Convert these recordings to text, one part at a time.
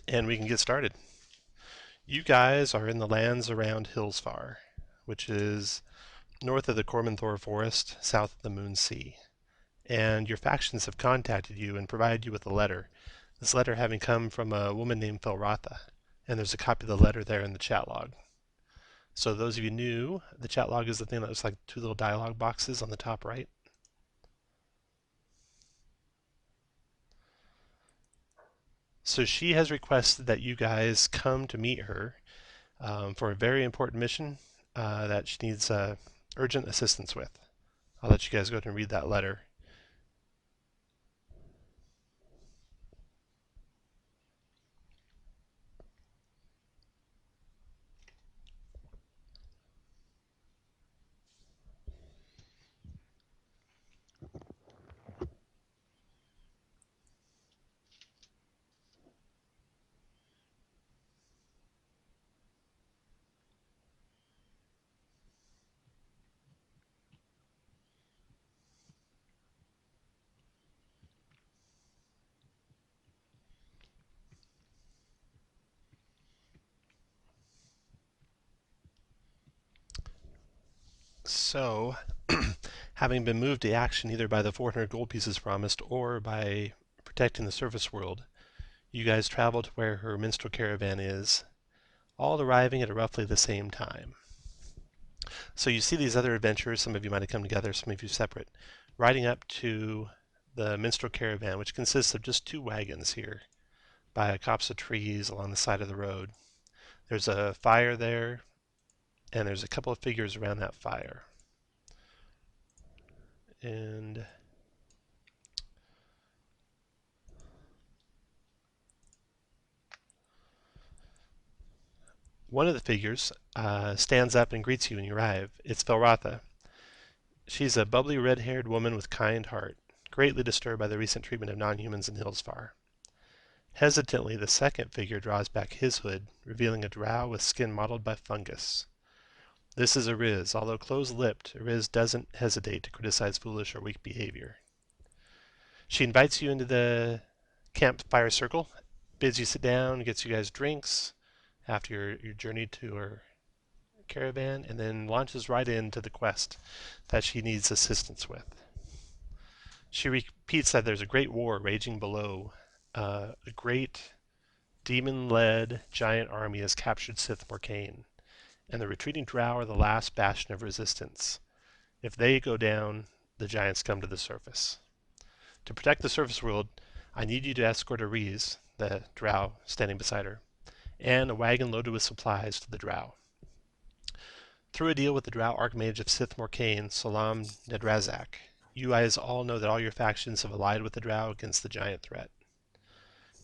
and we can get started. You guys are in the lands around Hillsfar, which is north of the Cormanthor Forest, south of the Moon Sea. And your factions have contacted you and provided you with a letter. This letter having come from a woman named Felratha, and there's a copy of the letter there in the chat log. So those of you new, the chat log is the thing that looks like two little dialog boxes on the top right. So she has requested that you guys come to meet her for a very important mission that she needs urgent assistance with. I'll let you guys go ahead and read that letter. So, having been moved to action either by the 400 gold pieces promised or by protecting the surface world, you guys travel to where her minstrel caravan is, all arriving at roughly the same time. So you see these other adventurers, some of you might have come together, some of you separate, riding up to the minstrel caravan, which consists of just two wagons here by a copse of trees along the side of the road. There's a fire there, and there's a couple of figures around that fire. And one of the figures stands up and greets you when you arrive. It's Felratha. She's a bubbly red-haired woman with kind heart, greatly disturbed by the recent treatment of non-humans in Hillsfar. Hesitantly, the second figure draws back his hood, revealing a drow with skin mottled by fungus. This is Ariz. Although close-lipped, Ariz doesn't hesitate to criticize foolish or weak behavior. She invites you into the campfire circle, bids you sit down, gets you guys drinks after your journey to her caravan, and then launches right into the quest that she needs assistance with. She repeats that there's a great war raging below. A great demon-led giant army has captured Sith Morcaine, and the retreating drow are the last bastion of resistance. If they go down, the giants come to the surface. To protect the surface world, I need you to escort Ariz, the drow standing beside her, and a wagon loaded with supplies to the drow. Through a deal with the drow archmage of Sith Morcaine, Salam Nedrazak, you guys all know that all your factions have allied with the drow against the giant threat.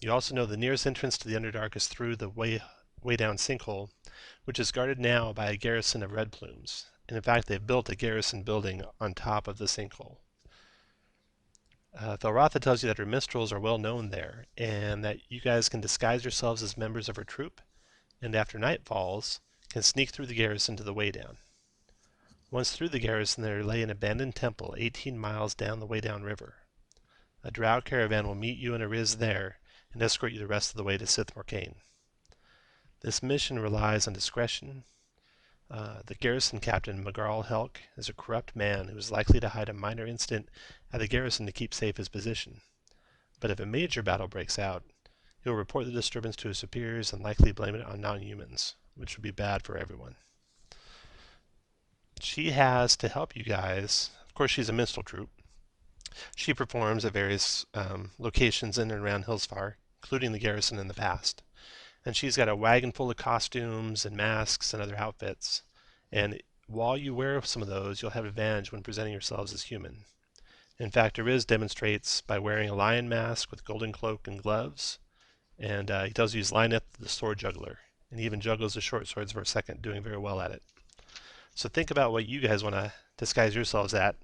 You also know the nearest entrance to the Underdark is through the Waydown sinkhole, which is guarded now by a garrison of red plumes. And in fact, they've built a garrison building on top of the sinkhole. Felratha tells you that her minstrels are well known there, and that you guys can disguise yourselves as members of her troop, and after night falls, can sneak through the garrison to the Waydown. Once through the garrison, there lay an abandoned temple 18 miles down the Waydown River. A drow caravan will meet you and Ariz there, and escort you the rest of the way to Sith Morcaine. This mission relies on discretion. The garrison captain, Magarl Helk, is a corrupt man who is likely to hide a minor incident at the garrison to keep safe his position. But if a major battle breaks out, he will report the disturbance to his superiors and likely blame it on non-humans, which would be bad for everyone. She has to help you guys. Of course, she's a minstrel troupe. She performs at various locations in and around Hillsfar, including the garrison in the past. And she's got a wagon full of costumes and masks and other outfits. And while you wear some of those, you'll have advantage when presenting yourselves as human. In fact, Ariz demonstrates by wearing a lion mask with golden cloak and gloves. And he tells you he's Lyneth the sword juggler. And he even juggles the short swords for a second, doing very well at it. So think about what you guys want to disguise yourselves at.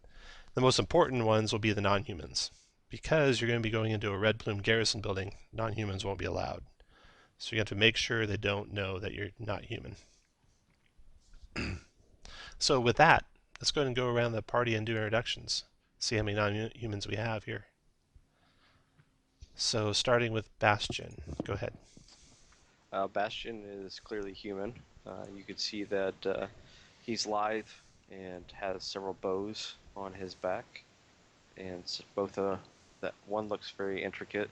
The most important ones will be the non-humans. Because you're going to be going into a red plume garrison building, non-humans won't be allowed. So you have to make sure they don't know that you're not human. So with that, let's go ahead and go around the party and do introductions. See how many non-humans we have here. So starting with Bastion, go ahead. Bastion is clearly human. You could see that he's lithe and has several bows on his back, and both that one looks very intricate,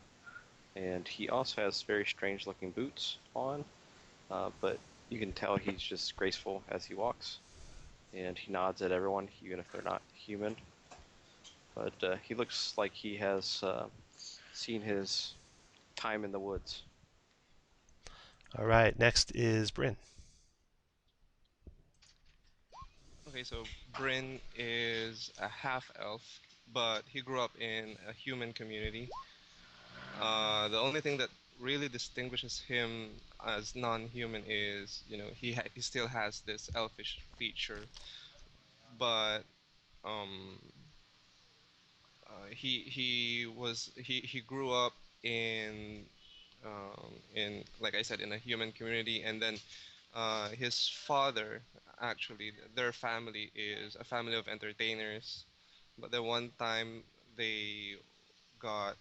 and he also has very strange-looking boots on. But you can tell he's just graceful as he walks, and he nods at everyone, even if they're not human. But he looks like he has seen his time in the woods. All right, next is Bryn. Okay, so Bryn is a half elf, but he grew up in a human community. The only thing that really distinguishes him as non-human is, he still has this elfish feature, but um, he grew up in like I said, in a human community, and then his father, actually, their family is a family of entertainers, but the one time they got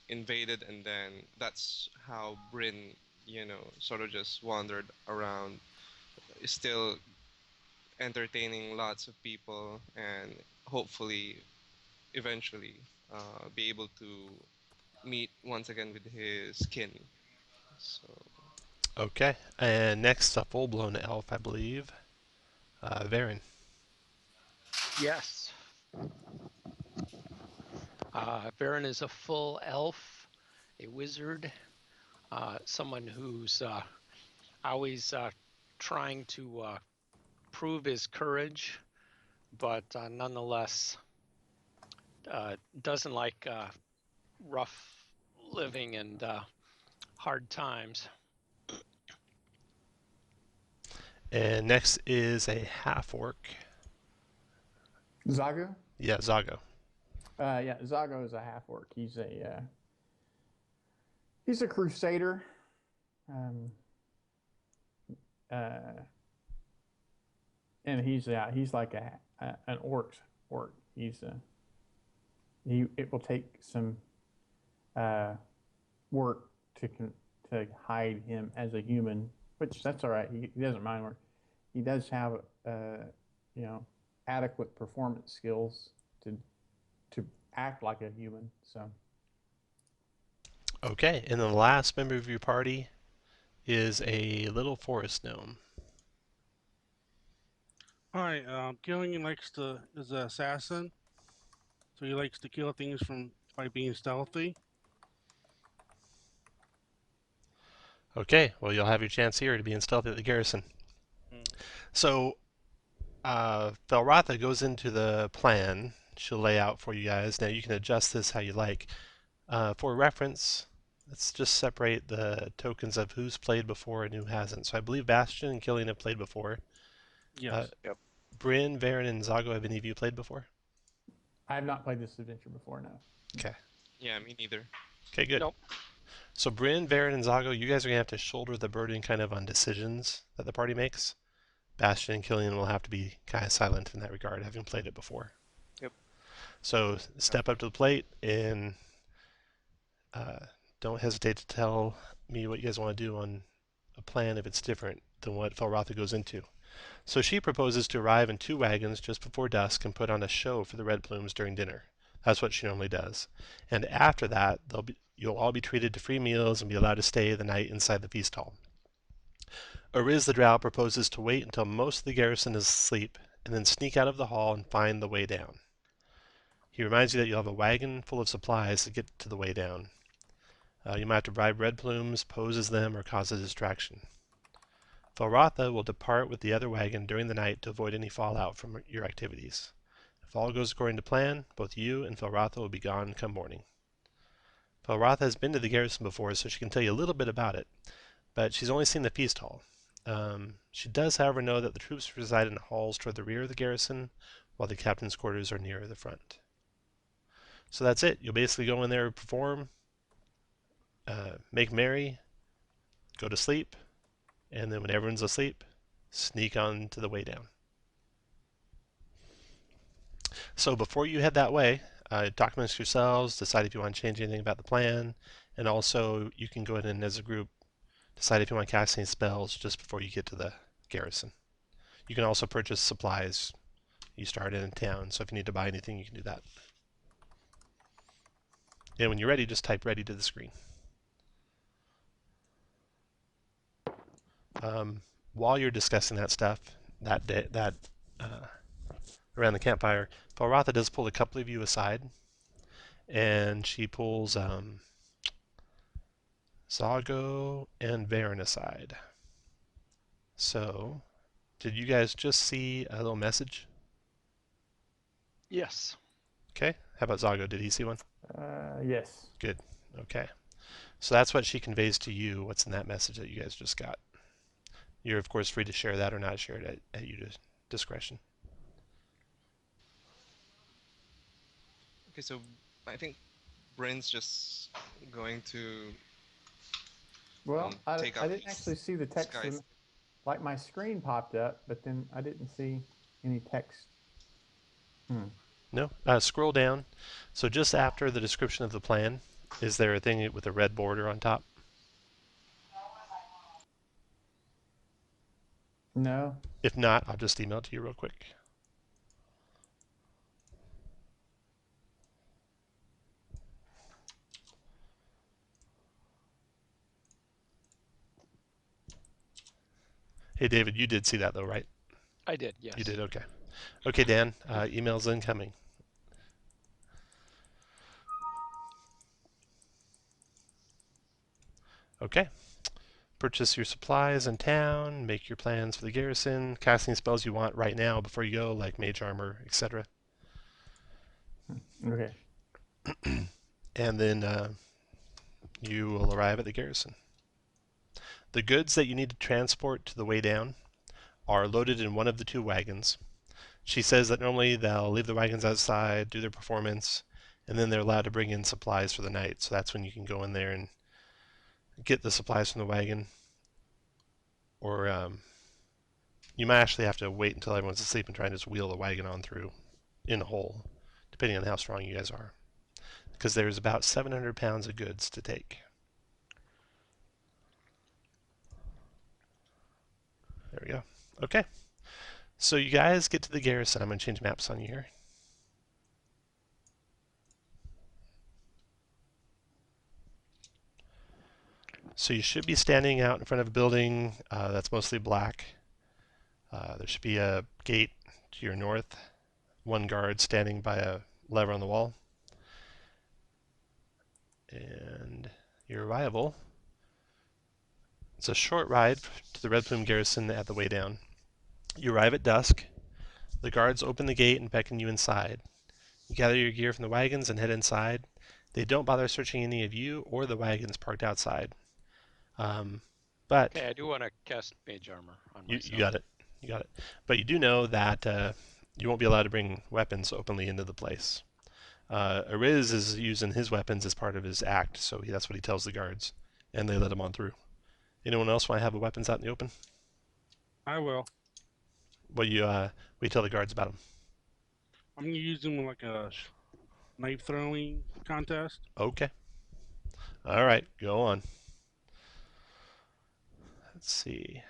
invaded, and then that's how Bryn, sort of just wandered around, still entertaining lots of people, and hopefully, eventually, be able to meet once again with his kin. So, Okay, and next, a full-blown elf, I believe. Varen. Yes. Varen is a full elf, a wizard, someone who's always trying to prove his courage, but nonetheless doesn't like rough living and hard times. And next is a half-orc. Zago? Yeah, Zago. Yeah, Zago is a half orc. He's a crusader. Um, and he's like an orc. It will take some work to hide him as a human, which that's all right. He doesn't mind work. He does have adequate performance skills to act like a human. So Okay, and then the last member of your party is a little forest gnome. Hi, Gillian is an assassin, so he likes to kill things by being stealthy. Okay, well, you'll have your chance here to be in stealth at the garrison. So, Felratha goes into the plan she'll lay out for you guys. Now, you can adjust this how you like. For reference, let's just separate the tokens of who's played before and who hasn't. So I believe Bastion and Killian have played before. Yes. Yep. Bryn, Varen, and Zago, have any of you played before? I have not played this adventure before. No. Okay. yeah, me neither. Okay, good. Nope. So Bryn, Varen, and Zago, you guys are going to have to shoulder the burden kind of on decisions that the party makes. Bastion and Killian will have to be kind of silent in that regard, having played it before. Yep. So step up to the plate and don't hesitate to tell me what you guys want to do on a plan if it's different than what Felratha goes into. So she proposes to arrive in 2 wagons just before dusk and put on a show for the Red Plumes during dinner. That's what she normally does. And after that, you'll all be treated to free meals and be allowed to stay the night inside the feast hall. Ariz the Drow proposes to wait until most of the garrison is asleep and then sneak out of the hall and find the way down. He reminds you that you'll have a wagon full of supplies to get to the way down. You might have to bribe Red Plumes, pose as them, or cause a distraction. Felratha will depart with the other wagon during the night to avoid any fallout from your activities. If all goes according to plan, both you and Felratha will be gone come morning. Felratha has been to the garrison before, so she can tell you a little bit about it, but she's only seen the feast hall. She does, however, know that the troops reside in halls toward the rear of the garrison, while the captain's quarters are nearer the front. So that's it. You'll basically go in there, perform, make merry, go to sleep, and then when everyone's asleep, sneak on to the way down. So before you head that way, talk amongst yourselves, decide if you want to change anything about the plan, And also, you can go ahead and, as a group, decide if you want to cast any spells just before you get to the garrison. You can also purchase supplies. You start in town, so if you need to buy anything, you can do that. And when you're ready, just type ready to the screen. While you're discussing that stuff, around the campfire, Felratha does pull a couple of you aside, and she pulls Zago and Varen aside. So, did you guys just see a little message? Yes. Okay. How about Zago? Did he see one? Yes. Good. Okay. So that's what she conveys to you. What's in that message that you guys just got? You're of course free to share that or not share it at your discretion. Okay, so I think Bryn's just going to Well, I take didn't his actually see the text. disguise. Like my screen popped up, but then I didn't see any text. No? Scroll down. So just after the description of the plan, is there a thing with a red border on top? No. If not, I'll just email it to you real quick. Hey, David, you did see that though, right? I did, yes. You did, okay. Okay, Dan, email's incoming. Okay. Purchase your supplies in town, make your plans for the garrison, casting spells you want right now before you go, like mage armor, etc. Okay. And then you will arrive at the garrison. The goods that you need to transport to the Waydown are loaded in one of the two wagons. She says that normally they'll leave the wagons outside, do their performance, and then they're allowed to bring in supplies for the night. So that's when you can go in there and get the supplies from the wagon. Or you might actually have to wait until everyone's asleep and try and just wheel the wagon on through in a hole, depending on how strong you guys are. Because there's about 700 pounds of goods to take. There we go. Okay. So you guys get to the garrison. I'm going to change maps on you here. So you should be standing out in front of a building that's mostly black. There should be a gate to your north, one guard standing by a lever on the wall. And your arrival. It's a short ride to the Red Plume Garrison at the Waydown. You arrive at dusk. The guards open the gate and beckon you inside. You gather your gear from the wagons and head inside. They don't bother searching any of you or the wagons parked outside. But Okay, I do want to cast mage armor on myself. you got it. You got it. But you do know that you won't be allowed to bring weapons openly into the place. Ariz is using his weapons as part of his act, so that's what he tells the guards, and they let him on through. Anyone else want to have the weapons out in the open? I will. What you tell the guards about them? I'm gonna use them like a knife throwing contest. Okay. All right, go on. Let's see.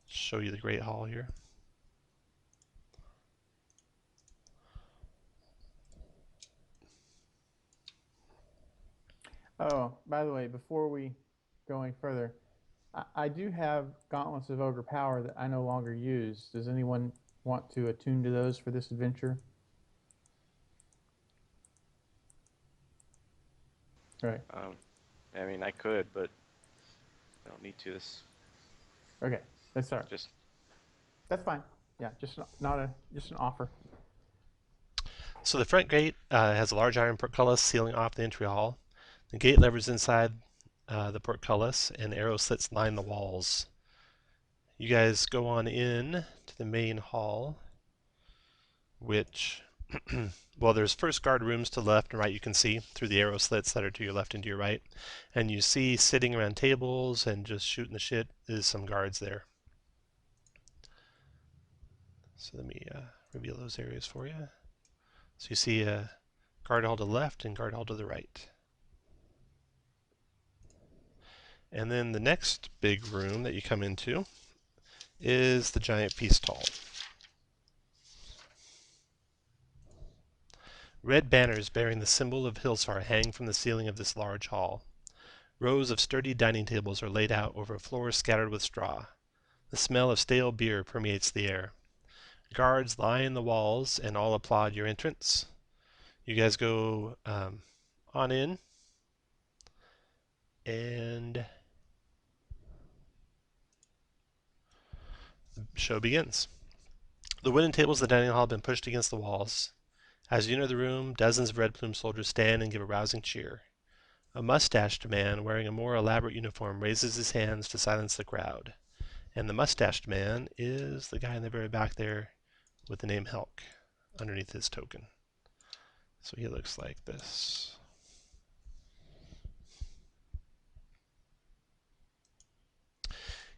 Show you the Great Hall here. Oh, by the way, before we go any further, I do have Gauntlets of Ogre Power that I no longer use. Does anyone want to attune to those for this adventure? Right. I mean, I could, but I don't need to. This Okay, that's all right. just That's fine. Yeah, just just an offer. So the front gate has a large iron portcullis sealing off the entry hall. The gate levers inside the portcullis, and arrow slits line the walls. You guys go on in to the main hall, which, well, there's first guard rooms to the left and right you can see through the arrow slits that are to your left and to your right. And you see sitting around tables and just shooting the shit is some guards there. So let me reveal those areas for you. So you see a guard hall to the left and guard hall to the right. And then the next big room that you come into is the giant feast hall. Red banners bearing the symbol of Hillsfar hang from the ceiling of this large hall. Rows of sturdy dining tables are laid out over a floor scattered with straw. The smell of stale beer permeates the air. Guards line the walls and all applaud your entrance. You guys go on in, and the show begins. The wooden tables of the dining hall have been pushed against the walls. As you enter the room, dozens of red-plumed soldiers stand and give a rousing cheer. A mustached man wearing a more elaborate uniform raises his hands to silence the crowd. And the mustached man is the guy in the very back there with the name Helk underneath his token. So he looks like this.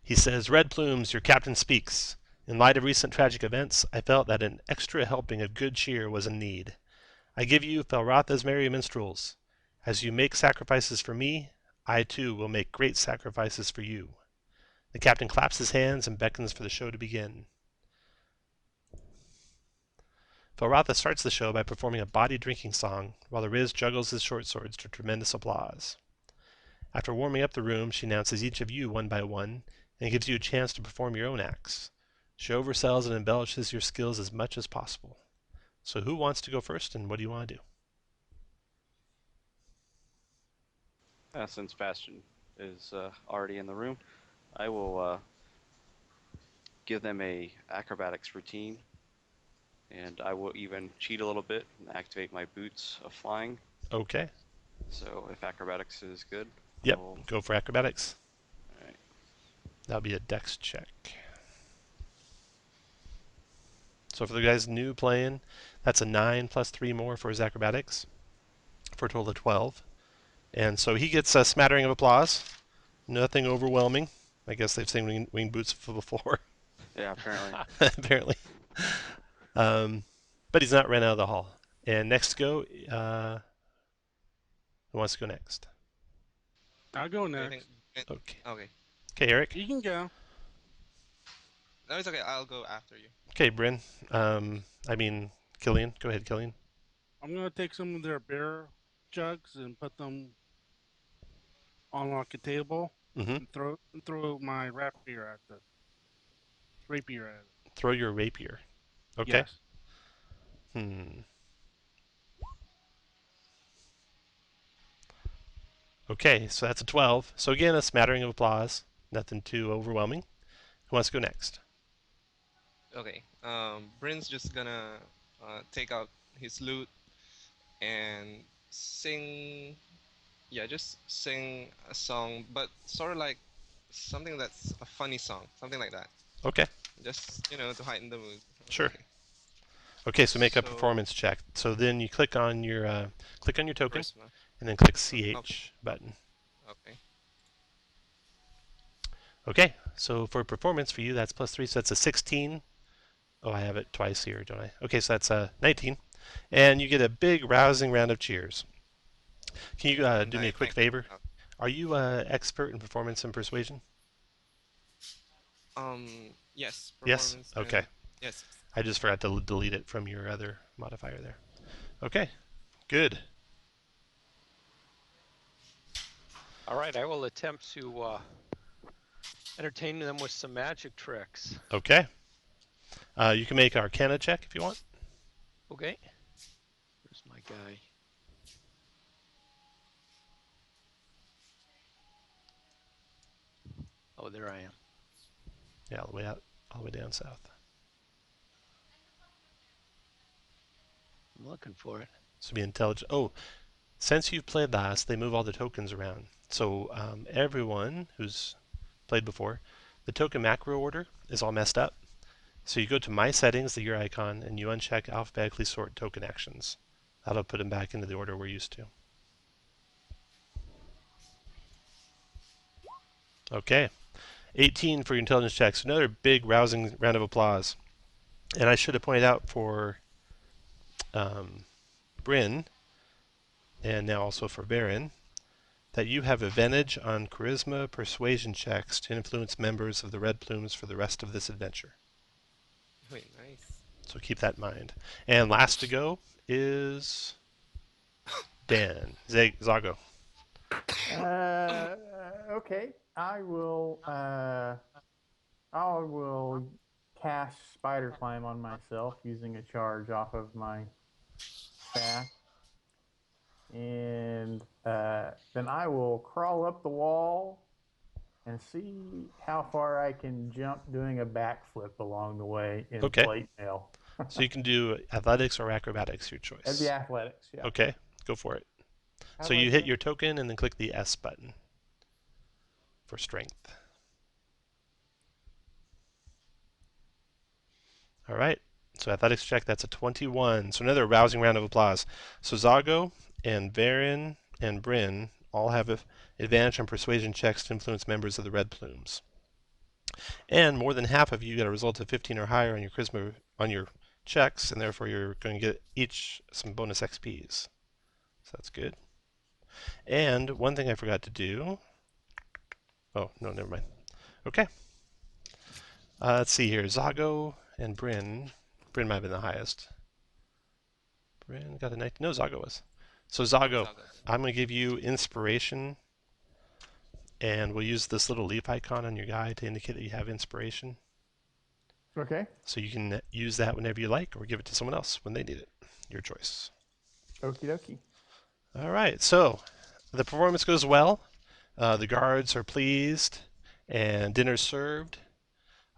He says, "Red Plumes, your captain speaks. In light of recent tragic events, I felt that an extra helping of good cheer was in need. I give you Felratha's merry minstrels. As you make sacrifices for me, I too will make great sacrifices for you." The captain claps his hands and beckons for the show to begin. Felratha starts the show by performing a body drinking song while the Riz juggles his short swords to tremendous applause. After warming up the room, she announces each of you one by one and gives you a chance to perform your own acts. She oversells and embellishes your skills as much as possible. So who wants to go first, and what do you want to do? Since Bastion is already in the room, I will give them a acrobatics routine, and I will even cheat a little bit and activate my boots of flying. Okay. So if acrobatics is good, Yep, go for acrobatics. Alright. That'll be a dex check. So for the guys new playing, that's a 9 plus 3 more for his acrobatics, for a total of 12. And so he gets a smattering of applause. Nothing overwhelming. I guess they've seen winged boots before. Yeah, apparently. Apparently. But he's not ran out of the hall. And next to go, who wants to go next? I'll go I next. think- Okay. Okay. Okay, Eric. You can go. No, it's okay. I'll go after you. Okay, Bryn. Killian. Go ahead, Killian. I'm gonna take some of their beer jugs and put them on like a table Mm-hmm. and throw my rapier at it. Throw your rapier. Okay. Yes. Okay, so that's a 12. So again, a smattering of applause. Nothing too overwhelming. Who wants to go next? Okay. Bryn's just gonna take out his lute and sing. Yeah, just sing a song, but sort of like something that's a funny song, something like that. Okay. Just to heighten the mood. Sure. Okay, so make a So- performance check. So then you click on your token, Charisma. and then click CH Okay. button. Okay. Okay, so for performance for you, that's plus 3, so that's a 16. Oh, I have it twice here, don't I? Okay, so that's a 19. And you get a big, rousing round of cheers. Can you do me a quick favor? Are you expert in performance and persuasion? Yes. Yes? performance and- Okay. Yes. I just forgot to delete it from your other modifier there. Okay, good. All right, I will attempt to entertain them with some magic tricks. Okay. You can make Arcana check if you want. Okay. Where's my guy? Oh, there I am. Yeah, all the way out, all the way down south. I'm looking for it. So be intelligent. Oh, since you've played last, they move all the tokens around. So everyone who's played before, the token macro order is all messed up. So you go to My Settings, the gear icon, and you uncheck alphabetically sort token actions. That'll put them back into the order we're used to. Okay, 18 for your intelligence checks. Another big rousing round of applause. And I should have pointed out for Bryn, and now also for Baron, that you have advantage on charisma persuasion checks to influence members of the Red Plumes for the rest of this adventure. Wait, nice. So keep that in mind. And last to go is Dan. Zago. Okay. I will cast Spider Climb on myself using a charge off of my staff. And then I will crawl up the wall and see how far I can jump doing a backflip along the way in Okay. plate mail. So you can do athletics or acrobatics, your choice. That'd be athletics, yeah. Okay, go for it. How So do I you hit jump? your token and then click the S button for strength. All right, so athletics check, that's a 21. So another rousing round of applause. So Zago and Varen and Bryn all have advantage on persuasion checks to influence members of the Red Plumes. And more than half of you got a result of 15 or higher on your charisma on your checks, and therefore you're going to get each some bonus XPs. So that's good. And one thing I forgot to do. Oh, no, never mind. Okay. Let's see here. Zago and Bryn. Bryn might have been the highest. Bryn got a 19. No, Zago was. So Zago, I'm going to give you inspiration, and we'll use this little leaf icon on your guy to indicate that you have inspiration. Okay. So you can use that whenever you like, or give it to someone else when they need it. Your choice. Okie dokie. All right, so the performance goes well. The guards are pleased, and dinner's served.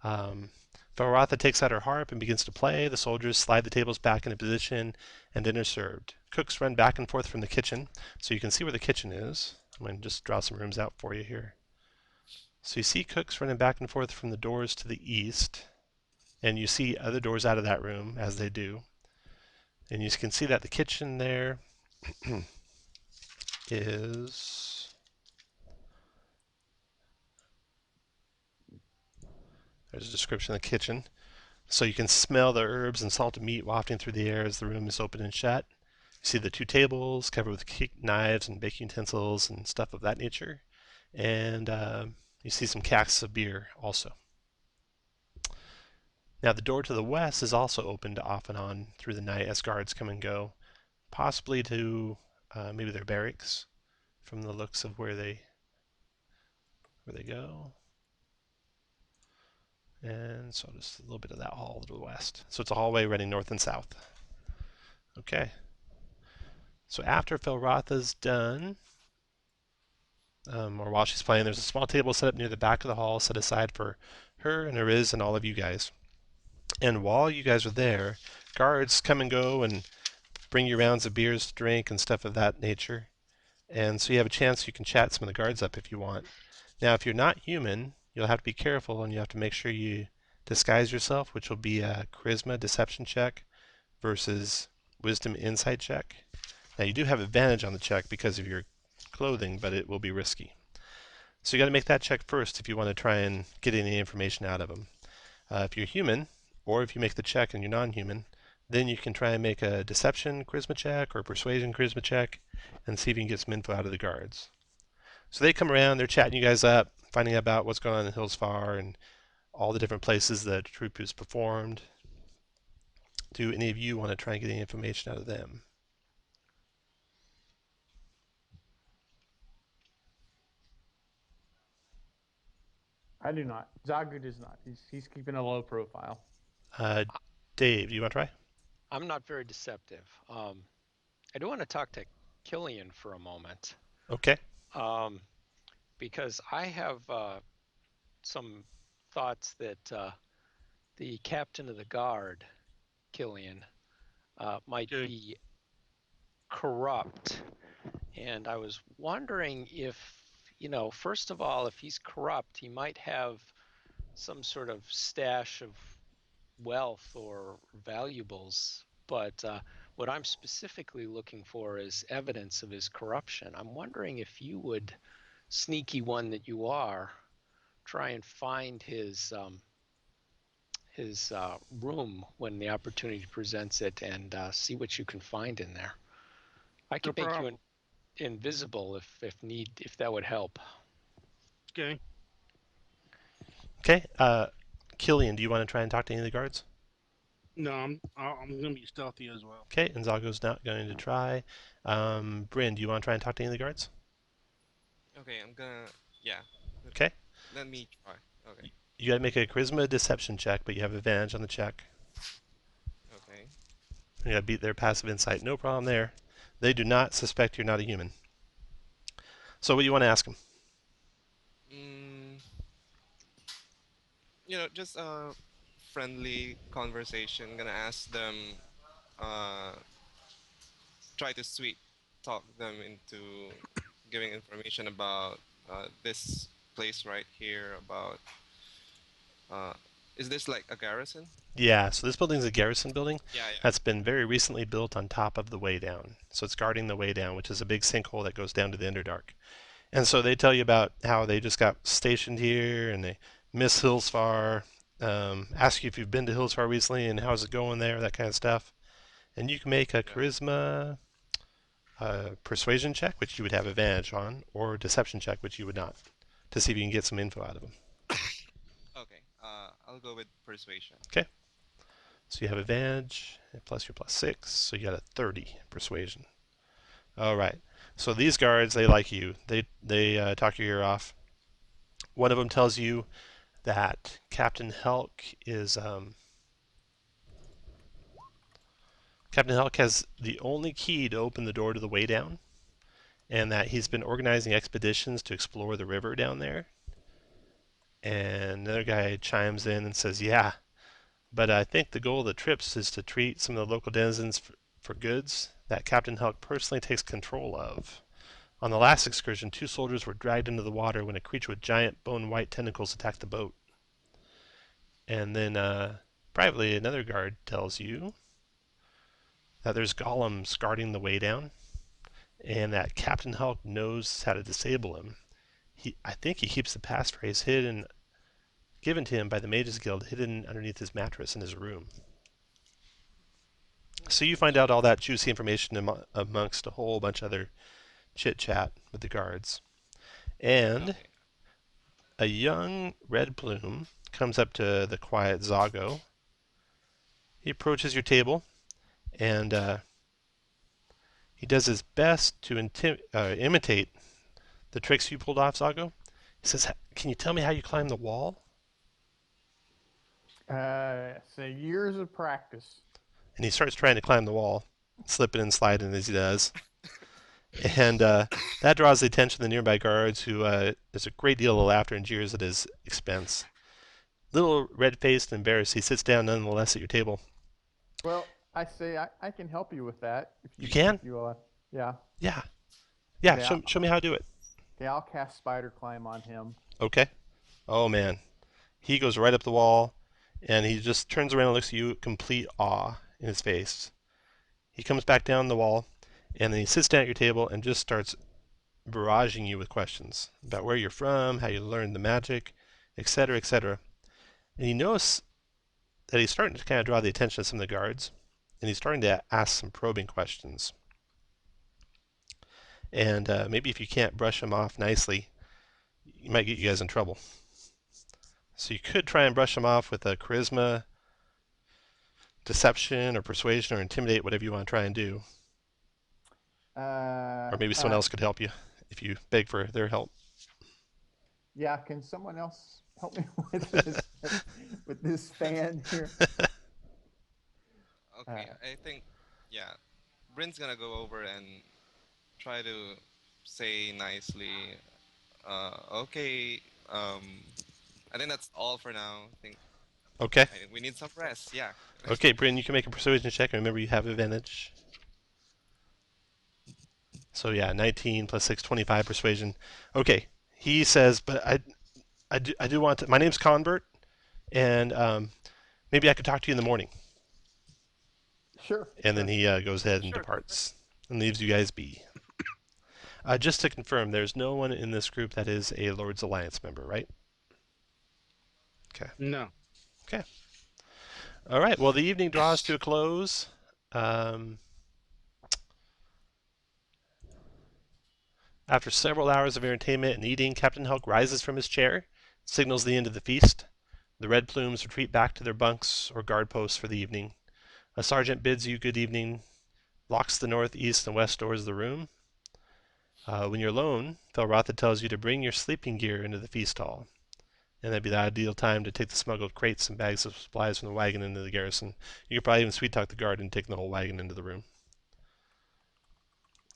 Felratha takes out her harp and begins to play. The soldiers slide the tables back into position, and dinner's served. Cooks run back and forth from the kitchen, so you can see where the kitchen is. I'm going to just draw some rooms out for you here. So you see cooks running back and forth from the doors to the east, and you see other doors out of that room as they do. And you can see that the kitchen there is... There's a description of the kitchen. So you can smell the herbs and salted meat wafting through the air as the room is open and shut. You see the 2 tables covered with knives and baking utensils and stuff of that nature. And you see some casks of beer also. Now the door to the west is also opened off and on through the night as guards come and go, possibly to maybe their barracks from the looks of where they go. And so just a little bit of that hall to the west. So it's a hallway running north and south. Okay. So after Felratha's done, or while she's playing, there's a small table set up near the back of the hall set aside for her and Ariz and all of you guys. And while you guys are there, guards come and go and bring you rounds of beers to drink and stuff of that nature. And so you have a chance you can chat some of the guards up if you want. Now, if you're not human, you'll have to be careful and you have to make sure you disguise yourself, which will be a charisma deception check versus wisdom insight check. Now, you do have advantage on the check because of your clothing, but it will be risky. So you got to make that check first if you want to try and get any information out of them. If you're human, or if you make the check and you're non-human, then you can try and make a deception charisma check or persuasion charisma check and see if you can get some info out of the guards. So they come around, they're chatting you guys up, finding out about what's going on in Hillsfar and all the different places that the troop has performed. Do any of you want to try and get any information out of them? I do not. Zagu does not. He's keeping a low profile. Dave, do you want to try? I'm not very deceptive. I do want to talk to Killian for a moment. Okay. Because I have some thoughts that the captain of the guard, Killian, might be corrupt. And I was wondering if, first of all, if he's corrupt, he might have some sort of stash of wealth or valuables. But what I'm specifically looking for is evidence of his corruption. I'm wondering if you would, sneaky one that you are, try and find his room when the opportunity presents it and see what you can find in there. I can make you an invisible if that would help. Okay. Okay. Killian, do you want to try and talk to any of the guards? No, I'm gonna be stealthy as well. Okay, and Zago's not going to try. Bryn, do you want to try and talk to any of the guards? Okay, I'm gonna. Yeah. Okay. Let me try. Okay. You got to make a charisma deception check, but you have advantage on the check. Okay. You got to beat their passive insight. No problem there. They do not suspect you're not a human. So what do you want to ask them? Just a friendly conversation. Gonna ask them. Try to sweet talk them into giving information about this place right here. About is this like a garrison? Yeah, so this building is a garrison building Yeah. that's been very recently built on top of the Waydown. So it's guarding the Waydown, which is a big sinkhole that goes down to the Underdark. And so they tell you about how they just got stationed here and they miss Hillsfar, ask you if you've been to Hillsfar recently and how's it going there, that kind of stuff. And you can make a charisma persuasion check, which you would have advantage on, or deception check, which you would not, to see if you can get some info out of them. Okay. I'll go with persuasion. Okay. So you have advantage, plus your +6, so you got a 30 persuasion. All right. So these guards, they like you. They talk your ear off. One of them tells you that Captain Helk is Captain Helk has the only key to open the door to the Waydown, and that he's been organizing expeditions to explore the river down there. And another guy chimes in and says, "Yeah, but I think the goal of the trips is to treat some of the local denizens for goods that Captain Helk personally takes control of. On the last excursion, 2 soldiers were dragged into the water when a creature with giant bone-white tentacles attacked the boat." And then privately, another guard tells you that there's golems guarding the Waydown, and that Captain Hulk knows how to disable him. I think he keeps the passphrase hidden, given to him by the Mages Guild, hidden underneath his mattress in his room. So you find out all that juicy information amongst a whole bunch of other chit-chat with the guards. And Okay. a young red plume comes up to the quiet Zago. He approaches your table, and he does his best to imitate the tricks you pulled off, Zago. He says, "Can you tell me how you climbed the wall?" Say years of practice. And he starts trying to climb the wall, slipping and sliding as he does. And that draws the attention of the nearby guards, who there's a great deal of laughter and jeers at his expense. Little red-faced and embarrassed, he sits down nonetheless at your table. Well, I say I can help you with that. If You can? If you, yeah. Yeah. Show me how to do it. Okay, I'll cast Spider Climb on him. Okay. Oh man, he goes right up the wall, and he just turns around and looks at you, complete awe in his face. He comes back down the wall, and then he sits down at your table and just starts barraging you with questions about where you're from, how you learned the magic, etc., etc. And you notice that he's starting to kind of draw the attention of some of the guards, and he's starting to ask some probing questions. And maybe if you can't brush him off nicely, it might get you guys in trouble. So you could try and brush him off with a charisma, deception, or persuasion, or intimidate, whatever you want to try and do. Or maybe someone else could help you if you beg for their help. Yeah, can someone else help me with this fan here? Okay, I think, yeah, Bryn's gonna go over and try to say nicely, okay, I think that's all for now. Okay. I think we need some rest, yeah. Okay, Bryn, you can make a persuasion check, and remember you have advantage. So yeah, 19 plus 6, 25 persuasion. Okay, he says, but I do want to, my name's Convert, and maybe I could talk to you in the morning. Sure. And then he goes ahead and departs and leaves you guys be. Just to confirm, there's no one in this group that is a Lord's Alliance member, right? Okay. No. Okay. All right. Well, the evening draws to a close. After several hours of entertainment and eating, Captain Hulk rises from his chair, signals the end of the feast. The red plumes retreat back to their bunks or guard posts for the evening. A sergeant bids you good evening, locks the north, east, and west doors of the room. When you're alone, Felrotha tells you to bring your sleeping gear into the feast hall. And that'd be the ideal time to take the smuggled crates and bags of supplies from the wagon into the garrison. You could probably even sweet-talk the guard and take the whole wagon into the room.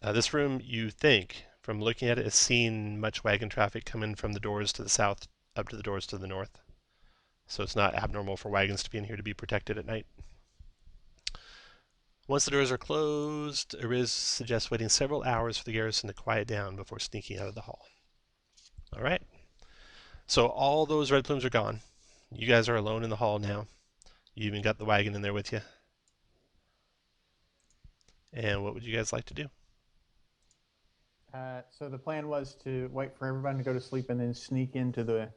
This room, you think, from looking at it, has seen much wagon traffic come in from the doors to the south up to the doors to the north. So it's not abnormal for wagons to be in here to be protected at night. Once the doors are closed, Ariz suggests waiting several hours for the garrison to quiet down before sneaking out of the hall. All right. So all those red plumes are gone. You guys are alone in the hall now. You even got the wagon in there with you. And what would you guys like to do? So the plan was to wait for everybody to go to sleep and then sneak into the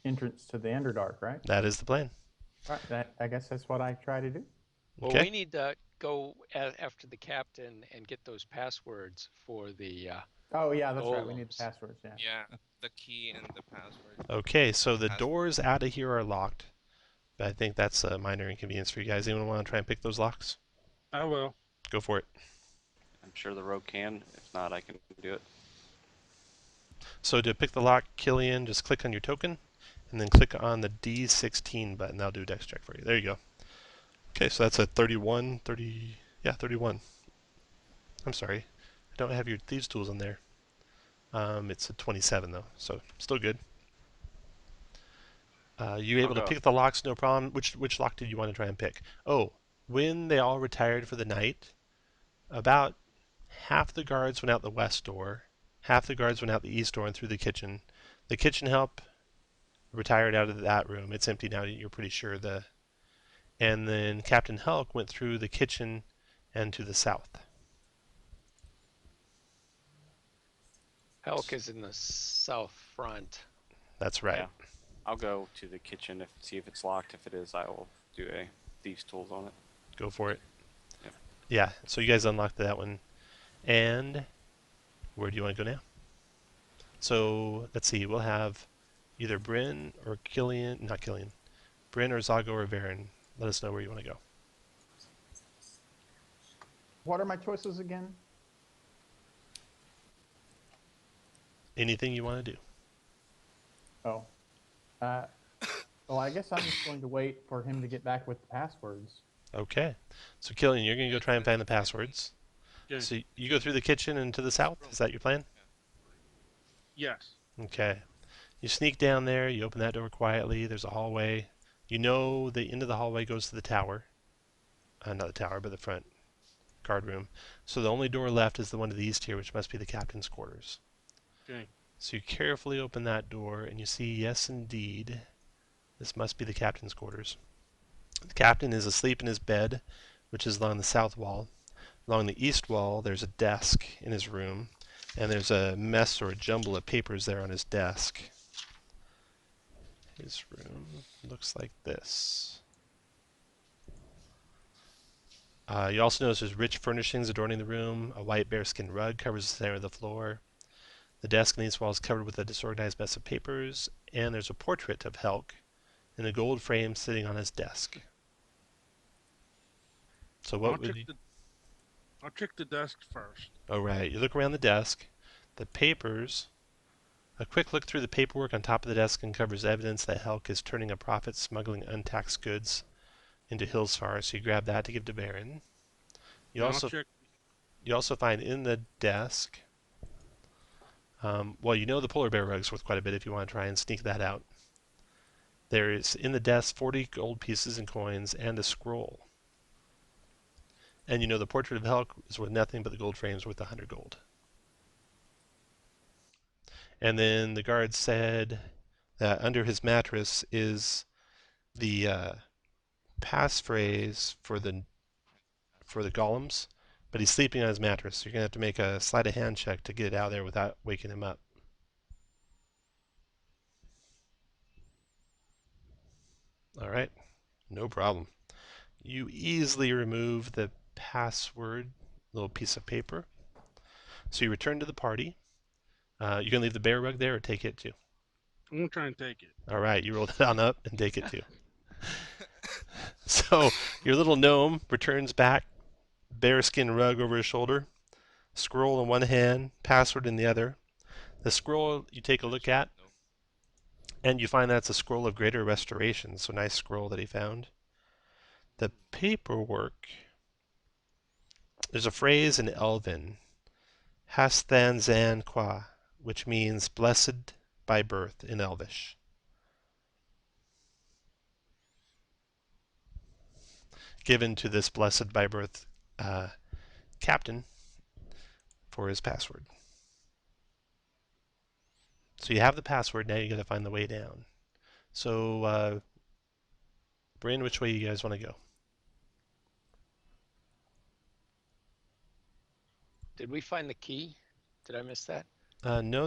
entrance to the Underdark, right? That is the plan. All right. I guess that's what I try to do. Well, Okay. we need to go after the captain and get those passwords for the. Oh yeah, that's right. We need the golems. passwords. Yeah. Yeah, the key and the password. Okay, so the Password. doors out of here are locked. But I think that's a minor inconvenience for you guys. Anyone want to try and pick those locks? I will. Go for it. I'm sure the rogue can. If not, I can do it. So to pick the lock, Killian, just click on your token, and then click on the D16 button. That'll do a dex check for you. There you go. Okay, so that's a 31. I'm sorry. I don't have your thieves tools in there. It's a 27 though, so still good. You able to pick the locks, no problem. Which lock did you want to try and pick? Oh, when they all retired for the night, about half the guards went out the west door, half the guards went out the east door and through the kitchen. The kitchen help retired out of that room. It's empty now. You're pretty sure and then Captain Hulk went through the kitchen and to the south. Helk is in the south front. That's right. Yeah. I'll go to the kitchen see if it's locked. If it is, I will do a thieves tools on it. Go for it. Yep. Yeah, so you guys unlocked that one. And where do you want to go now? So let's see, we'll have either Bryn or Bryn or Zago or Varen. Let us know where you want to go. What are my choices again? Anything you want to do. Oh. Well, I guess I'm just going to wait for him to get back with the passwords. Okay. So Killian, you're going to go try and find the passwords. Okay. So you go through the kitchen and to the south? Is that your plan? Yes. Okay. You sneak down there, you open that door quietly, there's a hallway. You know the end of the hallway goes to the tower. Not the tower, but the front guard room. So the only door left is the one to the east here, which must be the captain's quarters. Okay. So you carefully open that door and you see, yes indeed, this must be the captain's quarters. The captain is asleep in his bed, which is along the south wall. Along the east wall, there's a desk in his room, and there's a mess or a jumble of papers there on his desk. His room looks like this. You also notice there's rich furnishings adorning the room. A white bearskin rug covers the center of the floor. The desk and these walls covered with a disorganized mess of papers, and there's a portrait of Helk in a gold frame sitting on his desk. So what would you... I'll check the desk first. Oh, right. You look around the desk. The papers... A quick look through the paperwork on top of the desk uncovers evidence that Helk is turning a profit smuggling untaxed goods into Hillsfar, so you grab that to give to Baron. You also find in the desk... well, you know the polar bear rug's worth quite a bit if you want to try and sneak that out. There is in the desk 40 gold pieces and coins and a scroll. And you know the portrait of Helk is worth nothing, but the gold frame is worth 100 gold. And then the guard said that under his mattress is the passphrase for the golems, but he's sleeping on his mattress. So you're going to have to make a sleight of hand check to get it out of there without waking him up. All right, no problem. You easily remove the password little piece of paper. So you return to the party. You gonna leave the bear rug there or take it too? I'm gonna try and take it. All right, you roll it on up and take it too. So your little gnome returns back, bearskin rug over his shoulder, scroll in one hand, password in the other. The scroll you take a look at, No. and you find that's a scroll of greater restoration. So nice scroll that he found. The paperwork. There's a phrase in Elven, Hasthan Zan Qua, which means blessed by birth in Elvish. Given to this blessed by birth captain for his password. So you have the password, now you got to find the way down. So, Bryn, which way you guys want to go? Did we find the key? Did I miss that? No,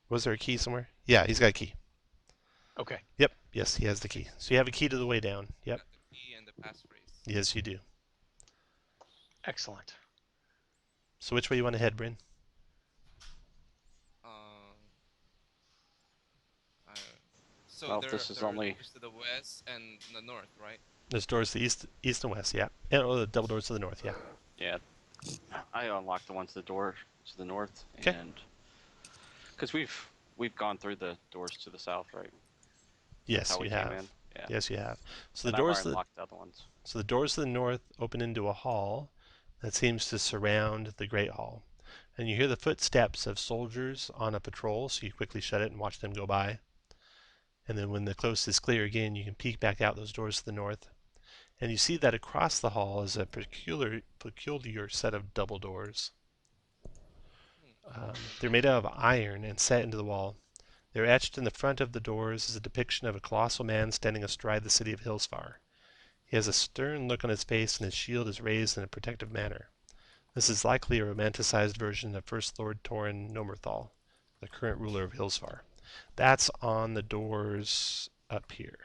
was there a key somewhere? Yeah, he's got a key. Okay. Yep, yes, he has the key. So you have a key to the way down. Yep, Got the key and the passphrase. yes, you do. Excellent. So which way you want to head, Bryn? Uh, so Well, there, this is there are only- doors to the west and the north, right? There's doors to the east and west, yeah. And the double doors to the north, yeah. Yeah, I unlocked the one to the door to the north, 'Kay. and because we've gone through the doors to the south, right? Yes, How we you came have. in. Yeah. Yes, you have. So And the I've doors already to the, unlocked the other ones. so the doors to the north open into a hall that seems to surround the Great Hall. And you hear the footsteps of soldiers on a patrol, so you quickly shut it and watch them go by. And then when the coast is clear again, you can peek back out those doors to the north. And you see that across the hall is a peculiar set of double doors. They're made out of iron and set into the wall. They're etched in the front of the doors as a depiction of a colossal man standing astride the city of Hillsfar. He has a stern look on his face and his shield is raised in a protective manner. This is likely a romanticized version of First Lord Torin Nomerthal, the current ruler of Hillsfar. That's on the doors up here.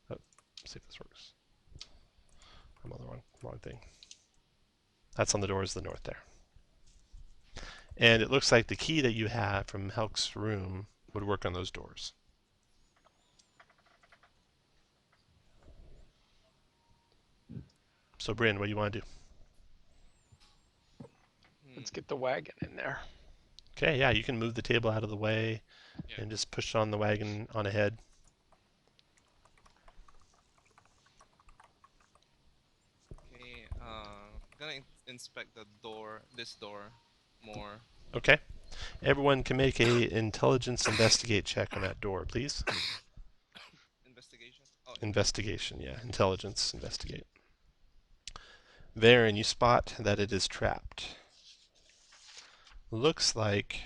Oh, see if this works. I'm on the wrong thing. That's on the doors to the north there. And it looks like the key that you have from Helk's room would work on those doors. So, Bryn, what do you want to do? Let's get the wagon in there. Okay, yeah, you can move the table out of the way Yeah. and just push on the wagon on ahead. Okay. Gonna inspect this door, more. Okay. Everyone can make a intelligence investigate check on that door, please. Investigation. Oh, Investigation, yeah. Intelligence, investigate. Varen, you spot that it is trapped. Looks like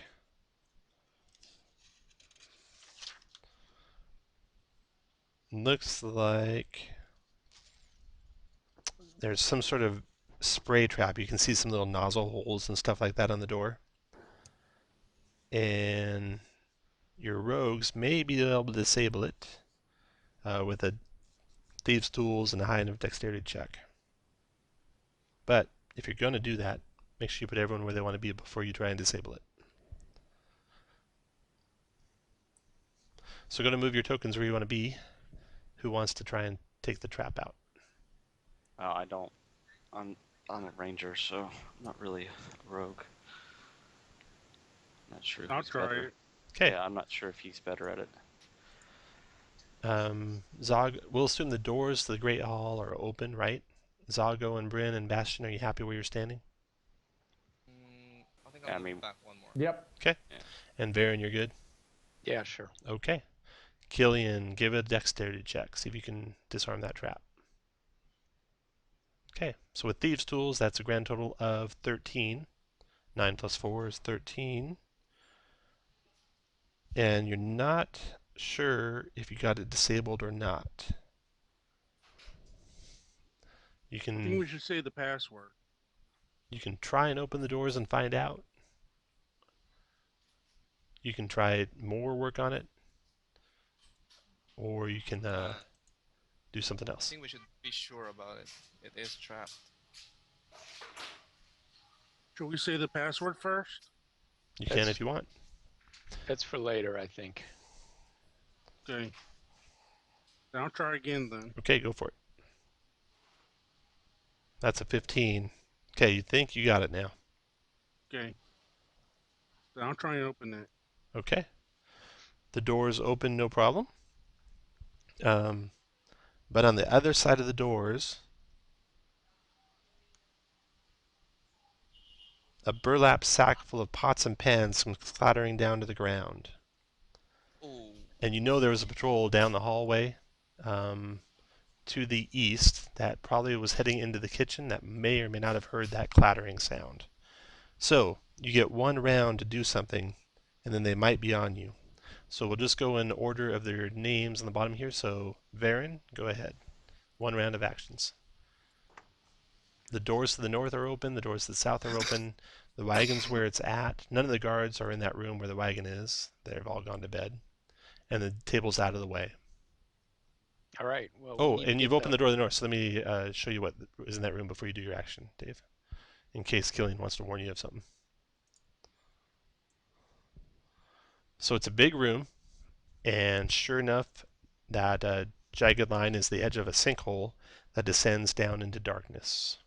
there's some sort of spray trap. You can see some little nozzle holes and stuff like that on the door. And your rogues may be able to disable it with a thieves' tools and a high enough dexterity check. But if you're going to do that, make sure you put everyone where they want to be before you try and disable it. So go to move your tokens where you want to be. Who wants to try and take the trap out? I don't. I'm a ranger, so I'm not really a rogue. Not sure. If I'll he's try better. it. Okay. Yeah, I'm not sure if he's better at it. Zog, we'll assume the doors to the Great Hall are open, right? Zago and Bryn and Bastion, are you happy where you're standing? I think Yeah, I I'll move mean- back one more. Yep. And Varen, you're good? Yeah, sure. Okay. Killian, give a dexterity check. See if you can disarm that trap. Okay, so with Thieves' Tools, that's a grand total of 13. 9 plus 4 is 13. And you're not sure if you got it disabled or not. You I think can we should say the password. try and open the doors and find out. You can try more work on it, or you can do something I else. think we should be sure about it. It is trapped. Should we say the password first? You can if you want. That's for later, I think. Okay. Then I'll try again then. Okay, go for it. That's a 15. Okay, you think you got it now. Okay. Then I'll try and open it. Okay. The doors open, no problem. But on the other side of the doors, a burlap sack full of pots and pans comes clattering down to the ground. Oh. And you know there was a patrol down the hallway to the east that probably was heading into the kitchen that may or may not have heard that clattering sound. So you get one round to do something, and then they might be on you. So we'll just go in order of their names on the bottom here. So Varen, go ahead. One round of actions. The doors to the north are open. The doors to the south are open. The wagon's where it's at. None of the guards are in that room where the wagon is. They've all gone to bed. And the table's out of the way. All right. Well, Oh, and you've opened the door to the north. So let me show you what is in that room before you do your action, Dave. In case Killian wants to warn you of something. So it's a big room. And sure enough, that jagged line is the edge of a sinkhole that descends down into darkness.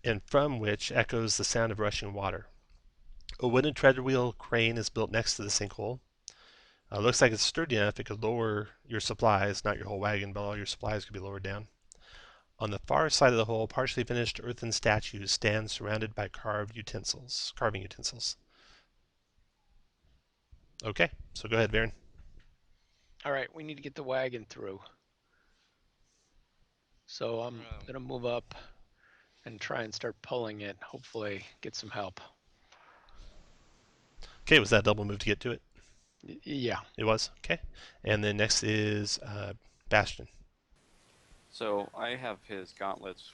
And from which echoes the sound of rushing water. A wooden treadwheel crane is built next to the sinkhole. Looks like it's sturdy enough it could lower your supplies, not your whole wagon, but all your supplies could be lowered down. On the far side of the hole, partially finished earthen statues stand surrounded by carving utensils. Okay, so go ahead, Varen. All right, we need to get the wagon through. So I'm going to move up and try and start pulling it, hopefully get some help. Okay, was that a double move to get to it? Yeah. It was? Okay. And then next is Bastion. So I have his gauntlets.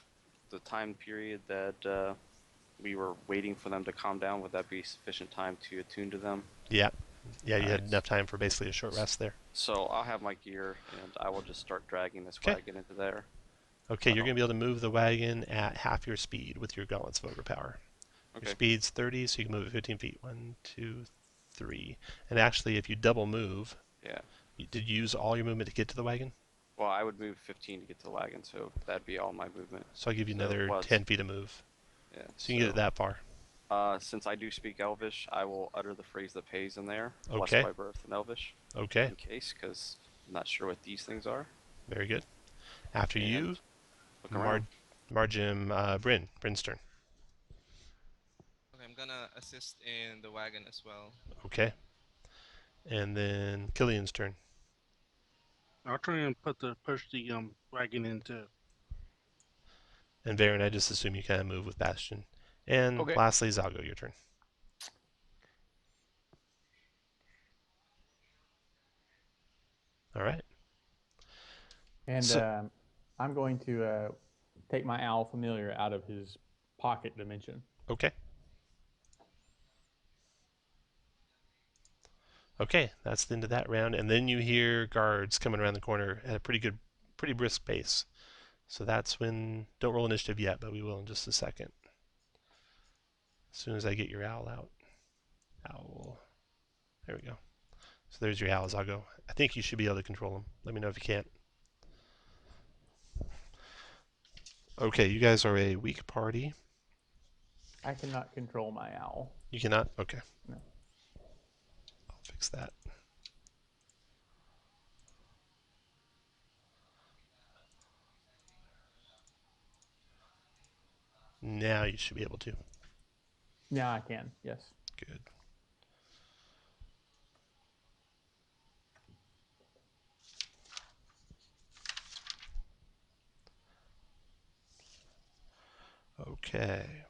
The time period that we were waiting for them to calm down, would that be sufficient time to attune to them? Yeah. Yeah, you had Nice. enough time for basically a short rest there. So I'll have my gear, and I will just start dragging this Okay. wagon into there. Okay, you're going to be able to move the wagon at half your speed with your gauntlets of ogre power. Okay. Your speed's 30, so you can move it 15 feet. 1, 2, 3. And actually, if you double move, Yeah. did you use all your movement to get to the wagon? Well, I would move 15 to get to the wagon, so that'd be all my movement. So I'll give you So it another was- 10 feet of move. Yeah. So you can get it that far. Since I do speak Elvish, I will utter the phrase that pays in there. Okay. Blessed by birth in Elvish. Okay, In case, because I'm not sure what these things are. very good. After And you, Look around. Bryn's turn. Okay, I'm gonna assist in the wagon as well. Okay. And then Killian's turn. I'll try and push the wagon into. And Varen, I just assume you kind of move with Bastion. And Okay. lastly, Zago, your turn. All right. And So- I'm going to take my owl familiar out of his pocket dimension. Okay. Okay, that's the end of that round. And then you hear guards coming around the corner at a pretty brisk pace. So that's when, don't roll initiative yet, but we will in just a second. As soon as I get your owl out. Owl. There we go. So there's your owls. I'll go. I think you should be able to control them. Let me know if you can't. Okay, you guys are a weak party. I cannot control my owl. You cannot? Okay. No. I'll fix that. Now you should be able to. Yeah, I can. Yes. Good. Okay.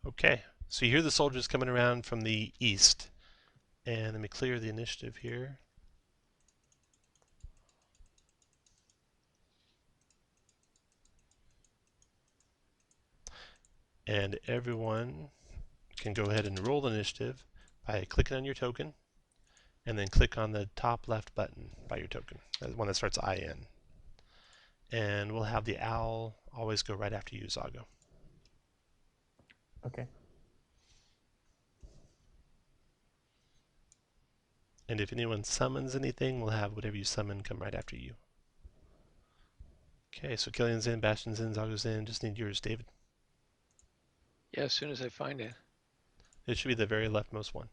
Okay, so you hear the soldiers coming around from the east. And let me clear the initiative here. And everyone can go ahead and roll initiative by clicking on your token, and then click on the top left button by your token, the one that starts IN. And we'll have the owl always go right after you, Zago. Okay. And if anyone summons anything, we'll have whatever you summon come right after you. Okay, so Killian's in, Bastion's in, Zago's in. Just need yours, David. Yeah, as soon as I find it. It should be the very leftmost one.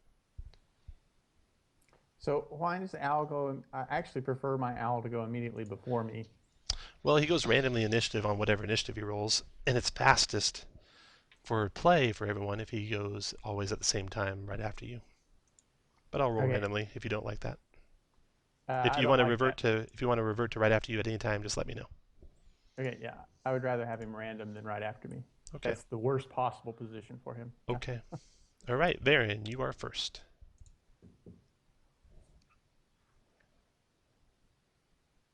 So why does the owl go? I actually prefer my owl to go immediately before me. Well, he goes randomly initiative on whatever initiative he rolls, and it's fastest for play for everyone if he goes always at the same time right after you. But I'll roll Okay. randomly if you don't like that. I If you don't want to like revert that. to right after you at any time, just let me know. Okay, yeah. I would rather have him random than right after me. Okay. That's the worst possible position for him. Okay. All right, Varian, you are first.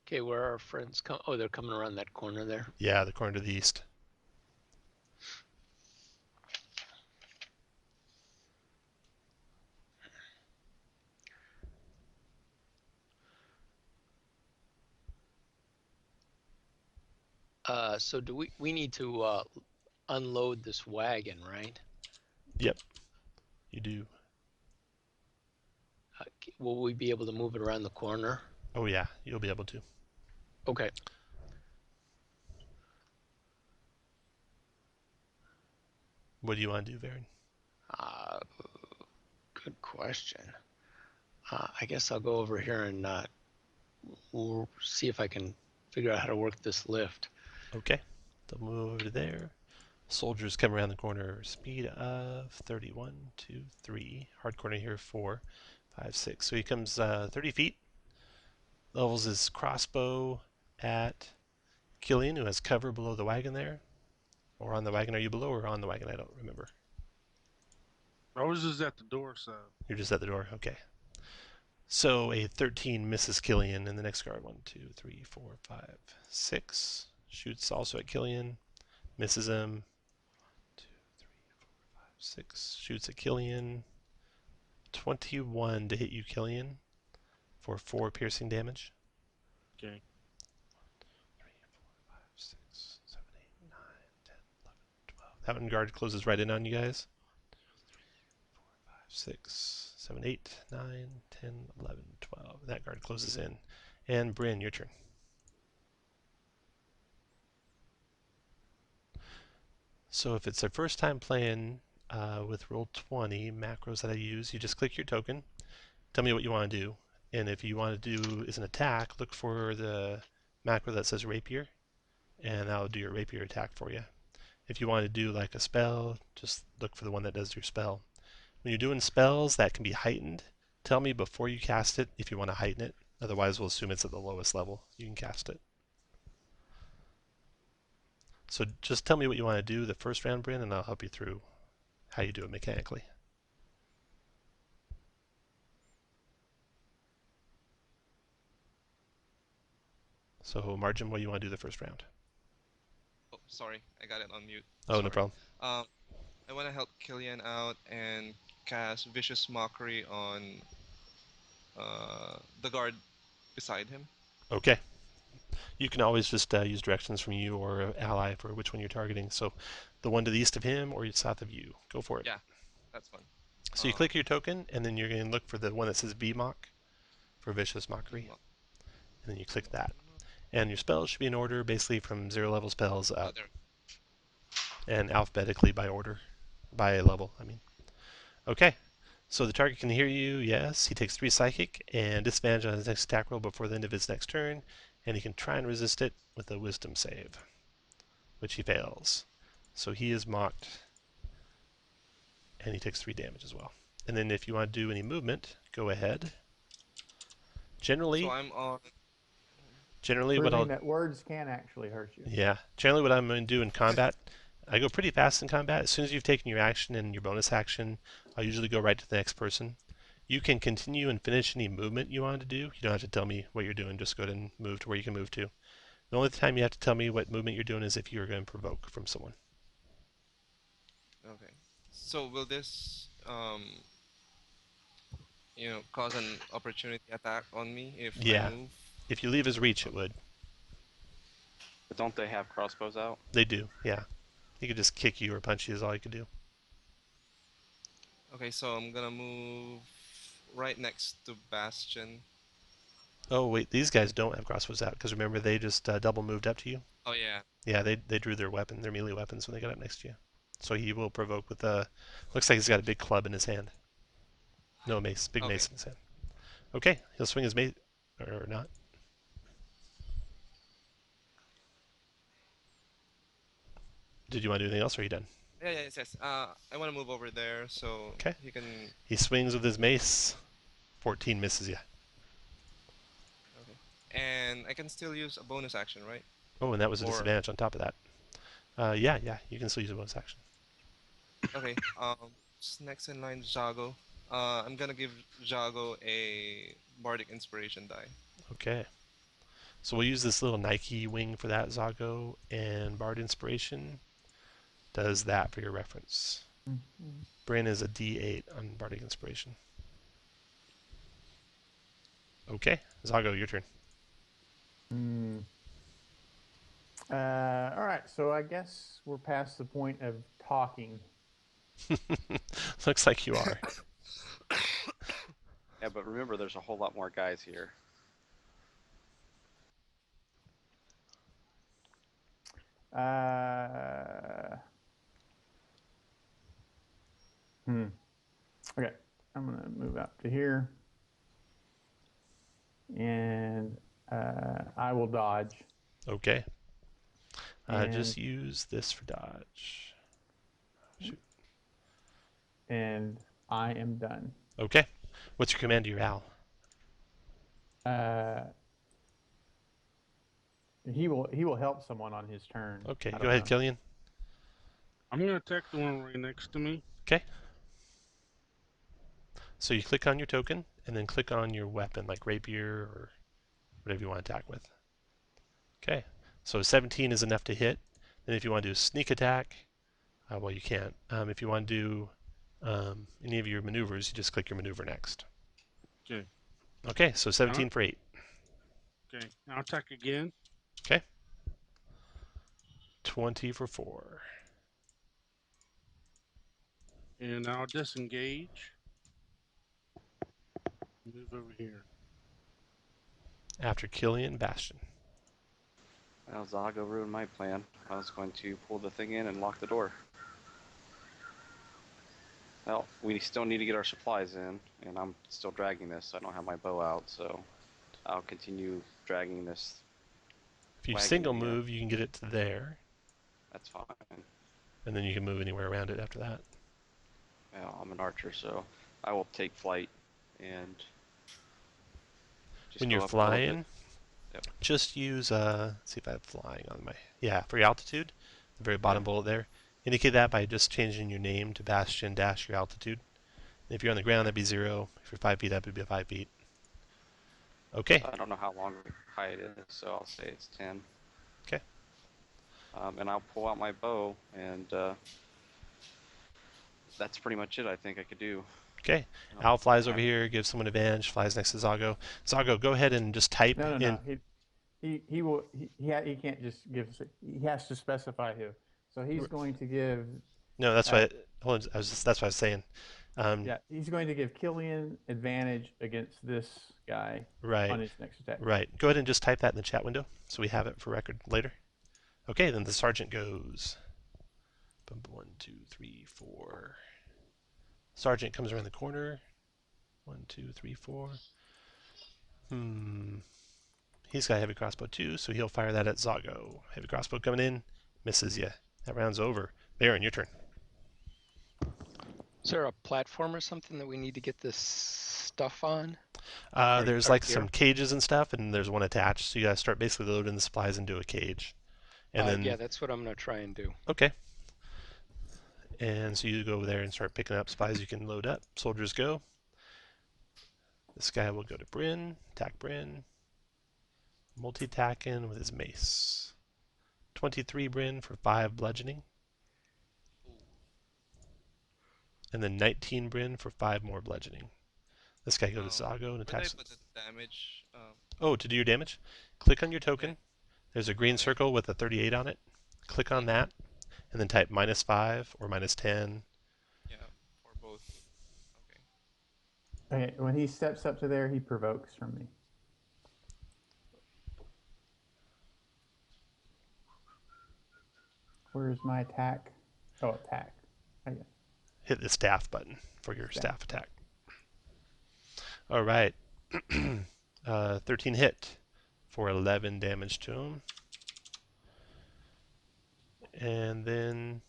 Okay, where are our friends come? Oh, they're coming around that corner there. Yeah, the corner to the east. So do we need to unload this wagon, right? Yep, you do. Will we be able to move it around the corner? Oh yeah, you'll be able to. Okay. What do you want to do, Varian? Good question. I guess I'll go over here and we'll see if I can figure out how to work this lift. Okay, they'll move over to there. Soldiers come around the corner. Speed of 31, 2, 3. Hard corner here, 4, 5, 6. So he comes 30 feet. Levels his crossbow at Killian, who has cover below the wagon there. Or on the wagon. Are you below or on the wagon? I don't remember. I was just at the door, so. You're just at the door. Okay. So a 13 misses Killian in the next guard. 1, 2, 3, 4, 5, 6. Shoots also at Killian. Misses him. 2, 3, 4, 5, 6. Shoots at Killian. 21 to hit you, Killian, for 4 piercing damage. Okay. 3, 4, 5, 6, 7, 8, 9, 10, 11, 12. That one guard closes right in on you guys. 4, 5, 6, 7, 8, 9, 10, 11, 12. That guard closes in. And Bryn, your turn. So if it's their first time playing with Roll20 macros that I use, you just click your token, tell me what you want to do, and if you want to do is an attack, look for the macro that says rapier, and that'll do your rapier attack for you. If you want to do like a spell, just look for the one that does your spell. When you're doing spells that can be heightened, tell me before you cast it if you want to heighten it, otherwise we'll assume it's at the lowest level you can cast it. So just tell me what you want to do the first round, Bryn, and I'll help you through how you do it mechanically. So Margin, what do you want to do the first round? Oh, sorry, I got it on mute. Oh, Sorry. no problem. I want to help Killian out and cast Vicious Mockery on the guard beside him. Okay. You can always just use directions from you or ally for which one you're targeting. So the one to the east of him or south of you. Go for it. Yeah, that's fine. So you click your token, and then you're going to look for the one that says VMock for Vicious Mockery. And then you click that. And your spells should be in order, basically from 0 level spells up. And alphabetically by order. By level, I mean. Okay. So the target can hear you, yes. He takes 3 psychic and disadvantage on his next attack roll before the end of his next turn. And he can try and resist it with a wisdom save, which he fails. So he is mocked, and he takes 3 damage as well. And then if you want to do any movement, go ahead. Generally, So I'm on. generally what I'll Proving that words can actually hurt you. Yeah, generally what I'm going to do in combat, I go pretty fast in combat. As soon as you've taken your action and your bonus action, I'll usually go right to the next person. You can continue and finish any movement you want to do. You don't have to tell me what you're doing. Just go ahead and move to where you can move to. The only time you have to tell me what movement you're doing is if you're going to provoke from someone. Okay. So will this cause an opportunity attack on me if I Yeah. move? If you leave his reach, it would. But don't they have crossbows out? They do, yeah. He could just kick you or punch you is all he could do. Okay, so I'm gonna move right next to Bastion. Oh, wait, these guys don't have crossbows out, because remember they just double moved up to you? Oh yeah. Yeah, they drew their weapon, their melee weapons when they got up next to you. So he will provoke with a... Looks like he's got a big club in his hand. No, mace, big Okay. mace in his hand. Okay, he'll swing his mace, or not. Did you want to do anything else, or are you done? Yeah, yes. I want to move over there so Okay. he can. He swings with his mace. 14 misses you. Okay. And I can still use a bonus action, right? Oh, and that was a Or- disadvantage on top of that. Yeah, you can still use a bonus action. Okay. Next in line, Jago. I'm gonna give Jago a bardic inspiration die. Okay. So we'll use this little Nike wing for that, Zago, and Bard Inspiration does that for your reference. Mhm. Bryn is a D8 on Bardic Inspiration. Okay, Zago, your turn. All right, so I guess we're past the point of talking. Looks like you are. Yeah, but remember, there's a whole lot more guys here. Okay, I'm gonna move out to here, and I will dodge. Okay. And- Just use this for dodge. Shoot. And I am done. Okay. What's your command to your owl? He will help someone on his turn. Okay, I go don't ahead, know. Killian. I'm gonna attack the one right next to me. Okay. So you click on your token, and then click on your weapon, like rapier or whatever you want to attack with. Okay. So 17 is enough to hit. Then if you want to do a sneak attack, well, you can't. If you want to do any of your maneuvers, you just click your maneuver next. Okay. Okay, so 17 for 8. Okay. I'll attack again. Okay. 20 for 4. And I'll disengage. Move over here. After Killian, Bastion. Well, Zago ruined my plan. I was going to pull the thing in and lock the door. Well, we still need to get our supplies in, and I'm still dragging this. I don't have my bow out, so I'll continue dragging this. If you Wagon single here. move, you can get it to there, That's fine. and then you can move anywhere around it after that. Well, I'm an archer, so I will take flight and just When go you're up a little bit. flying, Yep. just use, let's see if I have flying on my, yeah, for your altitude, the very bottom bullet there. Indicate that by just changing your name to Bastion dash your altitude. And if you're on the ground, that'd be 0. If you're 5 feet up, it'd be 5 feet. Okay. I don't know how long high it is, so I'll say it's 10. Okay. And I'll pull out my bow, and that's pretty much it. I think I could do. Okay. Al flies over here, gives someone advantage, flies next to Zago. Zago, go ahead and just type No. in. He will. He can't just give. He has to specify who. So he's going to give. No, that's why. Hold on. That's what I was saying. Yeah, he's going to give Killian advantage against this guy Right. on his next attack. Right. Go ahead and just type that in the chat window so we have it for record later. Okay, then the sergeant goes. 1, 2, 3, 4. Sergeant comes around the corner. 1, 2, 3, 4. He's got a heavy crossbow too, so he'll fire that at Zago. Heavy crossbow coming in, misses you. That round's over. Baron, your turn. Is there a platform or something that we need to get this stuff on? There's or like gear? some cages and stuff, and there's one attached, so you gotta start basically loading the supplies into a cage. And then Yeah, that's what I'm gonna try and do. okay. And so you go over there and start picking up supplies you can load up. Soldiers go. This guy will go to Bryn, attack Bryn. Multi-attacking with his mace. 23 Bryn for 5 bludgeoning. and then 19 Bryn for 5 more bludgeoning. This guy goes to Zago and Where do I attacks. put the damage? Oh, to do your damage, click on your token. Okay. There's a green Okay. circle with a 38 on it. Click on that, and then type -5 or -10. Yeah, for both. Okay. Okay, when he steps up to there, he provokes from me. Where's my attack? Oh, attack. I guess. Hit the staff button for your Staff. staff attack. All right. 13 hit for 11 damage to him. And then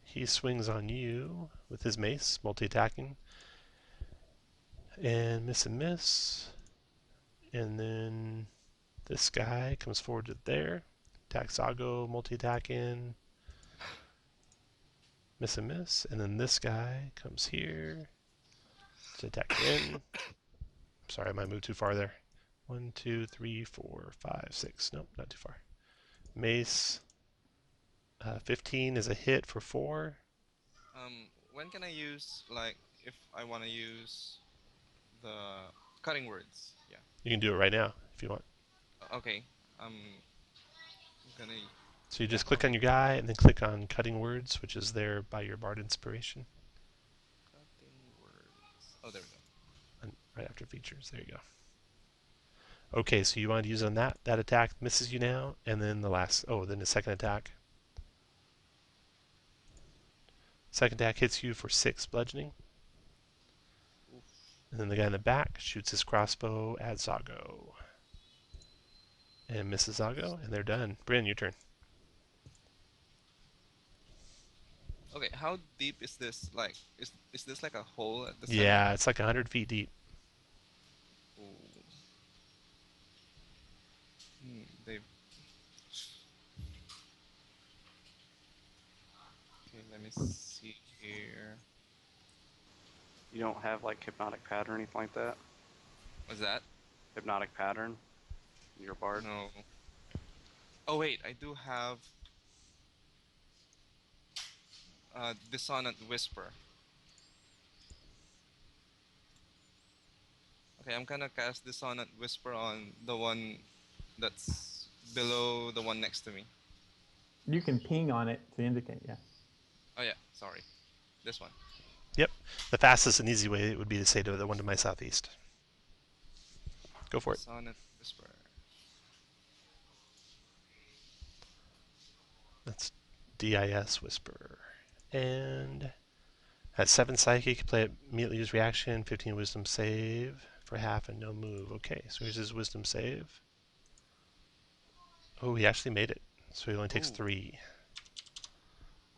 he swings on you with his mace, multi-attacking. And miss. And then this guy comes forward to there. Attacks Zago, multi-attacking. Miss. And then this guy comes here to attack in. Sorry, I might move too far there. 1, 2, 3, 4, 5, 6. Nope, not too far. Mace. 15 is a hit for 4. When can I use, like, if I want to use the cutting words? Yeah. You can do it right now if you want. Okay. I'm gonna. So you just click on your guy and then click on cutting words, which is there by your bard inspiration. Cutting words. Oh, there we go. And right after features, there you go. Okay, so you want to use on that. That attack misses you now, and then then the second attack. Second attack hits you for 6 bludgeoning. Oof. And then the guy in the back shoots his crossbow at Zago. And misses Zago, and they're done. Bryn, your turn. Okay, how deep is this? Like, is this like a hole at the center? Yeah, it's like 100 feet deep. Ooh. They've. Okay, let me see here. You don't have like hypnotic pattern or anything like that? What's that? Hypnotic pattern? Your bard? No. Oh wait, I do have Dissonant Whisper. Okay, I'm gonna cast Dissonant Whisper on the one that's below the one next to me. You can ping on it to indicate, yeah. Oh yeah, sorry. This one. Yep. The fastest and easy way would be to say to the one to my southeast. Go for it. Dissonant Whisper. That's DIS Whisper. And at 7 psychic, play it immediately use reaction, 15 wisdom save for half and no move. Okay, so here's his wisdom save. Oh, he actually made it. So he only takes Ooh. 3.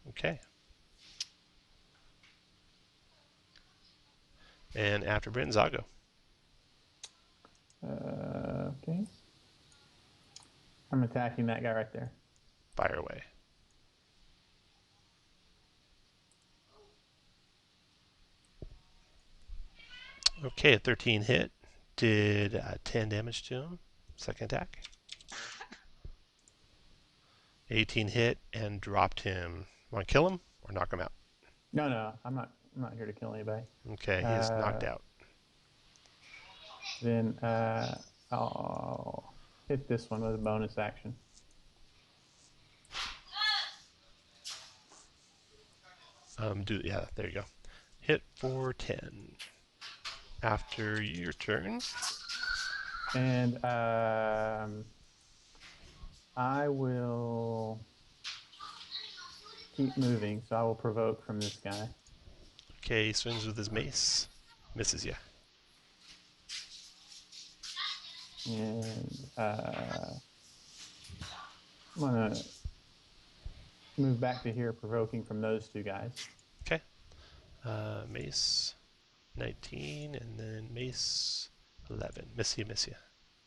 Okay. And after Bryn, Zago. Okay. I'm attacking that guy right there. Fire away. Okay, a 13 hit. Did 10 damage to him. Second attack. 18 hit and dropped him. Want to kill him or knock him out? No, I'm not here to kill anybody. Okay, he is knocked out. Then I'll hit this one with a bonus action. Yeah, there you go. Hit for 10. After your turn. And I will keep moving, so I will provoke from this guy. Okay, he swings with his mace. Misses you. And I'm going to move back to here, provoking from those two guys. Okay. Mace 19 and then mace 11. Miss you.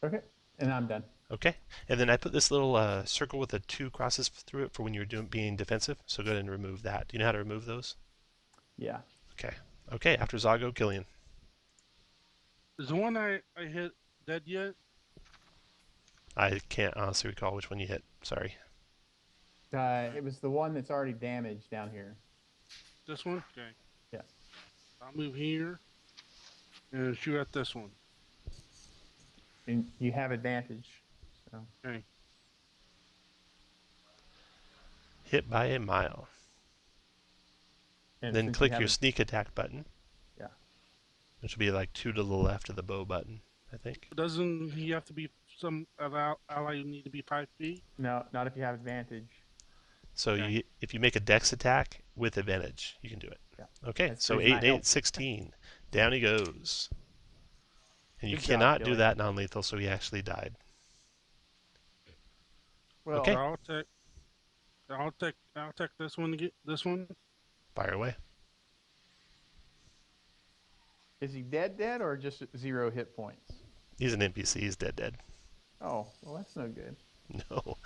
Okay, and I'm done. Okay. And then I put this little circle with the 2 crosses through it for when you're being defensive. So go ahead and remove that. Do you know how to remove those? Yeah. Okay. Okay, after Zago, Killian. Is the one I hit dead yet? I can't honestly recall which one you hit. Sorry. It was the one that's already damaged down here. This one? Okay. Yeah. I'll move here and shoot at this one. And you have advantage. So. Okay. Hit by a mile. And Then since click have your sneak attack button. Yeah. Which will be like 2 to the left of the bow button, I think. Doesn't he have to be some ally need to be 5 feet? No, not if you have advantage. So Okay. if you make a dex attack with advantage, you can do it. Yeah. Okay, That's so the reason 8 I and 8, helped. 16. Down he goes. And you Good job, cannot do Gilly. that non-lethal, so he actually died. Well, Okay. I'll take this one to get this one. Fire away. is he dead or just 0 hit points? He's an NPC. He's dead. Oh, well, that's no good. No.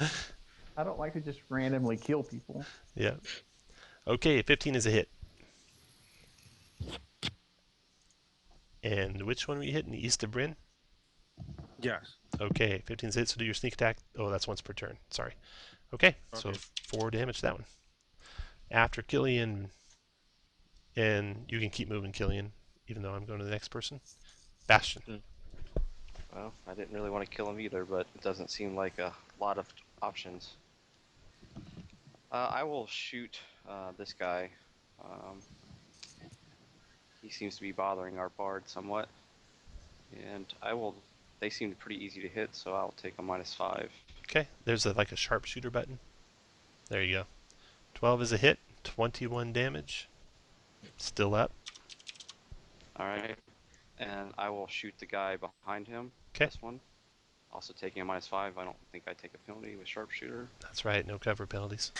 I don't like to just randomly kill people. Yeah. Okay, 15 is a hit. And which one were you hitting? East of Bryn? Yes. Okay, 15's a hit, so do your sneak attack. Oh, that's once per turn. Sorry. Okay, so Okay. 4 damage to that one. After Killian, and you can keep moving, Killian, even though I'm going to the next person. Bastion. Well, I didn't really want to kill him either, but it doesn't seem like a lot of options. I will shoot this guy. He seems to be bothering our bard somewhat. And they seem pretty easy to hit, so I'll take a -5. Okay, there's like a sharpshooter button. There you go. 12 is a hit, 21 damage. Still up. Alright. And I will shoot the guy behind him. 'Kay. This one. Also taking a -5. I don't think I take a penalty with sharpshooter. That's right, no cover penalties.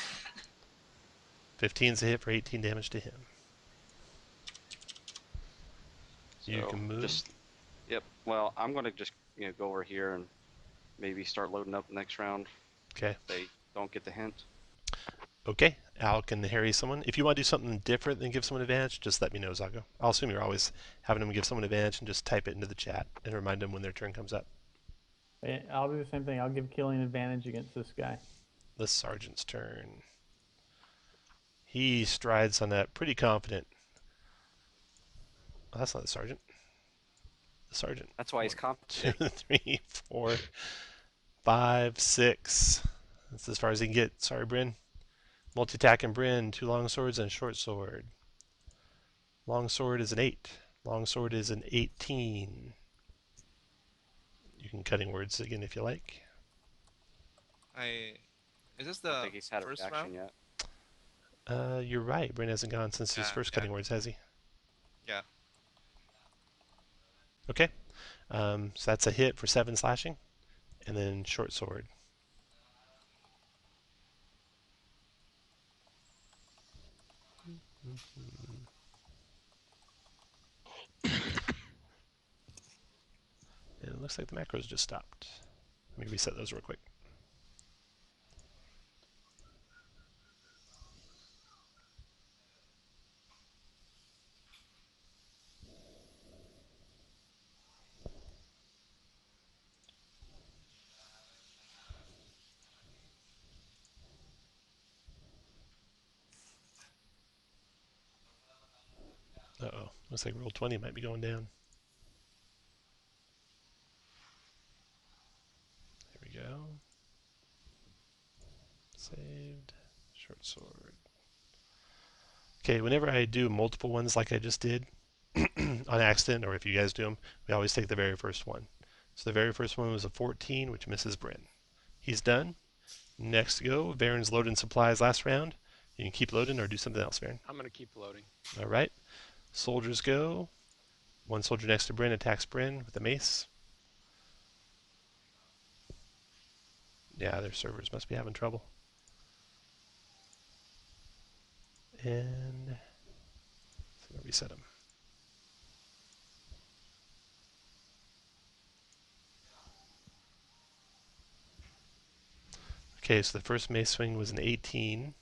15's a hit for 18 damage to him. You So can move. Yep. Well, I'm going to just go over here and maybe start loading up next round. Okay. If they don't get the hint. Okay, Al can harry someone. If you want to do something different than give someone advantage, just let me know, Zago. I'll assume you're always having them give someone advantage, and just type it into the chat and remind them when their turn comes up. I'll do the same thing. I'll give Killian advantage against this guy. The sergeant's turn. He strides on that pretty confident. Oh, that's not the sergeant. The sergeant. That's why he's confident. 2, 3, 4, 5, 6. That's as far as he can get. Sorry, Bryn. Multi-attack and Bryn. 2 long swords and a short sword. Long sword is an 8. Long sword is an 18. You can cutting words again if you like. Is this I don't the think he's had a first reaction round? yet. You're right. Bryn hasn't gone since his first cutting words, has he? Yeah. Okay. So that's a hit for 7 slashing. And then short sword. And it looks like the macros just stopped. Let me reset those real quick. Uh-oh. Looks like roll 20 might be going down. There we go. Saved. Short sword. Okay, whenever I do multiple ones like I just did on accident, or if you guys do them, we always take the very first one. So the very first one was a 14, which misses Bryn. He's done. Next to go, Varen's loading supplies last round. You can keep loading or do something else, Varen. I'm going to keep loading. All right. Soldiers go. One soldier next to Bryn attacks Bryn with a mace. Yeah, their servers must be having trouble. And I'm going to reset them. Okay, so the first mace swing was an 18,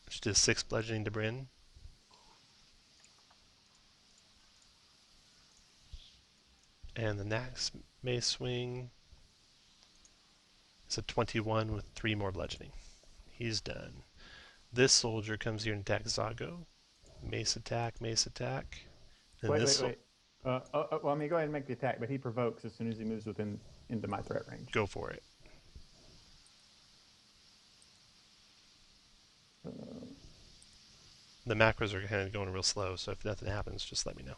which does 6 bludgeoning to Bryn. And the next mace swing It's a 21 with 3 more bludgeoning. He's done. This soldier comes here and attacks Zago. Mace attack, mace attack. And Wait. Well, I mean, go ahead and make the attack, but he provokes as soon as he moves into my threat range. Go for it. The macros are kind of going real slow, so if nothing happens, just let me know.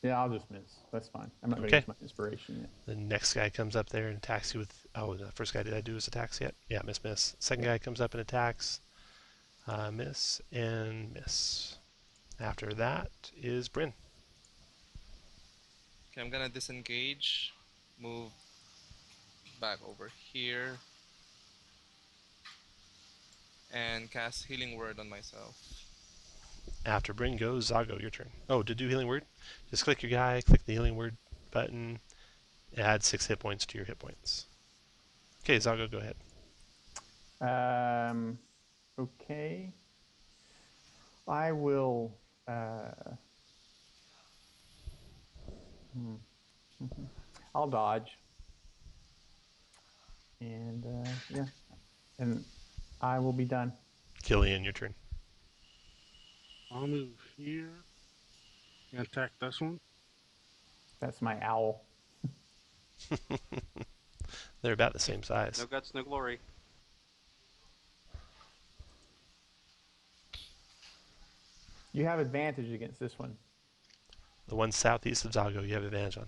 Yeah, I'll just miss. That's fine. I'm not going to Okay. use my inspiration yet. The next guy comes up there and attacks you with... Oh, the first guy, did I do his attacks yet? Yeah, miss. Second guy comes up and attacks. Miss and miss. After that is Bryn. Okay, I'm gonna disengage, move back over here, and cast Healing Word on myself. After Bryn goes, Zago, your turn. Oh, to do Healing Word, just click your guy, click the Healing Word button, add 6 hit points to your hit points. Okay, Zago, go ahead. Okay. I will. I'll dodge. And yeah, and I will be done. Killian, your turn. I'll move here and attack this one. That's my owl. They're about the same size. No guts, no glory. You have advantage against this one. The one southeast of Zago, you have advantage on.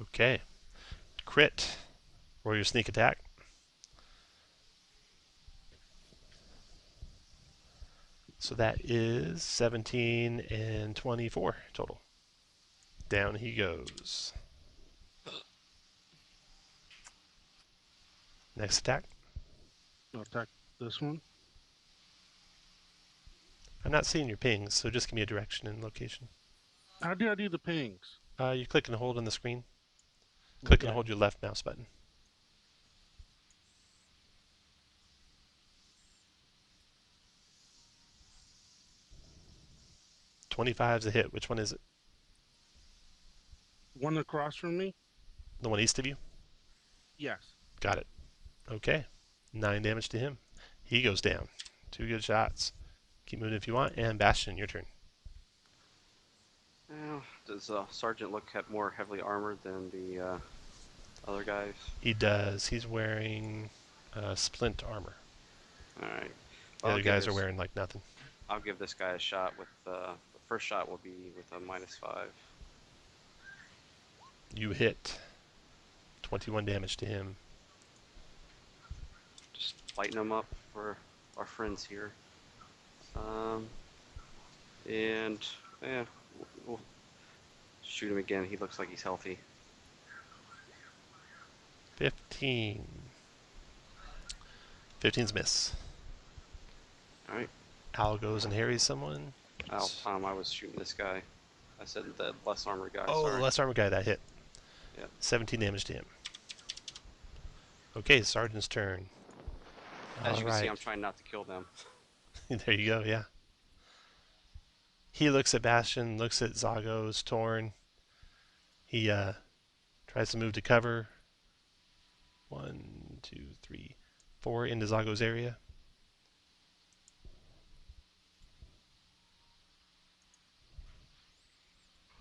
Okay. Crit. Roll your sneak attack. So that is 17 and 24 total. Down he goes. Next attack. I'll attack this one. I'm not seeing your pings, so just give me a direction and location. How do I do the pings? You click and hold on the screen. Click and Yeah. hold your left mouse button. .25's a hit. Which one is it? One across from me? The one east of you? Yes. Got it. Okay. 9 damage to him. He goes down. 2 good shots. Keep moving if you want. And Bastion, your turn. Well, does Sergeant look more heavily armored than the other guys? He does. He's wearing splint armor. All right. The other guys are wearing like nothing. I'll give this guy a shot with the first shot will be with a -5. You hit. 21 damage to him. Just lighten him up for our friends here. And yeah, we'll shoot him again. He looks like he's healthy. 15. 15's miss. All right. Al goes and harries someone. I was shooting this guy. I said the less armored guy. Oh, sorry. the less armor guy that hit. Yep. 17 damage to him. Okay, Sergeant's turn. As you can see, I'm trying not to kill them. There you go, yeah. He looks at Bastion, looks at Zago's torn. He tries to move to cover. 1, 2, 3, 4 into Zago's area.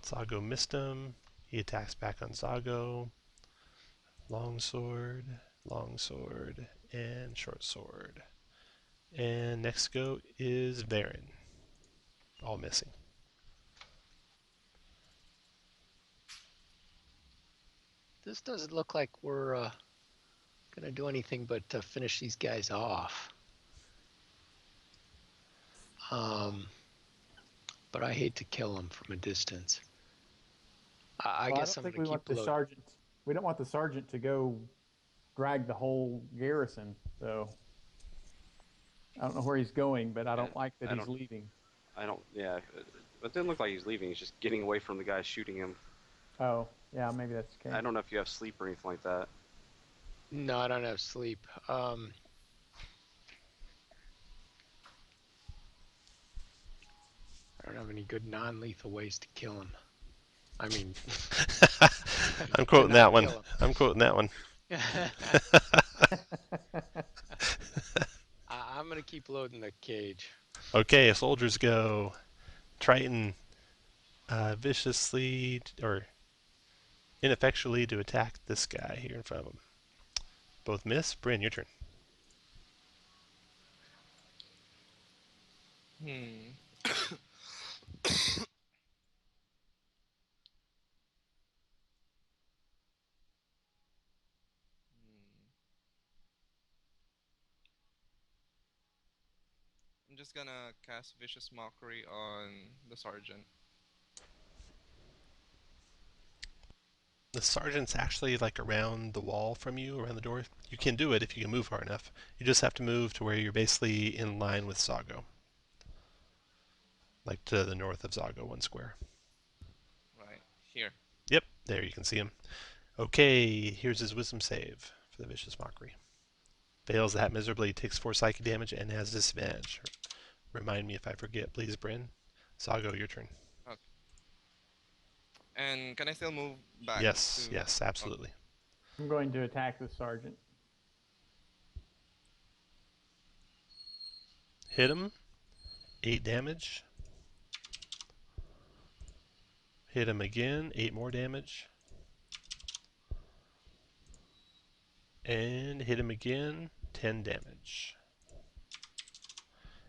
Zago missed him. He attacks back on Zago. Longsword, and short sword. And next go is Varen. All missing. This doesn't look like we're gonna do anything but finish these guys off. But I hate to kill them from a distance. I Well, guess I I'm don't think gonna we want keep the low. sergeant. We don't want the sergeant to go drag the whole garrison. So I don't know where he's going, but I don't like that he's leaving. Yeah, it didn't look like he was leaving. He's just getting away from the guy shooting him. Oh, yeah, maybe that's the case. I don't know if you have sleep or anything like that. No, I don't have sleep. I don't have any good non-lethal ways to kill him. I mean, I'm to quoting that not one. kill I'm quoting that one. him. I'm gonna keep loading the cage. Okay, soldiers go. Triton viciously or ineffectually to attack this guy here in front of him. Both miss. Bryn, your turn. Hmm. I'm just gonna cast Vicious Mockery on the sergeant. The sergeant's actually like around the wall from you, around the door. You can do it if you can move far enough. You just have to move to where you're basically in line with Zago. Like to the north of Zago, 1 square. Right here. Yep, there you can see him. Okay, here's his wisdom save for the vicious mockery. Fails that miserably, takes 4 psychic damage, and has disadvantage. Remind me if I forget, please, Bryn. Zago, your turn. Okay. And can I still move back to? Yes, yes, Okay. absolutely. I'm going to attack the sergeant. Hit him. 8 damage. Hit him again. 8 more damage. And hit him again. 10 damage.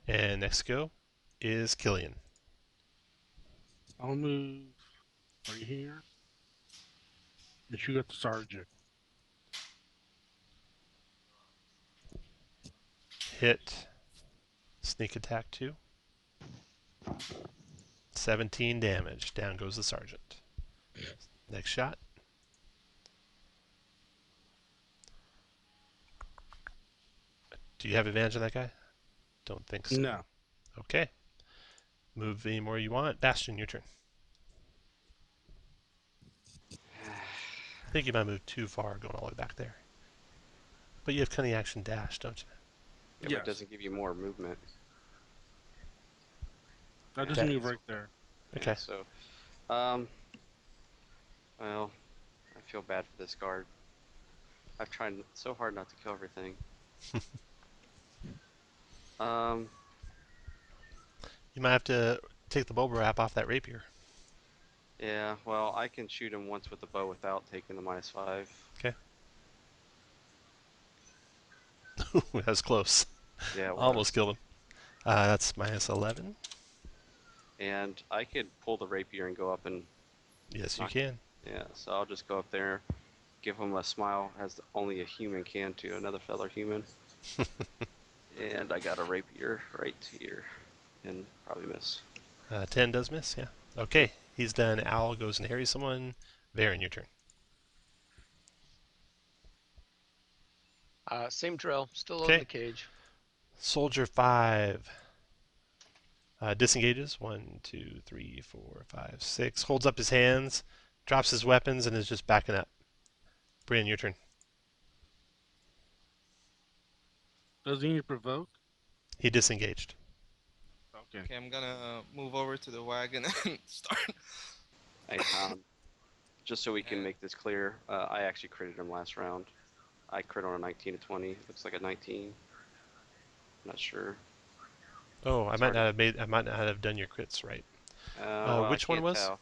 And next go is Killian. I'll move right here and shoot at the sergeant. Hit. Sneak attack 2. 17 damage. Down goes the sergeant. Next shot. Do you have advantage on that guy? Don't think so. No. Okay. Move any more you want. Bastion, your turn. I think you might move too far going all the way back there. But you have cunning action dash, don't you? Yeah, but Yes. it doesn't give you more movement. I just Okay. move right there. Okay. Yeah, so, well, I feel bad for this guard. I've tried so hard not to kill everything. You might have to take the bulb wrap off that rapier. Yeah, well, I can shoot him once with the bow without taking the -5. Okay. That's close. Yeah, it Almost was. killed him. That's -11. And I could pull the rapier and go up and Yes, you knock. can. Yeah, so I'll just go up there, give him a smile as only a human can to another fellow human. And I got a rapier right here. And probably miss. 10 does miss, yeah. Okay, he's done. Owl goes and harries someone. Varen, your turn. Same drill. Still loading Okay. the cage. Soldier 5 disengages. 1, 2, 3, 4, 5, 6. Holds up his hands, drops his weapons, and is just backing up. Brian, your turn. Does he need to provoke? He disengaged. Okay. Okay, I'm gonna move over to the wagon and start. Hey, just so we can make this clear, I actually critted him last round. I crit on a 19 to 20. Looks like a 19. Not sure. Oh, I It's might hard. not have done your crits right. Well, I Which one can't was? tell.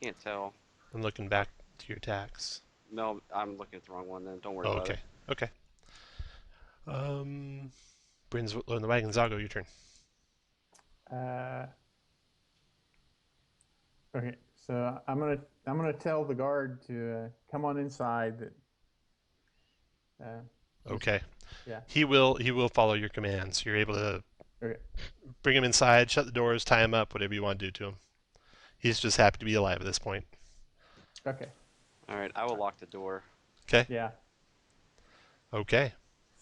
Can't tell. I'm looking back to your attacks. No, I'm looking at the wrong one then. Don't worry Oh, about okay. it. Okay. Bryn's on the wagon. Zago, your turn. Okay, so I'm gonna tell the guard to come on inside. That. Okay. Yeah. He will follow your commands. You're able to Okay. bring him inside, shut the doors, tie him up, whatever you want to do to him. He's just happy to be alive at this point. Okay. All right, I will lock the door. Okay. Yeah. Okay.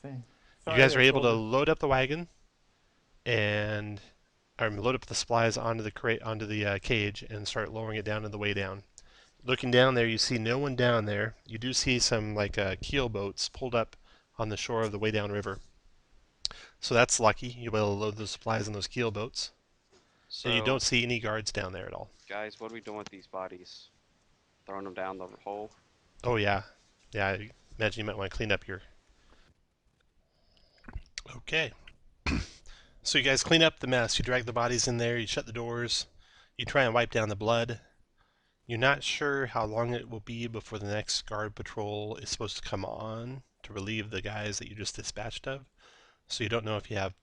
Same. You guys are able to load up the wagon and load up the supplies onto the cage and start lowering it down to the way down. Looking down there, you see no one down there. You do see some like keel boats pulled up on the shore of the Waydown River. So that's lucky. You'll be able to load the supplies in those keel boats. And you So, don't see any guards down there at all. guys, what are we doing with these bodies? Throwing them down the hole? Oh yeah. Yeah, I imagine you might want to clean up your... Okay. So you guys clean up the mess. You drag the bodies in there, you shut the doors, you try and wipe down the blood. You're not sure how long it will be before the next guard patrol is supposed to come on to relieve the guys that you just dispatched of. So you don't know if you have,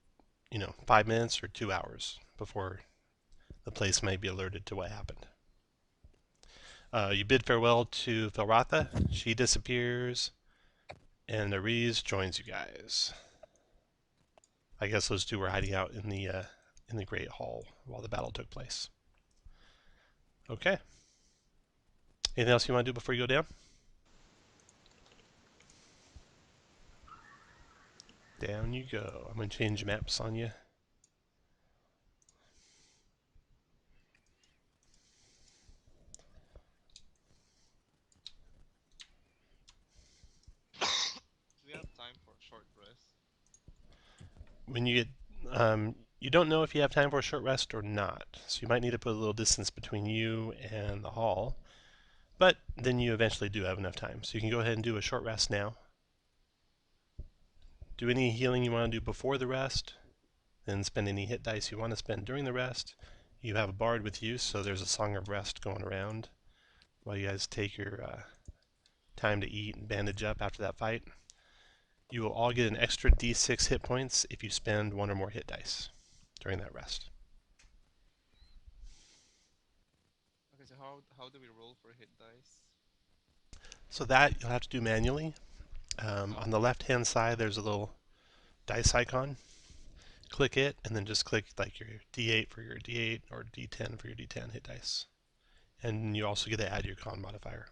5 minutes or 2 hours before the place may be alerted to what happened. You bid farewell to Felratha. She disappears, and Ariz joins you guys. I guess those two were hiding out in the Great Hall while the battle took place. Okay. Anything else you want to do before you go down? Down you go. I'm going to change maps on you. Do we have time for a short rest? When you get, you don't know if you have time for a short rest or not, so you might need to put a little distance between you and the hall, but then you eventually do have enough time, so you can go ahead and do a short rest now. Do any healing you want to do before the rest, then spend any hit dice you want to spend during the rest. You have a bard with you, so there's a song of rest going around while you guys take your time to eat and bandage up after that fight. You will all get an extra d6 hit points if you spend 1 or more hit dice during that rest. Okay, so how do we roll for hit dice? So that you'll have to do manually. On the left-hand side, there's a little dice icon. Click it, and then just click like your D8 for your D8 or D10 for your D10 hit dice. And you also get to add your con modifier.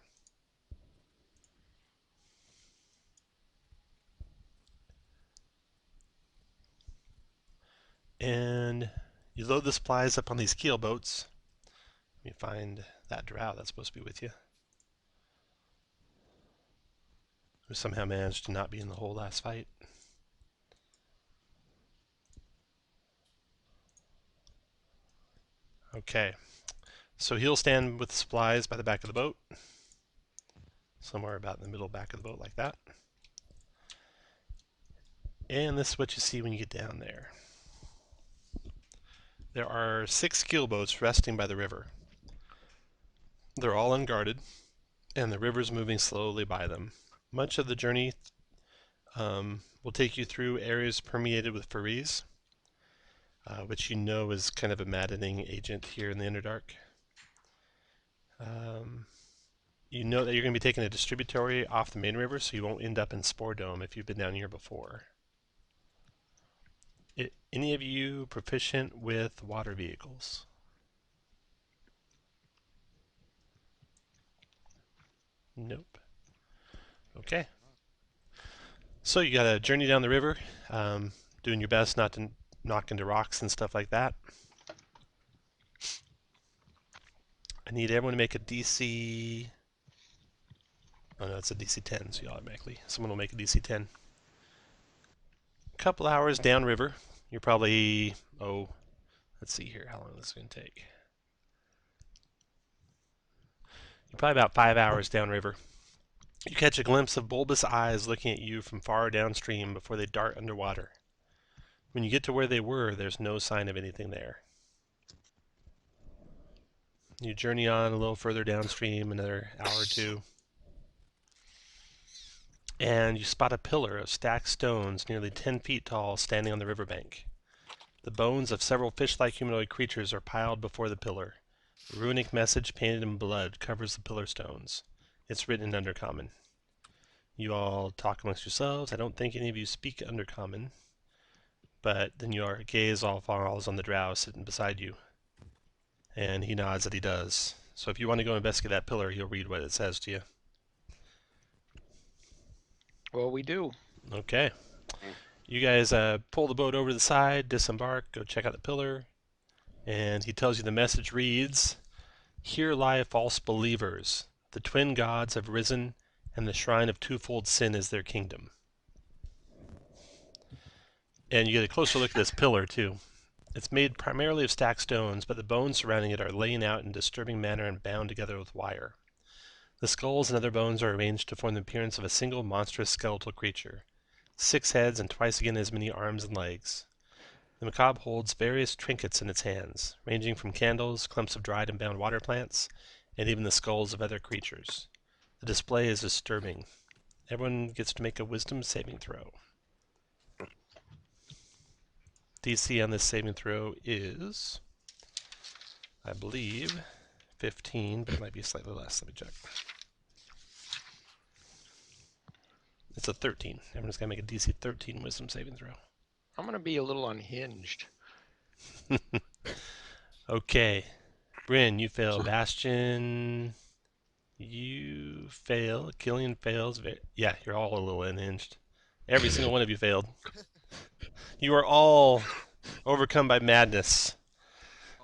And you load the supplies up on these keel boats. Let me find that drow that's supposed to be with you, who somehow managed to not be in the whole last fight. Okay, so he'll stand with the supplies by the back of the boat, somewhere about in the middle back of the boat like that. And this is what you see when you get down there. There are 6 keel boats resting by the river. They're all unguarded, and the river's moving slowly by them. Much of the journey will take you through areas permeated with furries, which you know is kind of a maddening agent here in the Underdark. You know that you're going to be taking a distributary off the main river, so you won't end up in Spore Dome if you've been down here before. Any of you proficient with water vehicles? Nope. Okay. So you got to journey down the river, doing your best not to knock into rocks and stuff like that. I need everyone to make a DC... Oh no, it's a DC 10, so you automatically... Someone will make a DC 10. A couple hours downriver. You're probably... Oh, let's see here how long this is going to take. You're probably about 5 hours downriver. You catch a glimpse of bulbous eyes looking at you from far downstream before they dart underwater. When you get to where they were, there's no sign of anything there. You journey on a little further downstream, another hour or two, and you spot a pillar of stacked stones nearly 10 feet tall standing on the riverbank. The bones of several fish-like humanoid creatures are piled before the pillar. A runic message painted in blood covers the pillar stones. It's written in Undercommon. You all talk amongst yourselves. I don't think any of you speak Undercommon, but then your gaze all falls on the drow sitting beside you, and he nods that he does. So if you want to go investigate that pillar, he'll read what it says to you. Well, we do. Okay. You guys pull the boat over to the side, disembark, go check out the pillar, and he tells you the message reads, "Here lie false believers. The twin gods have risen, and the shrine of twofold sin is their kingdom. And you get a closer look at this pillar, too. It's made primarily of stacked stones, but the bones surrounding it are laid out in a disturbing manner and bound together with wire. The skulls and other bones are arranged to form the appearance of a single monstrous skeletal creature. 6 heads and twice again as many arms and legs. The macabre holds various trinkets in its hands, ranging from candles, clumps of dried and bound water plants, and even the skulls of other creatures. The display is disturbing. Everyone gets to make a wisdom saving throw. DC on this saving throw is, I believe, 15, but it might be slightly less. Let me check. It's a 13. Everyone's got to make a DC 13 wisdom saving throw. I'm going to be a little unhinged. Okay. Bryn, you fail. Bastion, you fail. Killian fails. Yeah, you're all a little unhinged. Every single one of you failed. You are all overcome by madness.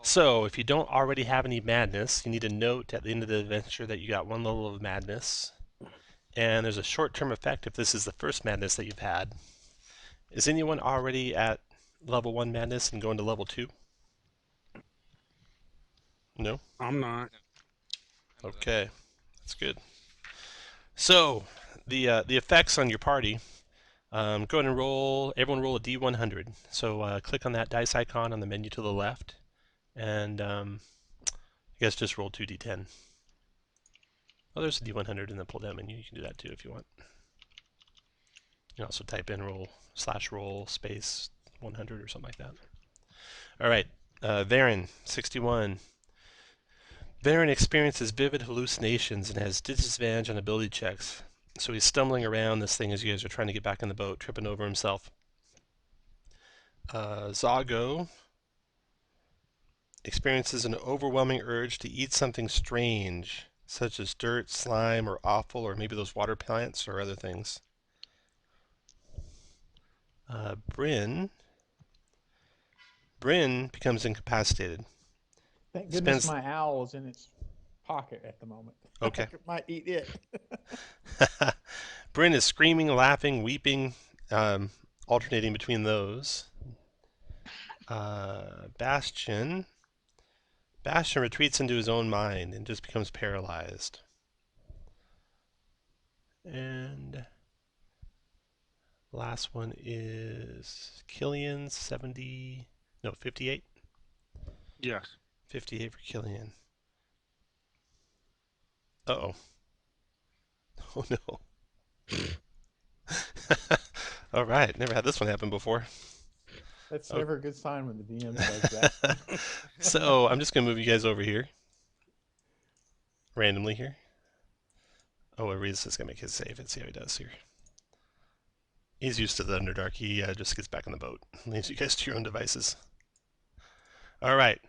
So, if you don't already have any madness, you need to note at the end of the adventure that you got 1 level of madness. And there's a short-term effect if this is the first madness that you've had. Is anyone already at level 1 madness and going to level 2? No? I'm not. Okay, that's good. So, the effects on your party, go ahead and roll, everyone roll a D100. So click on that dice icon on the menu to the left, and I guess just roll 2d10. Oh, there's a D100 in the pull down menu. You can do that too if you want. You can also type in roll space 100 or something like that. All right, Varen, 61. Varen experiences vivid hallucinations and has disadvantage on ability checks. So he's stumbling around this thing as you guys are trying to get back in the boat, tripping over himself. Zago experiences an overwhelming urge to eat something strange, such as dirt, slime, or offal, or maybe those water plants or other things. Bryn becomes incapacitated. Thank goodness my owl is in its pocket at the moment. Okay. It might eat it. Bryn is screaming, laughing, weeping, alternating between those. Bastion retreats into his own mind and just becomes paralyzed. And last one is Killian, 58? Yes. 58 for Killian. Uh-oh. Oh no. All right, never had this one happen before. That's never a good sign when the DM does that. So I'm just going to move you guys over here. Randomly here. Oh, Reed's just going to make his save and see how he does here. He's used to the Underdark. He just gets back in the boat. Leaves you guys to your own devices. All right.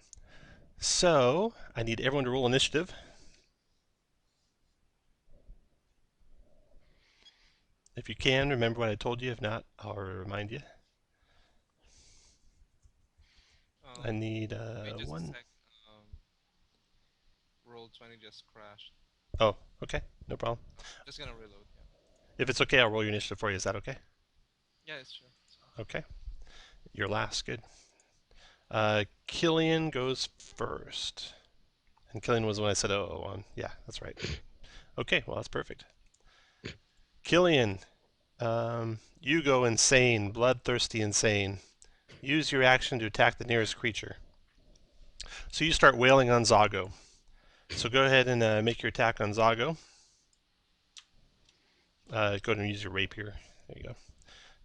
So I need everyone to roll initiative. If you can, remember what I told you. If not, I'll remind you. I need one. Sec, roll 20 just crashed. Oh, okay. No problem. Just gonna reload. Yeah. If it's okay, I'll roll your initiative for you. Is that okay? Yeah, it's true. Okay. You're last. Good. Killian goes first. And Killian was when I said oh on. Yeah, that's right. Okay, well, that's perfect. Killian, you go insane, bloodthirsty insane. Use your action to attack the nearest creature. So you start wailing on Zago. So go ahead and make your attack on Zago. Go ahead and use your rapier. There you go.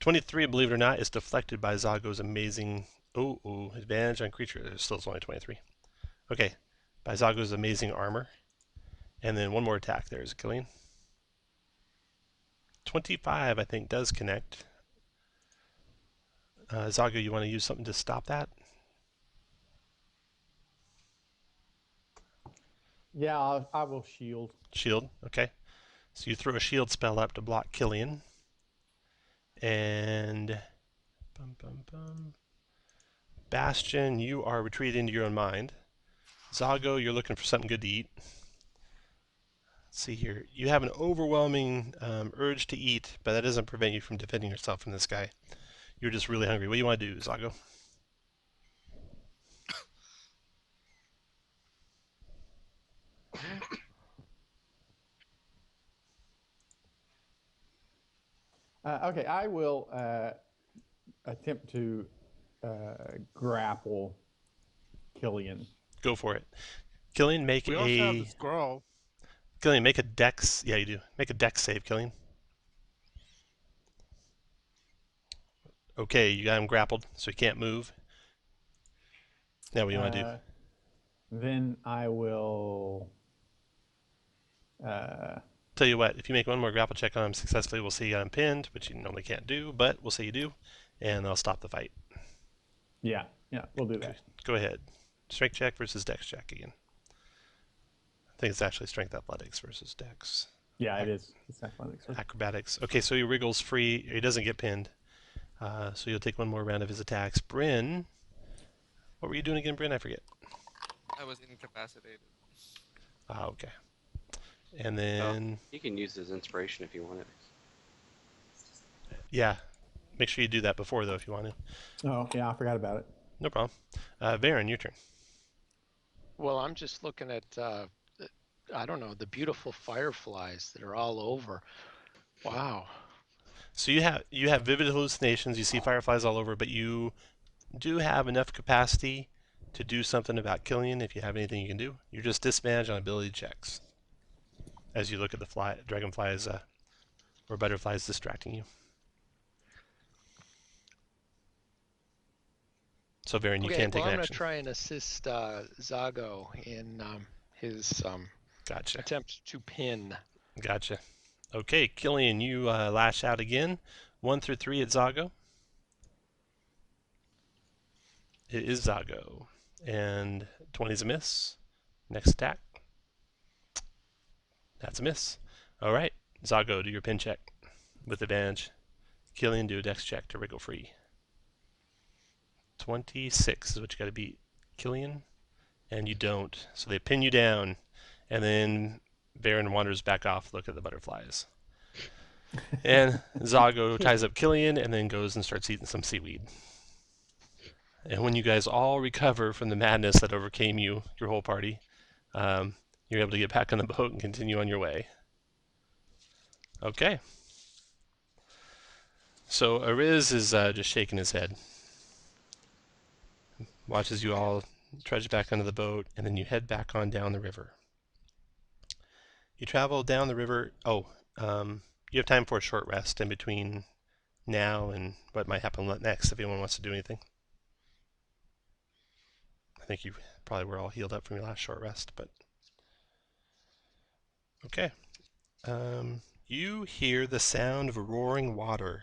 23, believe it or not, is deflected by Zago's amazing... advantage on creature. There's still only 23. Okay, by Zago's amazing armor. And then one more attack there is Killian. 25, I think, does connect. Zago, you want to use something to stop that? Yeah, I will shield. Shield, okay. So you throw a shield spell up to block Killian. And... Bastion, you are retreating into your own mind. Zago, you're looking for something good to eat. see here. You have an overwhelming urge to eat, but that doesn't prevent you from defending yourself from this guy. You're just really hungry. What do you want to do, Zago? Okay, I will attempt to grapple Killian. Go for it. Killian, make We also have the a scroll. Killian, make a dex. Yeah, you do. Make a dex save, Killian. Okay, you got him grappled, so he can't move. Now what do you want to do? Then I will. Tell you what, if you make one more grapple check on him successfully, we'll say you got him pinned, which you normally can't do, but we'll say you do, and I'll stop the fight. Yeah, we'll do that. Go ahead. Strength check versus dex check again. I think it's actually strength athletics versus dex. Yeah, it is. It's athletics. Acrobatics. Okay, so he wriggles free. He doesn't get pinned. So you'll take one more round of his attacks. Bryn, what were you doing again, Bryn? I forget. I was incapacitated. Okay. And then... You can use his inspiration if you want it. Yeah. Make sure you do that before, though, if you want to. Oh, yeah, I forgot about it. No problem. Varen, your turn. Well, I'm just looking at, I don't know, the beautiful fireflies that are all over. Wow. So you have vivid hallucinations. You see fireflies all over, but you do have enough capacity to do something about Killian if you have anything you can do. You're just disadvantaged on ability checks as you look at the dragonflies or butterflies distracting you. So Varen, you can take I'm action. going to try and assist Zago in his Gotcha. attempt to pin. Gotcha. Okay, Killian, you lash out again. 1 through 3 at Zago. It is Zago. And 20 is a miss. Next attack. That's a miss. Alright, Zago, do your pin check with advantage. Killian, do a dex check to wriggle free. 26 is what you got to beat, Killian. And you don't. So they pin you down. And then Varen wanders back off, look at the butterflies. And Zago ties up Killian and then goes and starts eating some seaweed. And when you guys all recover from the madness that overcame you, your whole party, you're able to get back on the boat and continue on your way. Okay. So Ariz is just shaking his head. Watches you all trudge back onto the boat, and then you head back on down the river. You travel down the river. You have time for a short rest in between now and what might happen next if anyone wants to do anything. I think you probably were all healed up from your last short rest, but... Okay. You hear the sound of roaring water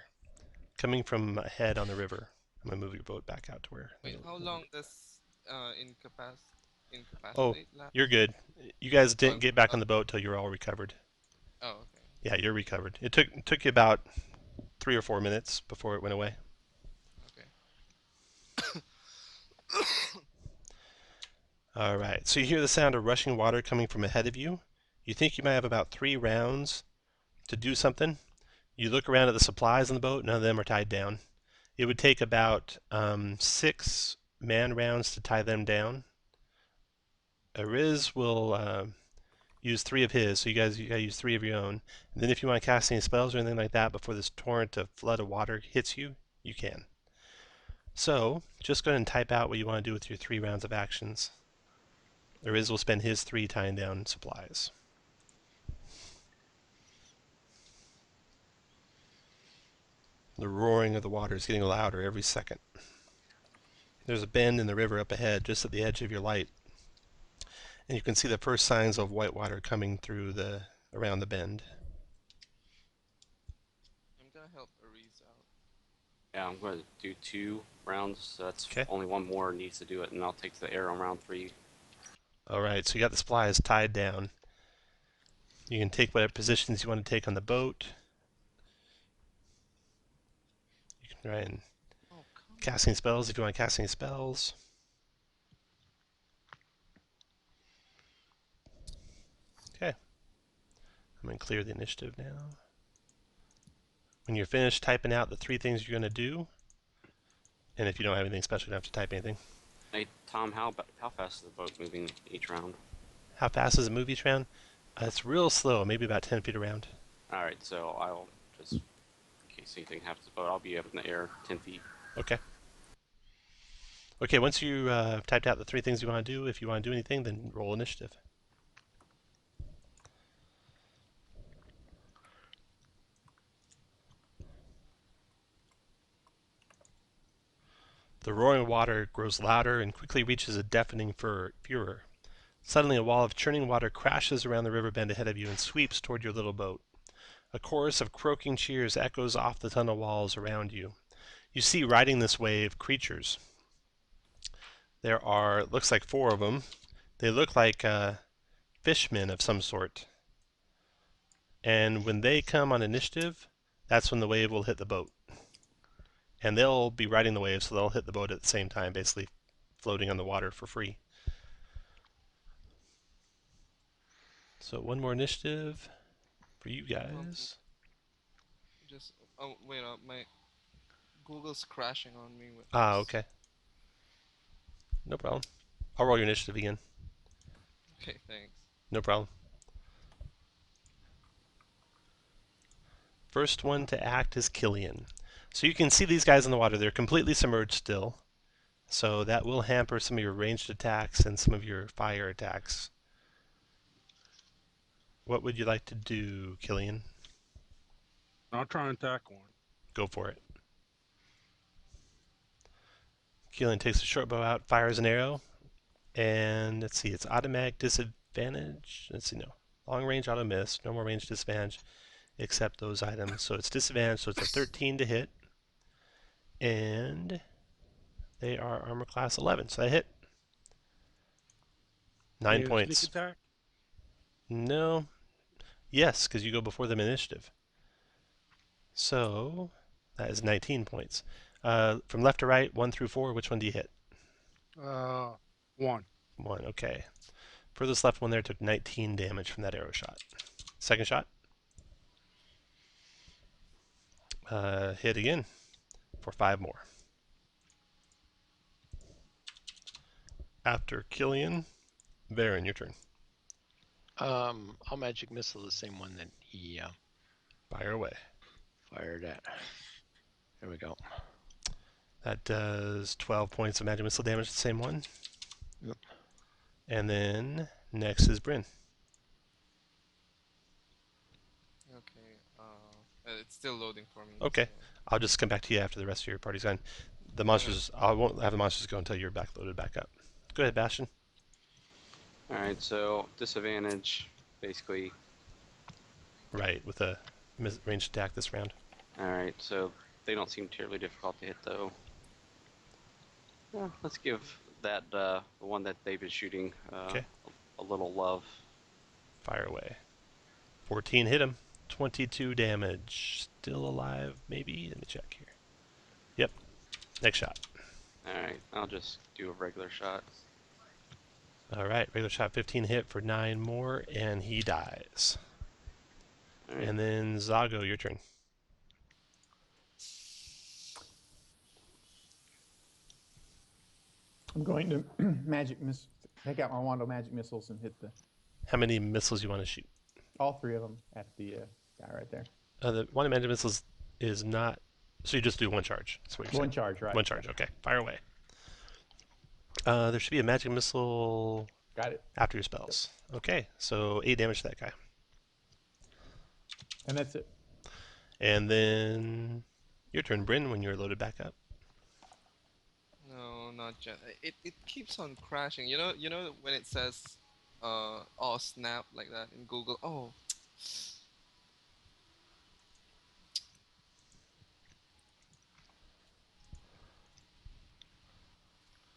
coming from ahead on the river. I'm going to move your boat back out to where... Wait, how long does incapacitate last? You're good. You guys didn't get back on the boat till you were all recovered. Oh, okay. Yeah, you're recovered. It took you about 3 or 4 minutes before it went away. Okay. All right, so you hear the sound of rushing water coming from ahead of you. You think you might have about 3 rounds to do something. You look around at the supplies on the boat, none of them are tied down. It would take about 6 man rounds to tie them down. Ariz will use 3 of his, so you gotta use 3 of your own. And then if you want to cast any spells or anything like that before this torrent of flood of water hits you, you can. So, just go ahead and type out what you want to do with your 3 rounds of actions. Ariz will spend his 3 tying down supplies. The roaring of the water is getting louder every second. There's a bend in the river up ahead, just at the edge of your light. And you can see the first signs of white water coming through around the bend. I'm gonna help Ariz out. Yeah, I'm going to do 2 rounds, so that's Okay. only 1 more needs to do it, and I'll take the arrow on round 3. Alright, so you got the supplies tied down. You can take whatever positions you want to take on the boat. You can try and casting spells if you want to cast any spells. Okay. going to clear the initiative now. When you're finished typing out the 3 things you're going to do, and if you don't have anything special, you don't have to type anything. Hey, Tom, how fast is the boat moving each round? How fast does it move each round? It's real slow, maybe about 10 feet around. Alright, so I'll just, in case anything happens to the boat, I'll be up in the air 10 feet. Okay. Okay, once you typed out the 3 things you want to do, if you want to do anything, then roll initiative. The roaring water grows louder and quickly reaches a deafening furor. Suddenly, a wall of churning water crashes around the river bend ahead of you and sweeps toward your little boat. A chorus of croaking cheers echoes off the tunnel walls around you. You see riding this wave creatures. There are, it looks like 4 of them. They look like fishmen of some sort. And when they come on initiative, that's when the wave will hit the boat. And they'll be riding the wave, so they'll hit the boat at the same time, basically floating on the water for free. So 1 more initiative for you guys. Just wait up, my Google's crashing on me with this. Okay. No problem. I'll roll your initiative again. Okay, thanks. No problem. First one to act is Killian. So you can see these guys in the water. They're completely submerged still. So that will hamper some of your ranged attacks and some of your fire attacks. What would you like to do, Killian? I'll try and attack one. Go for it. Killian takes a short bow out, fires an arrow, and let's see, it's automatic disadvantage. Let's see, no. Long range auto miss, no more range disadvantage except those items. So it's disadvantage, so it's a 13 to hit. And they are armor class 11, so that hit. 9 points. Sneak attack? No. Yes, because you go before them in initiative. So that is 19 points. From left to right, 1 through 4, which one do you hit? 1. 1, okay. Furthest left one there took 19 damage from that arrow shot. Second shot. Hit again for 5 more. After Killian, Varen, your turn. I'll magic missile the same one that he Fire away. fired at. There we go. That does 12 points of magic missile damage to the same one. Yep. And then next is Bryn. Okay, it's still loading for me. Okay. so- I'll just come back to you after the rest of your party's gone. The monsters, I won't have the monsters go until you're backloaded back up. Go ahead, Bastion. Alright, so disadvantage, basically. Right, with a ranged attack this round. Alright, so they don't seem terribly difficult to hit, though. Yeah, let's give that, the one that they've been shooting, Okay. a little love. Fire away. 14 hit him. 22 damage. Still alive, maybe? Let me check here. Yep. Next shot. Alright, I'll just do a regular shot. Alright, regular shot 15 hit for 9 more, and he dies. Alright. And then Zago, your turn. I'm going to take out my wand of magic missiles and hit How many missiles you want to shoot? all 3 of them at the guy right there. The one magic missiles is not... So you just do 1 charge. That's what you're saying. One charge, right? 1 charge, okay. Fire away. There should be a magic missile Got it. after your spells. Okay, so 8 damage to that guy. And that's it. And then your turn, Bryn, when you're loaded back up. No, not yet. It keeps on crashing. You know when it says, "oh snap" like that in Google. Oh.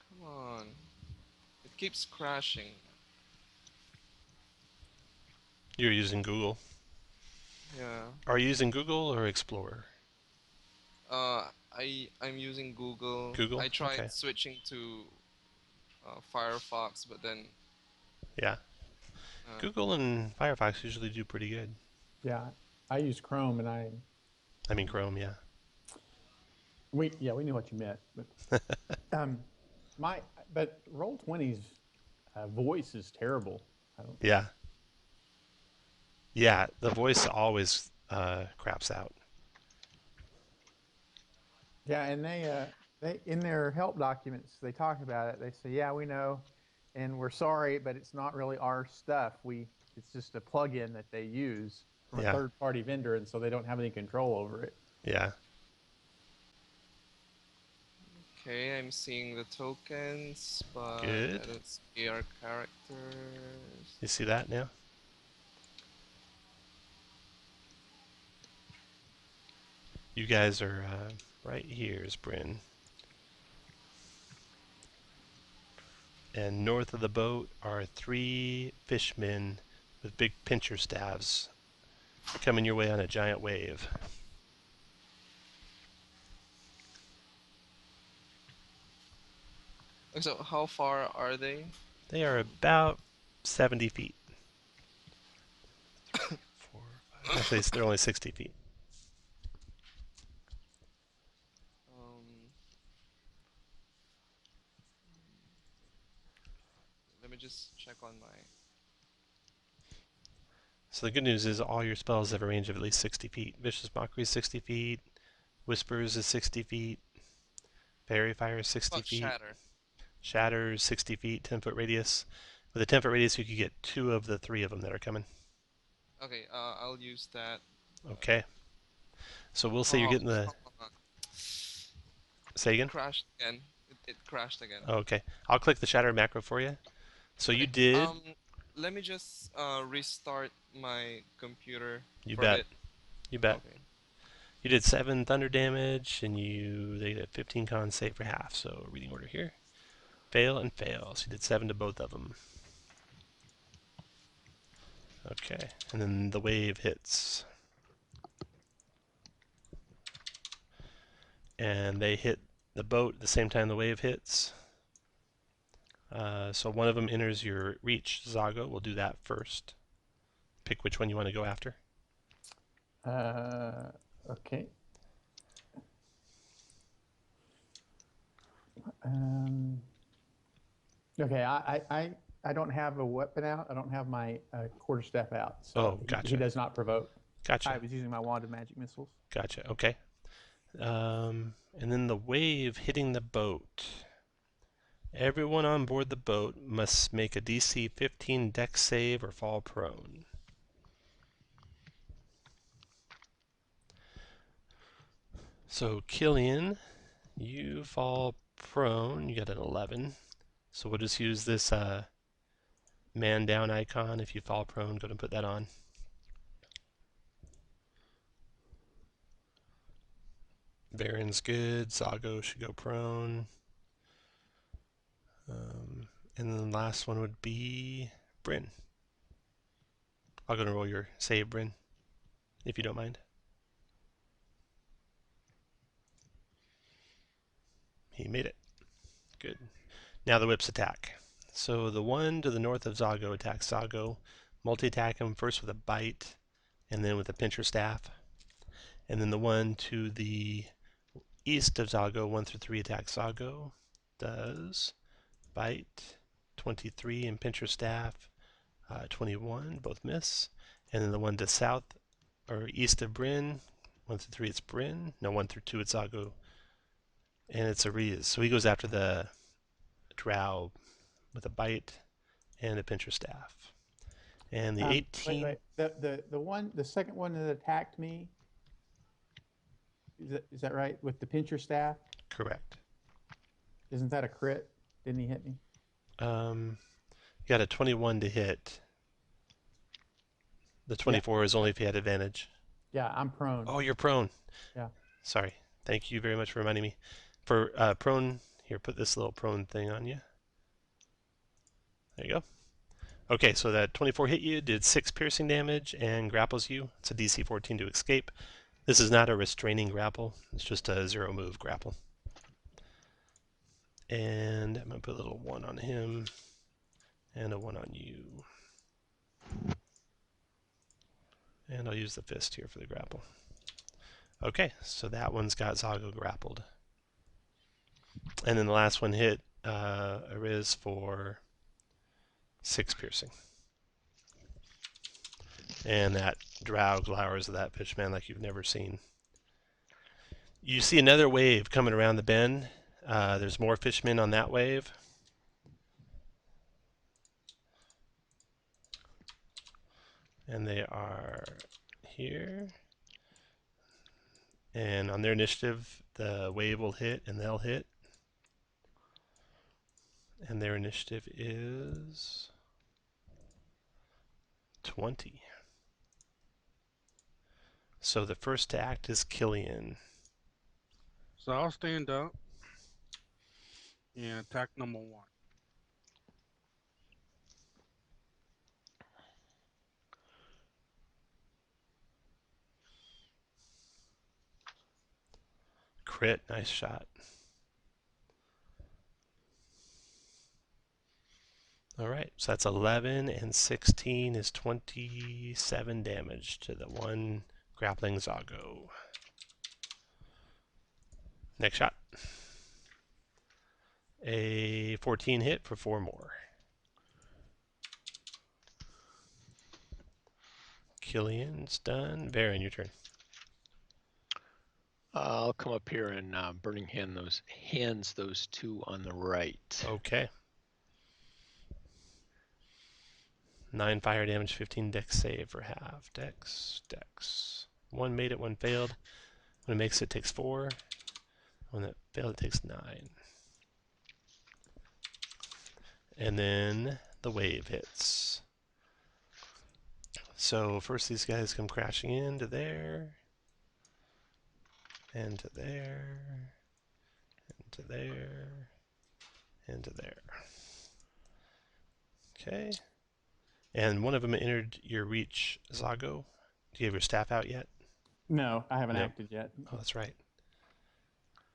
Come on. It keeps crashing. You're using Google. Yeah. Are you using Google or Explorer? I'm using Google. Google? I tried Okay. switching to Firefox, but then Yeah. uh, Google and Firefox usually do pretty good. Yeah, I use Chrome, and I mean Chrome, yeah. we knew what you meant, but my but Roll20's voice is terrible. I don't. Yeah. Yeah, the voice always craps out. Yeah, and they in their help documents they talk about it. They say, yeah, we know, and we're sorry, but it's not really our stuff. It's just a plugin that they use from a Yeah. third-party vendor, and so they don't have any control over it. Yeah. Okay, I'm seeing the tokens, but Good. I don't see our characters. You see that now? You guys are right here is Bryn. And north of the boat are 3 fishmen with big pincher staves coming your way on a giant wave. So how far are they? They are about 70 feet. 3, 4, 5. Actually, they're only 60 feet. Let me just check on my... So the good news is all your spells have a range of at least 60 feet. Vicious Mockery is 60 feet. Whispers is 60 feet. Fairy Fire is 60 feet. Shatter. Shatter is 60 feet, 10-foot radius. With a 10-foot radius, you could get 2 of the 3 of them that are coming. Okay, I'll use that. Okay. So we'll say you're getting the... Say again? It crashed again. It crashed again. Oh, okay. I'll click the Shatter macro for you. So you did... Let me just restart my computer. You for bet. a bit. You bet. Okay. You did 7 thunder damage, and they did 15 con save for half. So reading order here. Fail and fail. So you did 7 to both of them. Okay. And then the wave hits. And they hit the boat at the same time the wave hits. So one of them enters your reach. Zago, we'll do that first. Pick which one you want to go after. Okay. Okay, I don't have a weapon out. I don't have my quarterstaff out. So gotcha. He does not provoke. Gotcha. I was using my wand of magic missiles. Gotcha. Okay. And then the wave hitting the boat. Everyone on board the boat must make a DC 15 dex save or fall prone. So Killian, you fall prone. You got an 11. So we'll just use this man down icon. If you fall prone, go ahead and put that on. Baron's good. Zago should go prone. And then the last one would be Bryn. I'll go and roll your save, Bryn, if you don't mind. He made it. Good. Now the whips attack. So the one to the north of Zago attacks Zago. Multi-attack him first with a bite and then with a pincher staff. And then the one to the east of Zago, 1 through 3, attacks Zago. Does bite, 23, and pincher staff, 21, both miss. And then the one to south or east of Bryn, 1 through 3, it's Bryn. No, 1 through 2, it's Zago. And it's Arias. So he goes after the drow with a bite and a pincher staff. And the 18. Wait. The second one that attacked me. Is that right? With the pincher staff? Correct. Isn't that a crit? Didn't he hit me? You got a 21 to hit. The 24 is only if you had advantage. Yeah, I'm prone. Oh, you're prone. Yeah. Sorry. Thank you very much for reminding me. For prone, here, put this little prone thing on you. There you go. Okay, so that 24 hit you, did 6 piercing damage, and grapples you. It's a DC 14 to escape. This is not a restraining grapple. It's just a 0 move grapple. And I'm going to put a little 1 on him and a 1 on you. And I'll use the fist here for the grapple. Okay, so that one's got Zago grappled. And then the last one hit Ariz for 6 piercing. And that drow glowers at that fishman like you've never seen. You see another wave coming around the bend. There's more fishmen on that wave. And they are here. And on their initiative, the wave will hit and they'll hit. And their initiative is 20. So the first to act is Killian. So I'll stand up and attack number 1. Crit, nice shot. All right, so that's 11 and 16 is 27 damage to the one grappling Zago. Next shot. A 14 hit for 4 more. Killian's done. Baron, your turn. I'll come up here and burning hand hands those 2 on the right. Okay. 9 fire damage, 15 dex save for half. Dex. 1 made it, 1 failed. When it makes it, takes 4. When it failed, it takes 9. And then the wave hits. So first these guys come crashing into there. And to there. And to there. And to there. Okay. And one of them entered your reach, Zago. Do you have your staff out yet? No, I haven't Nope. acted yet. Oh, that's right.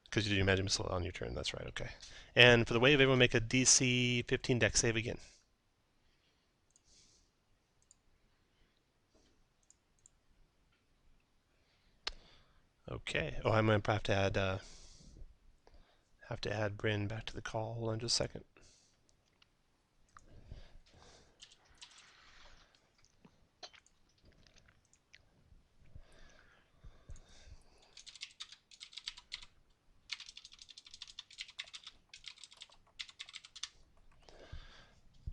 Because you did your magic missile on your turn. That's right, okay. And for the wave, everyone make a DC 15 dex save again. Okay. Oh, I'm going to have to add Bryn back to the call. Hold on just a second.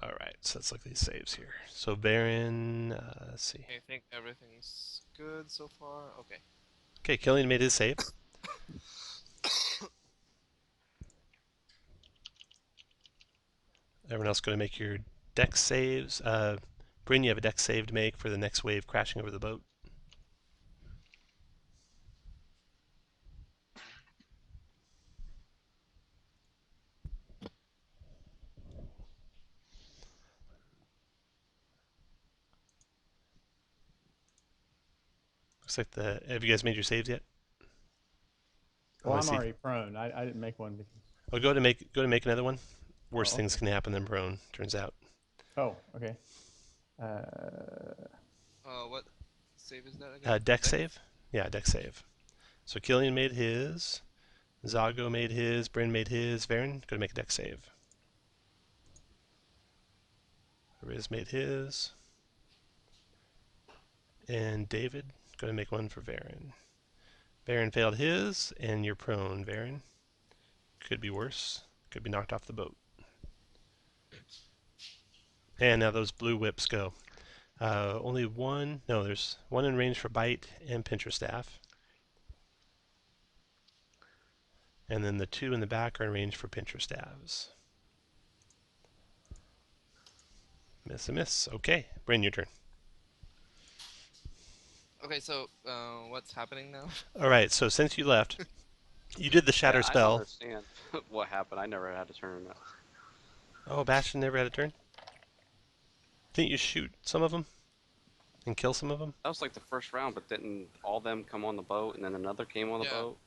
All right, so let's look at these saves here. So Baron, let's see. I think everything's good so far. Okay. Okay, Killian made his save. Everyone else going to make your dex saves. Bryn, you have a dex save to make for the next wave crashing over the boat. Looks like have you guys made your saves yet? Well, I I'm see. already prone. I didn't make one. Oh, go to make another one. Worse Oh, things can happen than prone, turns out. Oh, okay. What save is that again? Dex save? Yeah, dex save. So Killian made his, Zago made his, Bryn made his, Varen, go to make a dex save. Riz made his. And David, go to make one for Varen. Varen failed his, and you're prone, Varen. Could be worse. Could be knocked off the boat. And now those blue whips go. Only one, no, there's one in range for bite and pincher staff. And then the 2 in the back are in range for pincher staves. Miss a miss. Okay, Bryn, your turn. Okay, so what's happening now? All right, so since you left, you did the shatter I don't spell. understand what happened. I never had a turn. Oh, Bastion never had a turn? Didn't you shoot some of them? And kill some of them? That was like the first round, but didn't all them come on the boat and then another came on the Yeah. boat?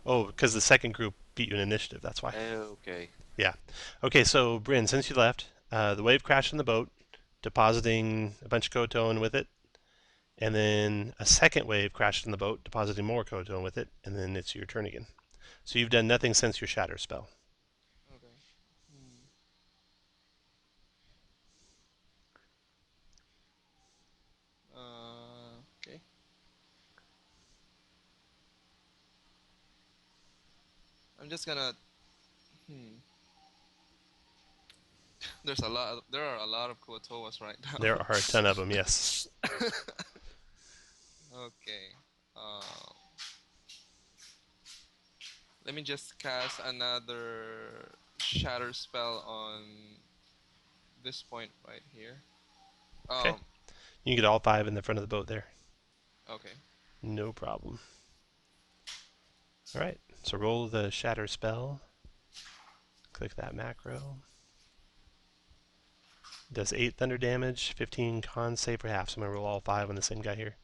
Oh, because the second group beat you in initiative, that's why. Okay. Yeah. Okay, so Bryn, since you left, the wave crashed in the boat, depositing a bunch of Kotone with it. and then a second wave crashed in the boat, depositing more cotone with it, and then it's your turn again. So you've done nothing since your shatter spell. Okay. Hmm. Okay. I'm just gonna. Hmm. There are a lot of Kuotoas right now. There are a ton of them, yes. Okay. Um, Let me just cast another shatter spell on this point right here. Okay. You can get all 5 in the front of the boat there. Okay. No problem. All right, so roll the shatter spell. Click that macro. Does 8 thunder damage, 15 con save for half. So I'm going to roll all 5 on the same guy here.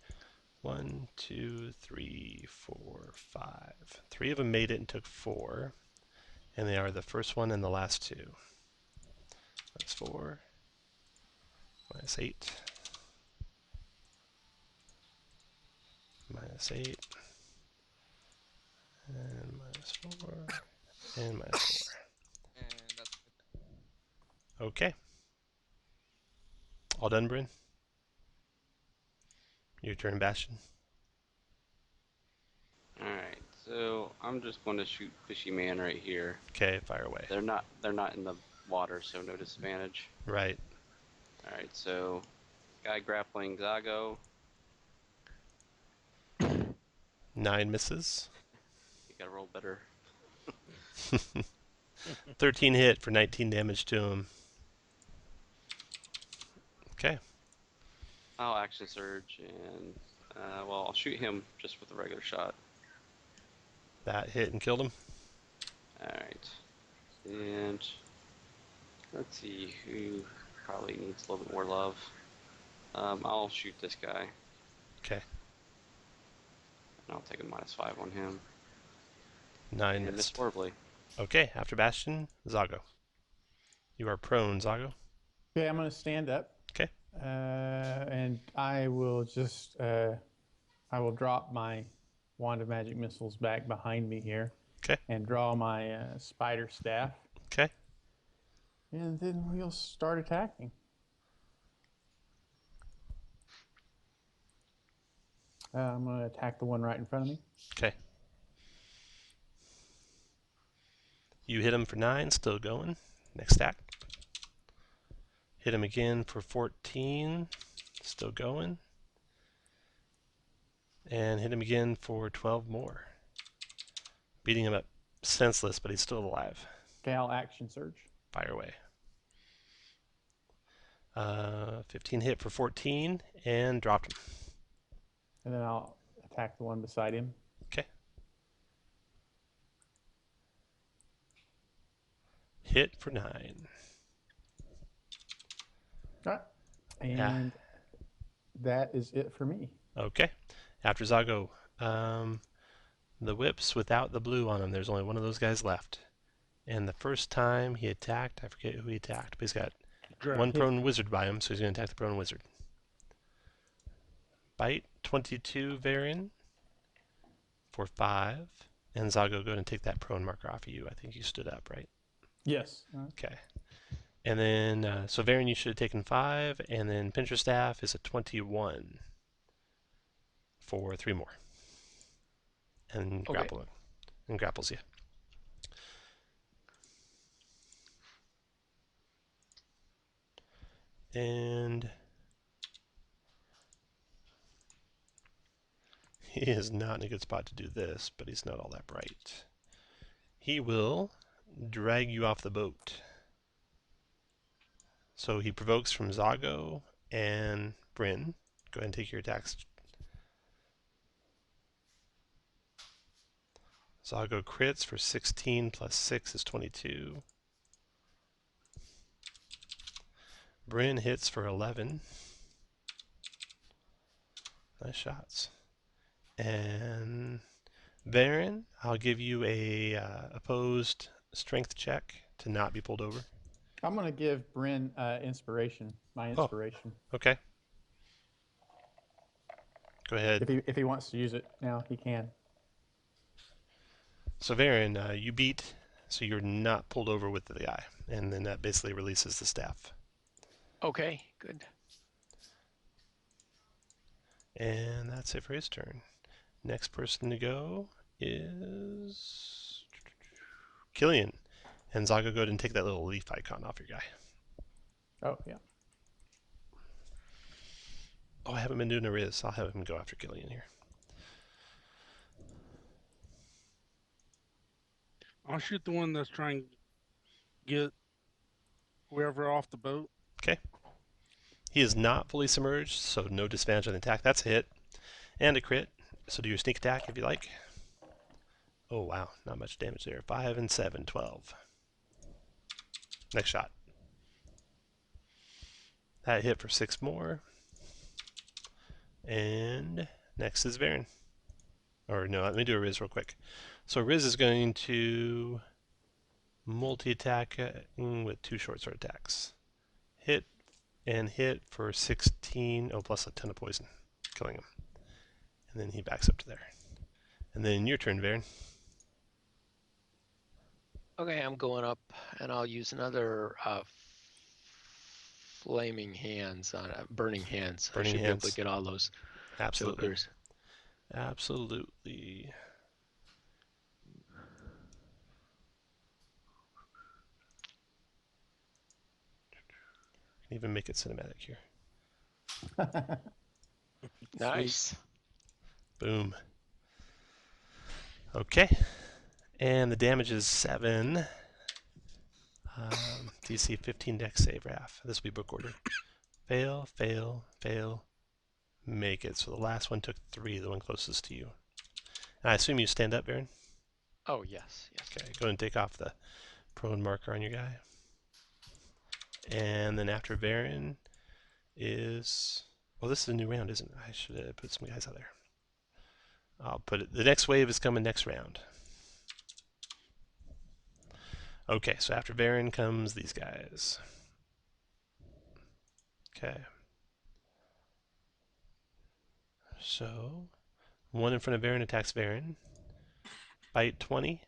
1, 2, 3, 4, 5. 3 of them made it and took 4. And they are the first one and the last 2. That's 4. Minus 8. Minus 8. And minus 4. And minus 4. And that's Okay. All done, Bryn? Your turn, Bastion. Alright, so I'm just going to shoot Fishy Man right here. Okay, fire away. They're not in the water, so no disadvantage. Right. Alright, so guy grappling Zago. 9 misses. You gotta roll better. 13 hit for 19 damage to him. Okay. I'll action surge and well, I'll shoot him just with a regular shot. That hit and killed him. Alright. And let's see who probably needs a little bit more love. I'll shoot this guy. Okay. And I'll take a -5 on him. 9 And miss missed. horribly. Okay, after Bastion, Zago. You are prone, Zago. Okay, I'm going to stand up. Okay. And I will just, I will drop my Wand of Magic Missiles back behind me here. Okay. And draw my spider staff. Okay. And then we'll start attacking. I'm going to attack the one right in front of me. Okay. You hit him for 9, still going. Next stack. Hit him again for 14, still going. And hit him again for 12 more. Beating him up senseless, but he's still alive. Okay, I'll action surge. Fire away. 15 hit for 14, and dropped him. And then I'll attack the one beside him. Okay. Hit for 9. All right. And that is it for me. Okay. After Zago, the whips without the blue on him. There's only one of those guys left. And the first time he attacked, I forget who he attacked, but he's got one prone wizard by him, so he's going to attack the prone wizard. Bite 22 Varian for 5. And Zago, go ahead and take that prone marker off of you. I think you stood up, right? Yes. Okay. And then, so Varian, you should have taken 5, and then Pincher Staff is a 21 for 3 more. And grapple him. And grapples you. And he is not in a good spot to do this, but he's not all that bright. He will drag you off the boat. So he provokes from Zago and Bryn. Go ahead and take your attacks. Zago crits for 16 plus 6 is 22. Bryn hits for 11. Nice shots. And Baron, I'll give you a opposed strength check to not be pulled over. I'm going to give Bryn inspiration, my inspiration. Okay. Go ahead. If he wants to use it now, he can. So Varen, you beat, so you're not pulled over with the guy, and then that basically releases the staff. Okay, good. And that's it for his turn. Next person to go is Killian. And Zago, go ahead and take that little leaf icon off your guy. Oh, yeah. Oh, I haven't been doing a Riz. I'll have him go after Killian here. I'll shoot the one that's trying to get whoever off the boat. Okay. He is not fully submerged, so no disadvantage on the attack. That's a hit. And a crit. So do your sneak attack if you like. Oh, wow. Not much damage there. 5 and 7, 12. Next shot. That hit for 6 more. And next is Varen. Or no, let me do a Riz real quick. So Riz is going to multi-attack with 2 short sword attacks. Hit and hit for 16. Oh, plus a ton of poison. Killing him. And then he backs up to there. And then your turn, Varen. Okay, I'm going up, and I'll use another flaming hands on burning hands. Burning I should hands. be able to get all those Absolutely. jokers. Absolutely. Can even make it cinematic here. Nice. Boom. Okay. And the damage is 7. DC 15 dex save, Raph. This will be book order. Fail, fail, fail. Make it. So the last one took 3, the one closest to you. And I assume you stand up, Varen? Oh, yes, yes. Okay, go ahead and take off the prone marker on your guy. And then after Varen is... Well, this is a new round, isn't it? I should have put some guys out there. I'll put it... The next wave is coming next round. Okay, so after Varen comes these guys. Okay. So, one in front of Varen attacks Varen. Bite 20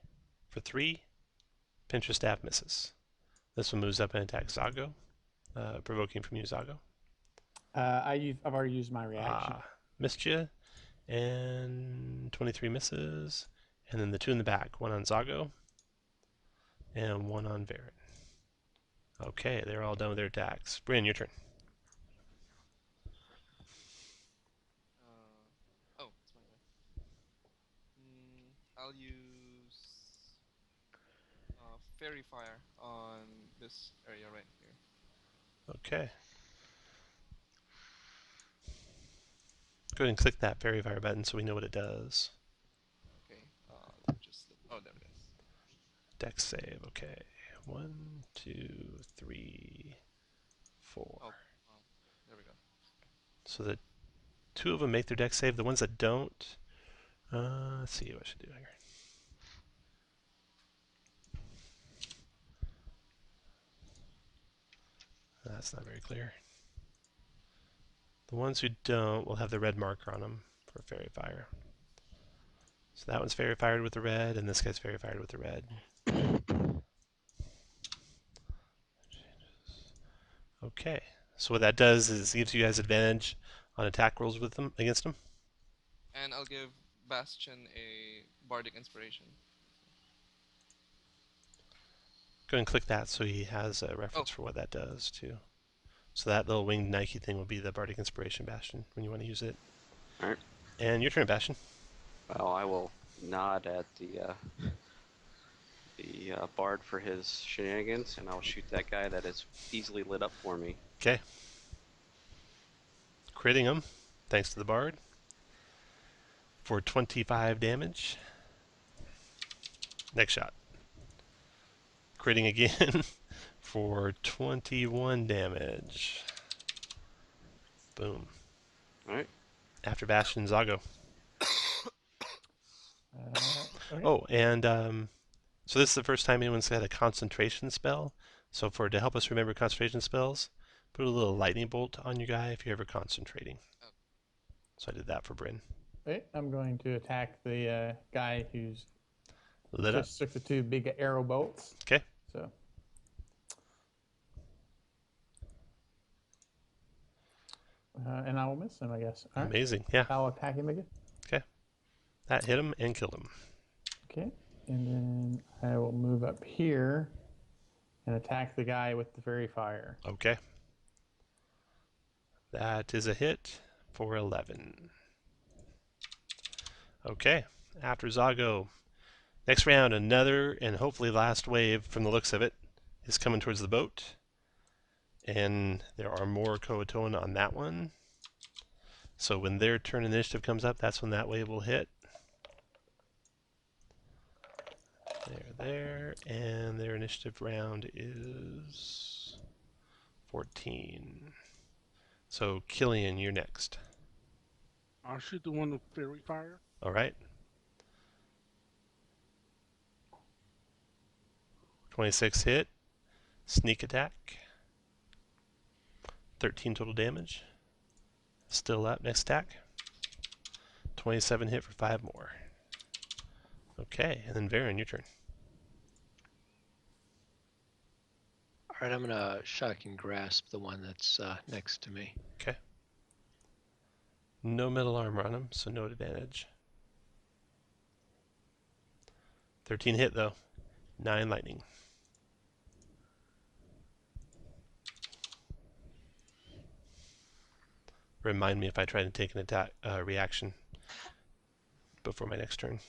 for 3. Pinch your staff misses. This one moves up and attacks Zago. Provoking from you, Zago. I've already used my reaction. Missed you. And 23 misses. And then the 2 in the back. One on Zago. And one on Varen. Okay, they're all done with their attacks. Bryn, your turn. Oh, it's my turn. I'll use Fairy Fire on this area right here. Okay. Go ahead and click that Fairy Fire button so we know what it does. Okay, oh, there it is. Dex save, okay. 1, 2, 3, 4. Oh, there we go. So the 2 of them make their dex save. The ones that don't, let's see what I should do here. That's not very clear. The ones who don't will have the red marker on them for Fairy Fire. So that one's Fairy Fired with the red, and this guy's Fairy Fired with the red. Okay, so what that does is it gives you guys advantage on attack rolls with them against them. And I'll give Bastion a Bardic Inspiration. Go ahead and click that so he has a reference for what that does too. So that little winged Nike thing will be the Bardic Inspiration, Bastion, when you want to use it. Alright. And your turn, Bastion. Well, I will nod at the bard for his shenanigans, and I'll shoot that guy that is easily lit up for me. Okay. Critting him, thanks to the bard, for 25 damage. Next shot. Critting again for 21 damage. Boom. Alright. After Bastion, Zago. Okay. Oh, and so this is the first time anyone's had a concentration spell. So to help us remember concentration spells, put a little lightning bolt on your guy if you're ever concentrating. So I did that for Bryn. Okay, I'm going to attack the guy who's Lit up. just took the 2 big arrow bolts. Okay. So. And I will miss him, I guess. All right. Amazing. Yeah. I'll attack him again. Okay. That hit him and killed him. Okay. And then I will move up here and attack the guy with the fairy fire. Okay. That is a hit for 11. Okay. After Zago, next round, another and hopefully last wave from the looks of it is coming towards the boat. And there are more Koatoan on that one. So when their turn initiative comes up, that's when that wave will hit. There, and their initiative round is 14. So Killian, you're next. I'll shoot the one with fairy fire. All right. 26 hit, sneak attack, 13 total damage. Still up, next attack. 27 hit for 5 more. Okay, and then Varen, your turn. All right, I'm gonna shock and grasp the one that's next to me. Okay. No metal armor on him, so no advantage. 13 hit though. 9 lightning. Remind me if I try to take an attack reaction before my next turn.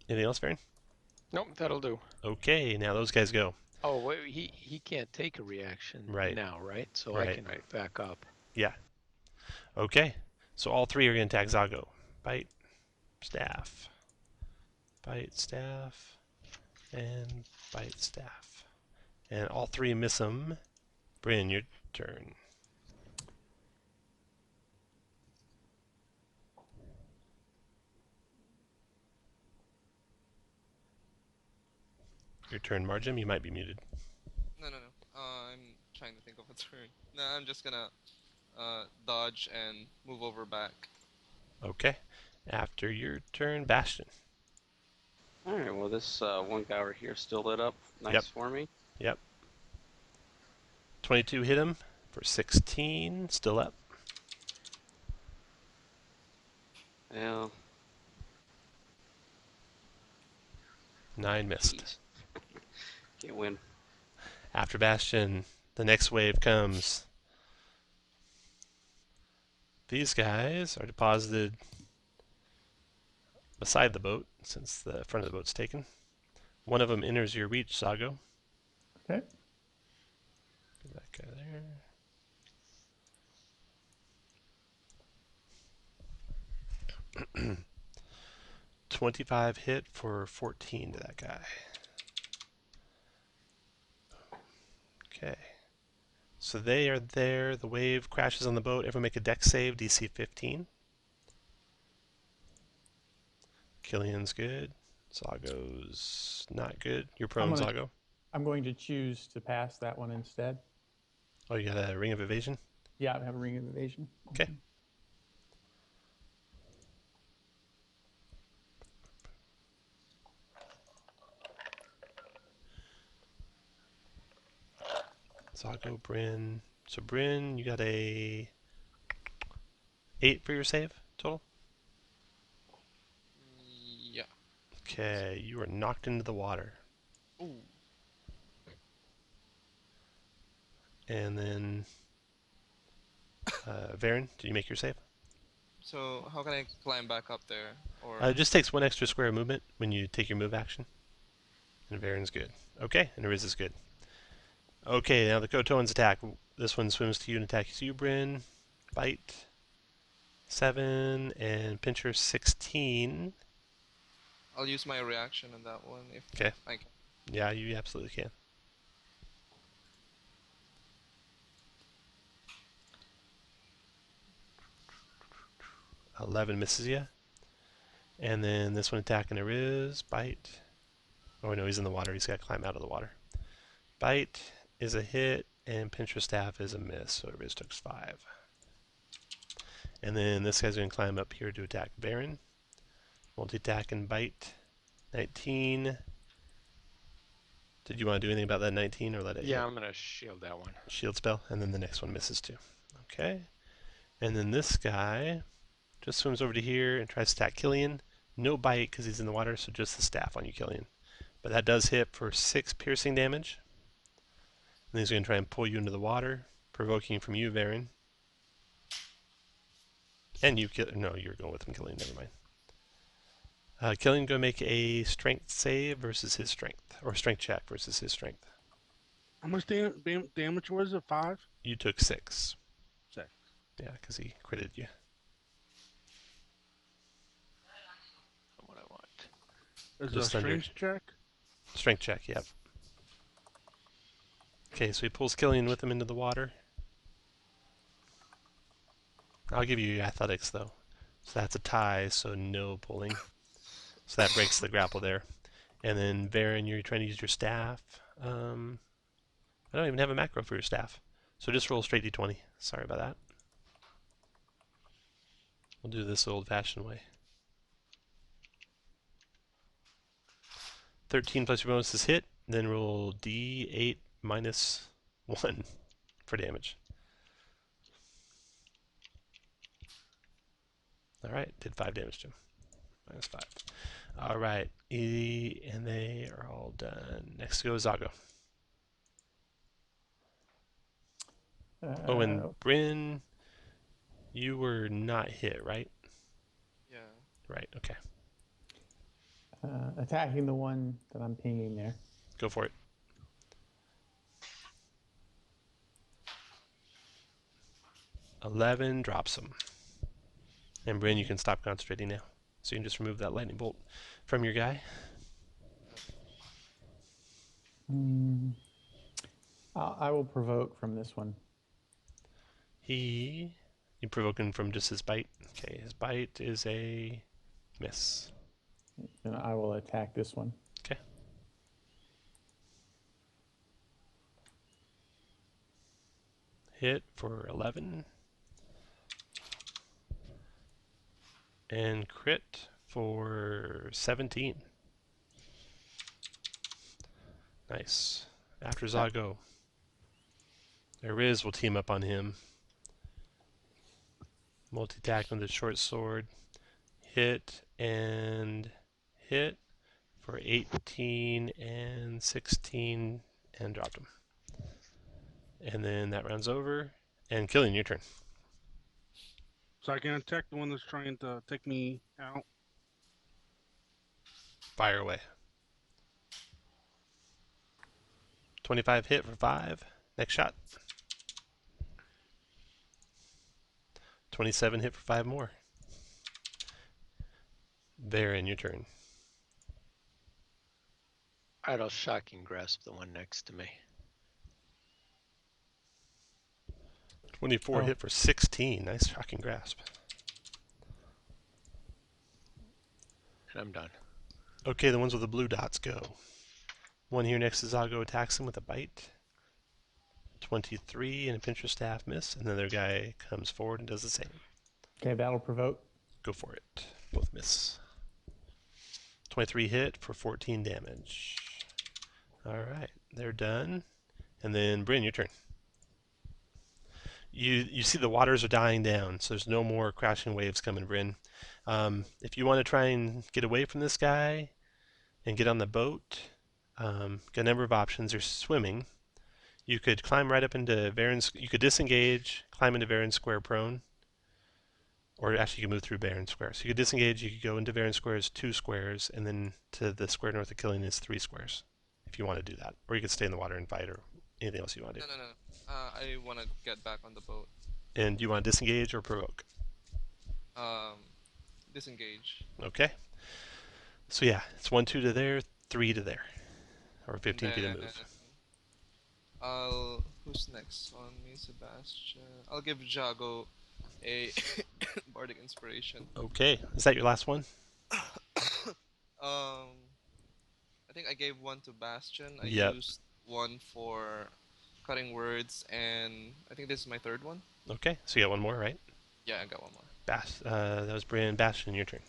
Anything else, Varen? Nope, that'll do. Okay, now those guys go. Oh, wait, he can't take a reaction now, right? So I can back up. Yeah. Okay, so all 3 are going to attack Zago. Bite, staff, bite, staff, and bite, staff. And all 3 miss him. Bryn, your turn. Your turn, Margim. You might be muted. No. I'm trying to think of a turn. No, I'm just gonna dodge and move over back. Okay. After your turn, Bastion. Alright, well this one guy over here still lit up. Nice for me. Yep. 22 hit him for 16. Still up. Yeah. 9 missed. Can't win. After Bastion, the next wave comes. These guys are deposited beside the boat, since the front of the boat's taken. One of them enters your reach, Zago. Okay. Get that guy there. $25 hit for 14 to that guy. Okay. So they are there. The wave crashes on the boat. Everyone make a dex save, DC 15. Killian's good. Zago's not good. You're prone, Zago. I'm going to choose to pass that one instead. Oh, you got a ring of evasion? Yeah, I have a ring of evasion. Okay. Zago, Bryn. So Bryn, you got a 8 for your save total? Yeah. Okay, you are knocked into the water. Ooh. And then, Varen, did you make your save? So how can I climb back up there? Or It just takes 1 extra square of movement when you take your move action. And Varen's good. Okay, and Ariz is good. Okay, now the Kotoan's attack. This one swims to you and attacks you, Bryn. Bite. 7, and Pincher 16. I'll use my reaction on that one if Okay. I can. Yeah, you absolutely can. $11 misses you. And then this one attacking Ariz. Bite. Oh no, he's in the water. He's got to climb out of the water. Bite is a hit, and Pincher Staff is a miss, so Ariz took 5. And then this guy's going to climb up here to attack Baron. Multi-attack and bite. 19. Did you want to do anything about that 19 or let it hit? Yeah, I'm gonna shield that one. Shield spell, and then the next one misses too. Okay. And then this guy just swims over to here and tries to attack Killian. No bite because he's in the water, so just the staff on you, Killian. But that does hit for 6 piercing damage. And he's going to try and pull you into the water, provoking from you, Varen. And you kill. No, you're going with him, Killian. Never mind. Killian going to make a strength save versus his strength, or strength check versus his strength. How much damage was it? 5? You took 6. 6. Yeah, because he critted you. What I want. Is it a Just under. strength check? Strength check, yep. Okay, so he pulls Killian with him into the water. I'll give you your athletics, though. So that's a tie, so no pulling. So that breaks the grapple there. And then, Varen, you're trying to use your staff. I don't even have a macro for your staff. So just roll straight d20. Sorry about that. We'll do this old-fashioned way. 13 plus your bonus is hit. Then roll d8 minus 1 for damage. Alright, did 5 damage to him. Minus 5. Alright, and they are all done. Next goes Zago. Oh, and Bryn, you were not hit, right? Yeah. Right, okay. Attacking the one that I'm pinging there. Go for it. $11 drops him. And Bryn, you can stop concentrating now. So you can just remove that lightning bolt from your guy. I will provoke from this one. You provoke him from just his bite. Okay, his bite is a miss. And I will attack this one. Okay. Hit for 11. And crit for 17. Nice. After Zago, Riz will team up on him. Multi-attack with the short sword. Hit and hit for 18 and 16 and dropped him. And then that round's over. And Killian, your turn. So I can attack the one that's trying to take me out. Fire away. 25 hit for 5. Next shot. 27 hit for 5 more. Varen, your turn. I'll shocking grasp the one next to me. 24 hit for 16. Nice shocking grasp. And I'm done. Okay, the ones with the blue dots go. One here next to Zago attacks him with a bite. 23 and a pincher staff miss. And then their guy comes forward and does the same. Okay, that'll provoke. Go for it. Both miss. 23 hit for 14 damage. Alright, they're done. And then Bryn, your turn. You see the waters are dying down, so there's no more crashing waves coming, Bryn. If you want to try and get away from this guy and get on the boat, got a number of options. There's swimming. You could climb right up into Varen's. You could disengage, climb into Varen's square prone, or actually you could move through Varen's square. So you could disengage. You could go into Varen's squares 2 squares, and then to the square north of Killian is 3 squares, if you want to do that. Or you could stay in the water and fight, or anything else you want to do. No. I want to get back on the boat. And do you want to disengage or provoke? Disengage. Okay. So yeah, it's 1, 2 to there, 3 to there, or 15 feet of move. Who's next on me? Sebastian. I'll give Jago a bardic inspiration. Okay, is that your last one? I think I gave one to Bastion. I Yep. used one for cutting words, and I think this is my third one. Okay, so you got one more, right? Yeah, I got one more. That was Bryn. Bastion, your turn.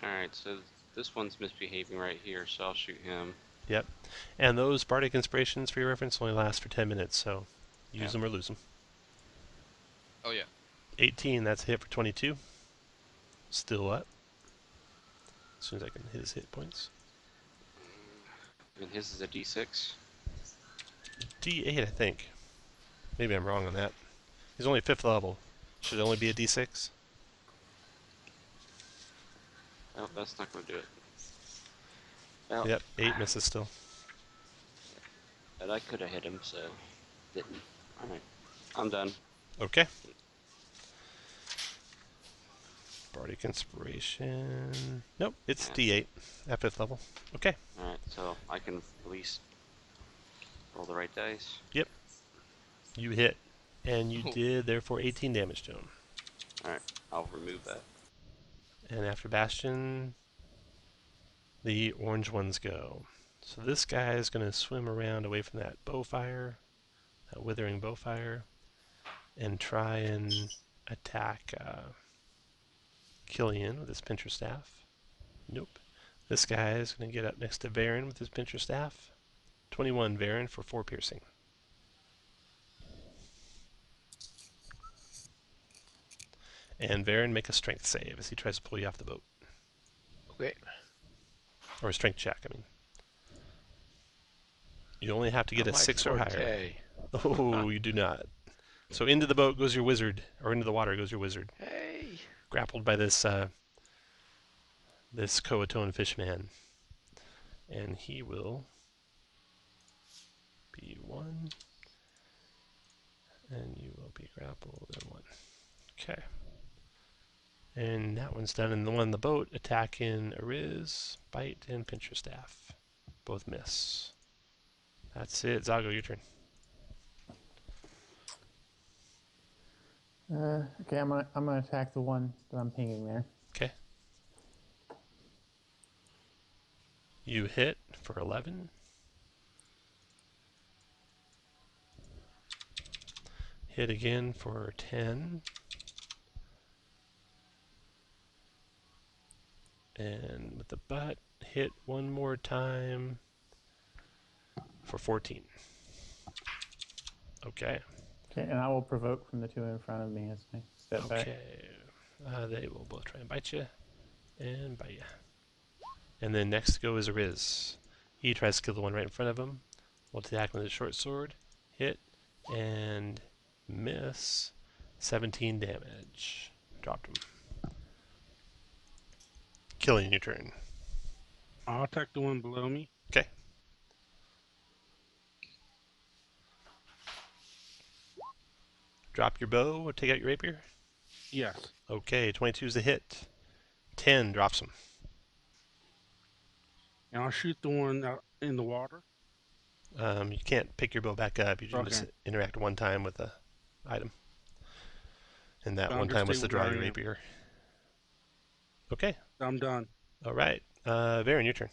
Alright, so this one's misbehaving right here, so I'll shoot him. Yep. And those bardic inspirations, for your reference, only last for 10 minutes, so use Yep. them or lose them. Oh yeah. 18, that's a hit for 22. Still up. As soon as I can hit his hit points. And his is a D6. D8, I think. Maybe I'm wrong on that. He's only 5th level. Should it only be a D6? Oh, that's not going to do it. Well, Yep, 8 misses still. but I could have hit him, so didn't. Alright, I'm done. Okay. Bardic Inspiration. Nope, it's Yeah. D8 at 5th level. Okay. Alright, so I can at least roll the right dice. Yep. You hit. And you did, therefore, 18 damage to him. Alright, I'll remove that. And after Bastion, the orange ones go. So this guy is going to swim around away from that bowfire, that withering bowfire, and try and attack Killian with his pincher staff. Nope. This guy is going to get up next to Varen with his pincher staff. 21 Varen for 4 piercing. And Varen, make a strength save as he tries to pull you off the boat. Okay. Or a strength check, I mean. You only have to get Not a my 6 or higher. forte. Oh, you do not. So into the boat goes your wizard, or into the water goes your wizard, Hey. grappled by this this Coatone fishman, and he will be 1, and you will be grappled in 1. Okay. And that one's done. And the one in the boat, attack in Ariz, bite, and pincher staff. Both miss. That's it. Zago, your turn. Okay, I'm gonna attack the one that I'm pinging there. Okay. You hit for 11. Hit again for 10. And with the butt, hit one more time for 14. Okay. Okay, and I will provoke from the two in front of me as I step back. Okay. They will both try and bite you. And bite you. And then next to go is Ariz. He tries to kill the one right in front of him. Will attack with his short sword. Hit. And miss. 17 damage. Dropped him. Killing your turn. I'll attack the one below me. Okay. Drop your bow or take out your rapier. Yes. Okay, 22 is a hit. 10 drops him. And I'll shoot the one out in the water. You can't pick your bow back up. You can Okay. just interact one time with the item. And that I'll one just time was stay to draw where your I am. rapier. Okay. I'm done. All right. Varen, your turn.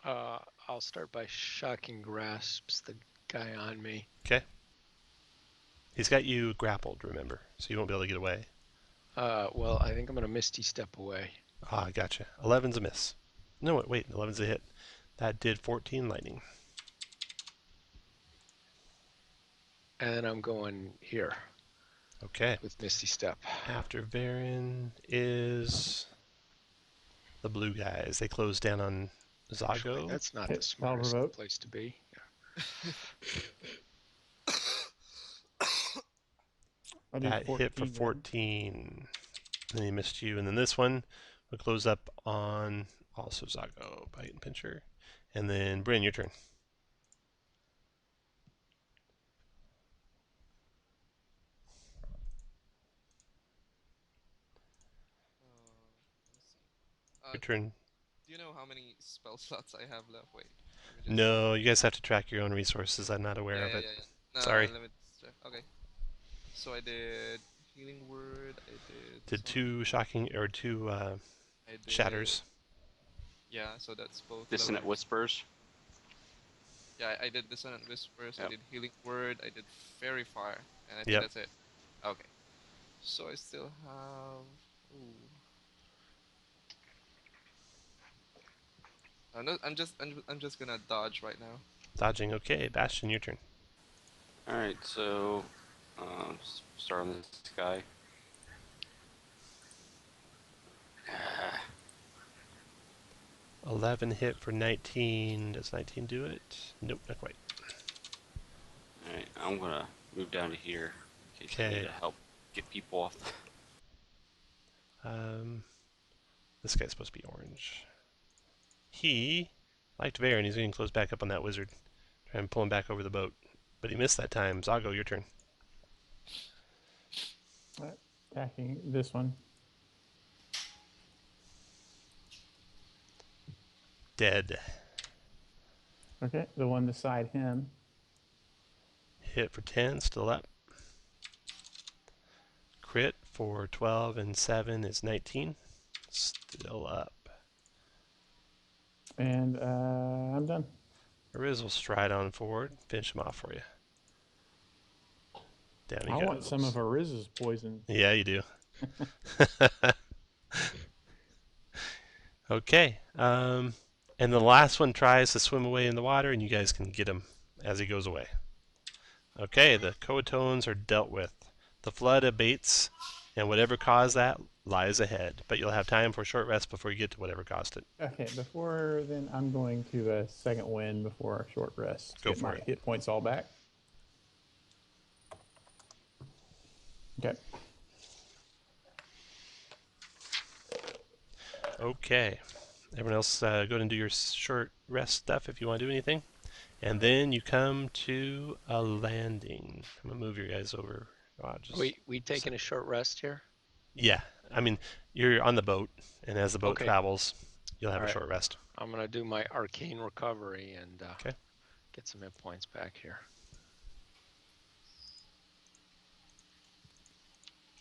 I'll start by shocking grasps the guy on me. Okay. He's got you grappled, remember, so you won't be able to get away. Well, I think I'm gonna misty step away. Ah, gotcha. 11's a miss. No, wait, 11's a hit. That did 14 lightning. And then I'm going here Okay. with misty step. After Varen is the blue guys. They close down on Zago. That's not Okay, the smartest provoke. place to be. I did That hit for 14 damage. 14. Then he missed you. And then this one will close up on also Zago, bite and pincher. And then Bryn, your turn. Let's see. Your turn. Do you know how many spell slots I have left? Wait. let me just- No, you guys have to track your own resources. I'm not aware Yeah, of yeah, it. yeah, yeah. No, Sorry. Let me just check. Okay. So I did healing word. I did. Did two shocking or two I did, shatters. Yeah, so that's both. Dissonant level- Whispers. Yeah, I did Dissonant Whispers. I Yep. did healing word. I did fairy fire, and I think Yep. that's it. Okay. So I still have. Ooh. I'm just gonna dodge right now. Dodging, okay. Bastion, your turn. Alright, so start on this guy. 11 hit for 19. Does 19 do it? Nope, not quite. Alright, I'm gonna move down to here in case I need Okay. to help get people off the... This guy's supposed to be orange. He liked Bear, and he's getting close back up on that wizard. Try and pull him back over the boat. But he missed that time. Zago, your turn. Attacking this one. Dead. Okay, the one beside him. Hit for 10, still up. Crit for 12 and 7 is 19. Still up. And I'm done. Ariz will stride on forward, finish him off for you. Down he I goes. want some of Ariz's poison. Yeah, you do. Okay. And the last one tries to swim away in the water, and you guys can get him as he goes away. Okay, the coatones are dealt with. The flood abates, and whatever caused that lies ahead. But you'll have time for a short rest before you get to whatever caused it. Okay, before then, I'm going to a second win before our short rest. Go Get for my it. hit points all back. Okay. Okay. Everyone else go ahead and do your short rest stuff if you want to do anything. And then you come to a landing. I'm going to move your guys over. We taking a short rest here? Yeah. I mean, you're on the boat, and as the boat Okay. travels, you'll have All a right. short rest. I'm gonna do my arcane recovery and Okay. get some hit points back here.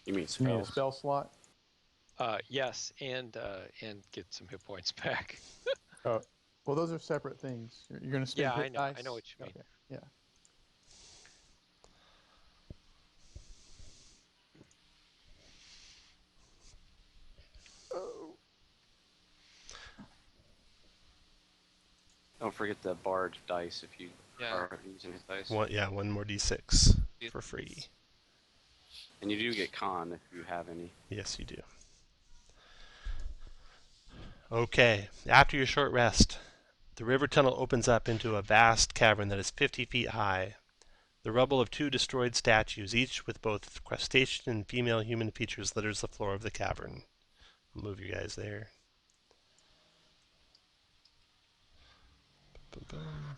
You mean You need a spells? spell slot? Yes, and get some hit points back. Oh, well, those are separate things. You're going to spend Yeah, hit I know. dice? I know what you mean. Okay. Yeah. Don't forget the bard dice if you Yeah. are using his dice. One more d6 for free. And you do get con if you have any. Yes, you do. Okay, after your short rest, the river tunnel opens up into a vast cavern that is 50 feet high. The rubble of 2 destroyed statues, each with both crustacean and female human features, litters the floor of the cavern. I'll move you guys there. Boom, boom.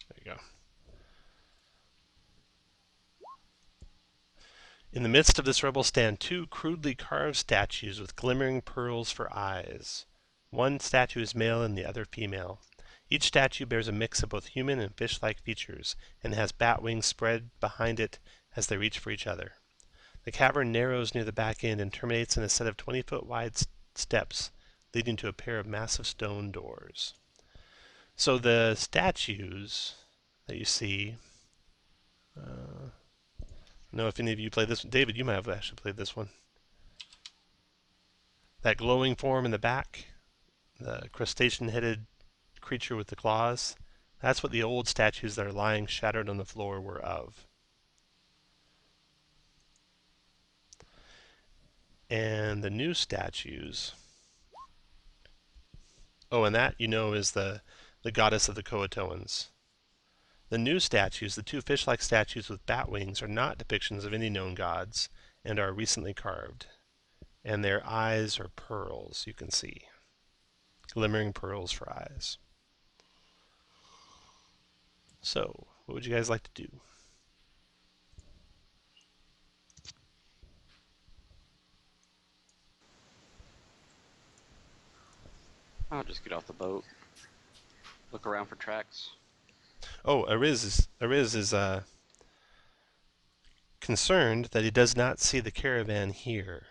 There you go. In the midst of this rubble stand 2 crudely carved statues with glimmering pearls for eyes. One statue is male and the other female. Each statue bears a mix of both human and fish-like features, and has bat wings spread behind it as they reach for each other. The cavern narrows near the back end and terminates in a set of 20-foot wide steps, leading to a pair of massive stone doors. So the statues that you see... I don't know if any of you played this one. David, you might have actually played this one. That glowing form in the back, the crustacean-headed creature with the claws, that's what the old statues that are lying shattered on the floor were of. And the new statues... Oh, and that, you know, is the goddess of the Coatoans. The new statues, the 2 fish-like statues with bat wings, are not depictions of any known gods and are recently carved. And their eyes are pearls, you can see. Glimmering pearls for eyes. So, what would you guys like to do? I'll just get off the boat. Look around for tracks. Oh, Ariz is concerned that he does not see the caravan here.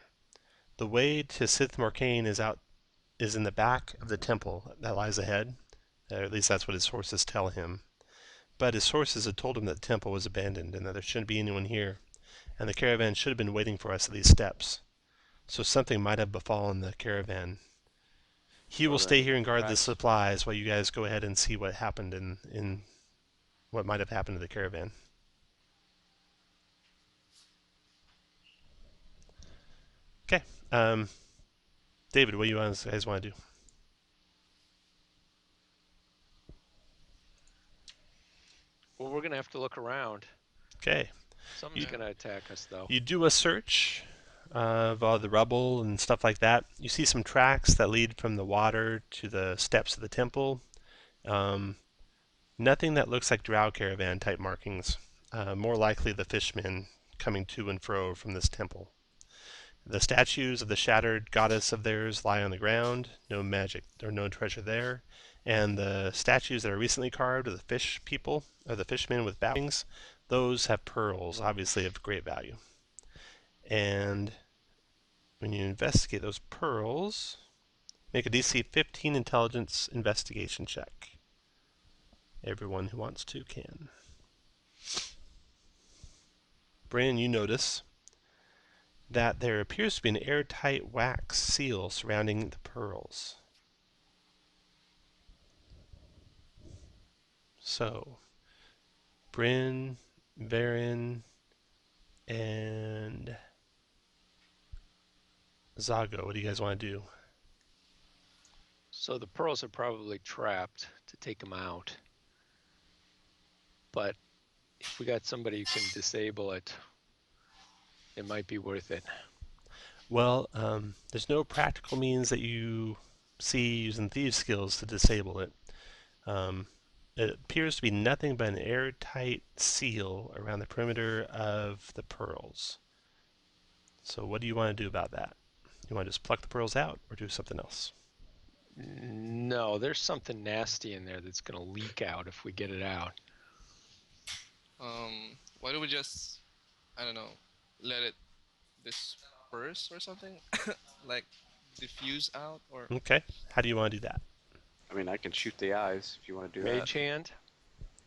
The way to Sith Morcaine is in the back of the temple that lies ahead. Or at least that's what his horses tell him. but his sources had told him that the temple was abandoned and that there shouldn't be anyone here, and the caravan should have been waiting for us at these steps. So something might have befallen the caravan. He will Well, stay then, here and guard the tracks. supplies while you guys go ahead and see what happened in what might have happened to the caravan. Okay. David, what do you guys want to do? Well, we're gonna have to look around. Okay. Something's gonna attack us, though. You do a search of all the rubble and stuff like that. You see some tracks that lead from the water to the steps of the temple. Nothing that looks like drow caravan type markings. More likely the fishmen coming to and fro from this temple. The statues of the shattered goddess of theirs lie on the ground. No magic or no treasure there. And the statues that are recently carved of the fish people, or the fishmen with bat wings, those have pearls, obviously of great value. And when you investigate those pearls, make a DC 15 intelligence investigation check. Everyone who wants to can. Brandon, you notice that there appears to be an airtight wax seal surrounding the pearls. So, Bryn, Varen, and Zago, what do you guys want to do? So the pearls are probably trapped to take them out. But if we got somebody who can disable it, it might be worth it. Well, there's no practical means that you see using thieves' skills to disable it. It appears to be nothing but an airtight seal around the perimeter of the pearls. So what do you want to do about that? You want to just pluck the pearls out or do something else? No, there's something nasty in there that's gonna leak out if we get it out. Why don't we just, I don't know, let it disperse or something? Like diffuse out or Okay. How do you want to do that? I mean, I can shoot the eyes if you want to do Mage that. hand?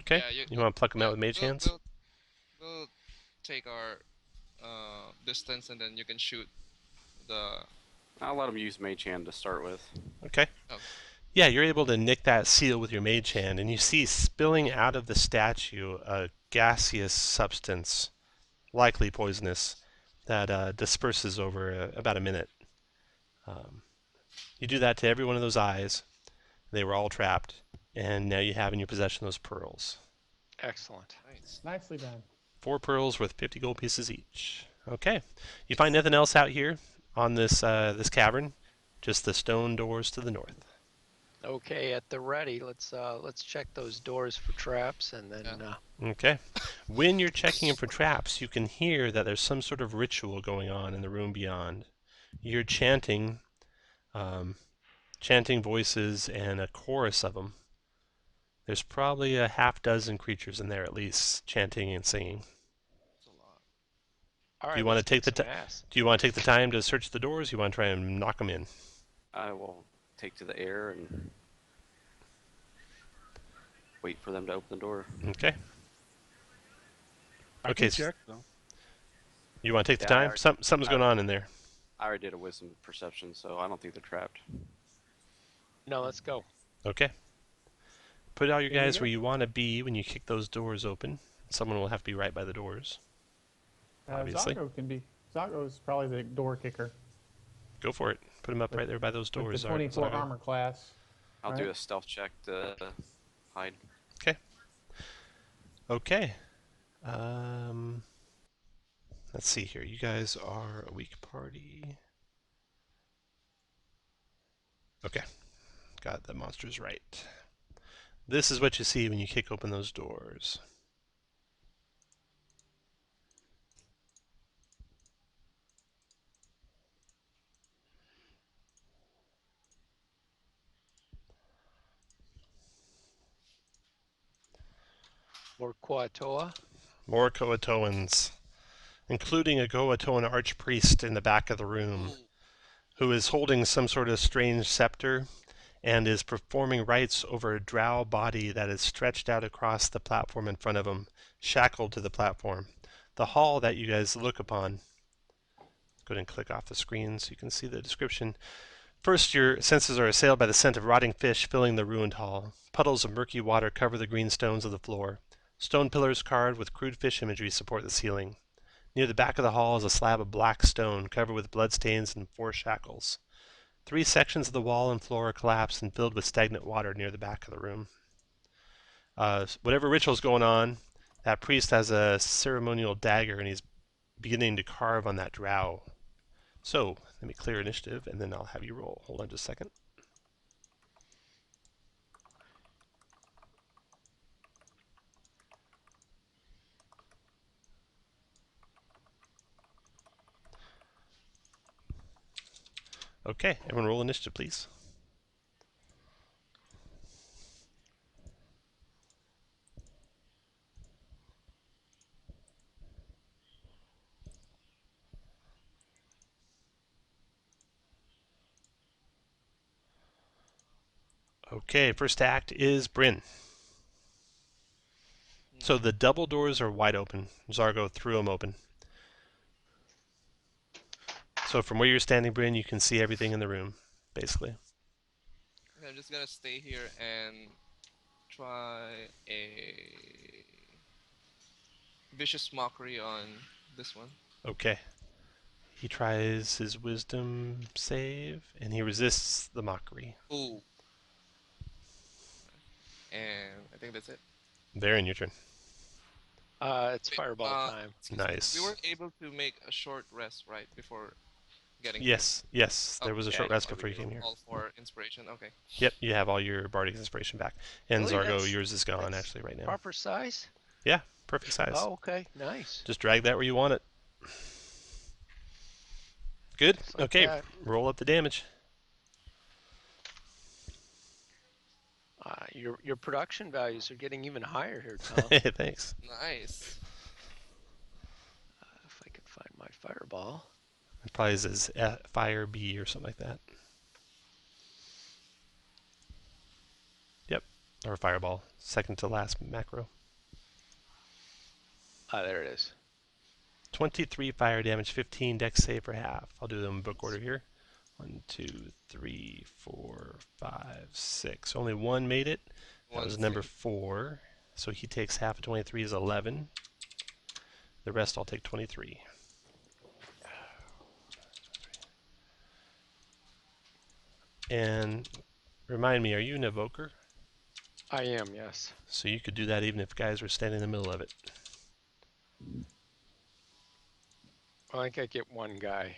Okay. Yeah, You want to pluck them out with mage hands? We'll take our distance and then you can shoot the. I'll let him use Mage Hand to start with. Okay. Oh. Yeah, you're able to nick that seal with your mage hand, and you see spilling out of the statue a gaseous substance, likely poisonous, that disperses over about a minute. You do that to every one of those eyes. They were all trapped, and now you have in your possession those pearls. Excellent. Nice. Nicely done. 4 pearls worth 50 gold pieces each. Okay. You find nothing else out here on this cavern, just the stone doors to the north. Okay, at the ready. Let's check those doors for traps, and then Okay. When you're checking in for traps, you can hear that there's some sort of ritual going on in the room beyond. You're chanting voices and a chorus of them. There's probably a half dozen creatures in there at least, chanting and singing. That's a lot. all right. Do you want to let's take the kick some ass. Do you want to take the time to search the doors? You want to try and knock them in? I will take to the air and wait for them to open the door. Okay. I Okay, can check though. You want to take the Yeah, I time? already- Something's going on in there. I already did a wisdom perception, so I don't think they're trapped. No, let's go. Okay. Put all your Here you guys go. where you want to be when you kick those doors open. Someone will have to be right by the doors. Obviously. Zago's probably the door kicker Go for it. Put them up right there by those with doors. the 24 Zago. armor class. I'll do Right. a stealth check to hide. Okay. Let's see here. You guys are a weak party. Okay. Got the monsters right. This is what you see when you kick open those doors. More Kuatoa. More Coatoans, including a Coatoan archpriest in the back of the room, who is holding some sort of strange scepter, and is performing rites over a drow body that is stretched out across the platform in front of him, shackled to the platform. The hall that you guys look upon, go ahead and click off the screen so you can see the description. First, your senses are assailed by the scent of rotting fish filling the ruined hall. Puddles of murky water cover the green stones of the floor. Stone pillars carved with crude fish imagery support the ceiling. Near the back of the hall is a slab of black stone covered with bloodstains and 4 shackles. 3 sections of the wall and floor are collapsed and filled with stagnant water near the back of the room. Whatever ritual's going on, that priest has a ceremonial dagger and he's beginning to carve on that drow. So, let me clear initiative and then I'll have you roll. Hold on just a second. Okay, everyone roll initiative, please. Okay, first act is Bryn. So the double doors are wide open. Zargo threw them open. So from where you're standing, Bryn, you can see everything in the room, basically. Okay, I'm just gonna stay here and try a vicious mockery on this one. Okay. He tries his wisdom save, and he resists the mockery. Ooh. And I think that's it. Varen, your turn. It's fireball time. Nice. We were able to make a short rest, right, before getting Yes, there was a short rest before you came here. All for inspiration, okay. Yep, you have all your bardic inspiration back. And Really? Zargo, yours is gone actually right now. Proper size? Yeah, perfect size. Oh, okay. Nice. Just drag that where you want it. Good. Just like okay, that. roll up the damage. Your production values are getting even higher here, Tom. Thanks. Nice. If I can find my fireball. It probably says Fire B or something like that. Yep, or Fireball. Second to last macro. There it is. 23 fire damage, 15 dex save for half. I'll do them in book order here. 1, 2, 3, 4, 5, 6. Only one made it. That was number 4. So he takes half of 23 is 11. The rest I'll take 23. And remind me, are you an evoker? I am, yes. So you could do that even if guys were standing in the middle of it. I think I get one guy.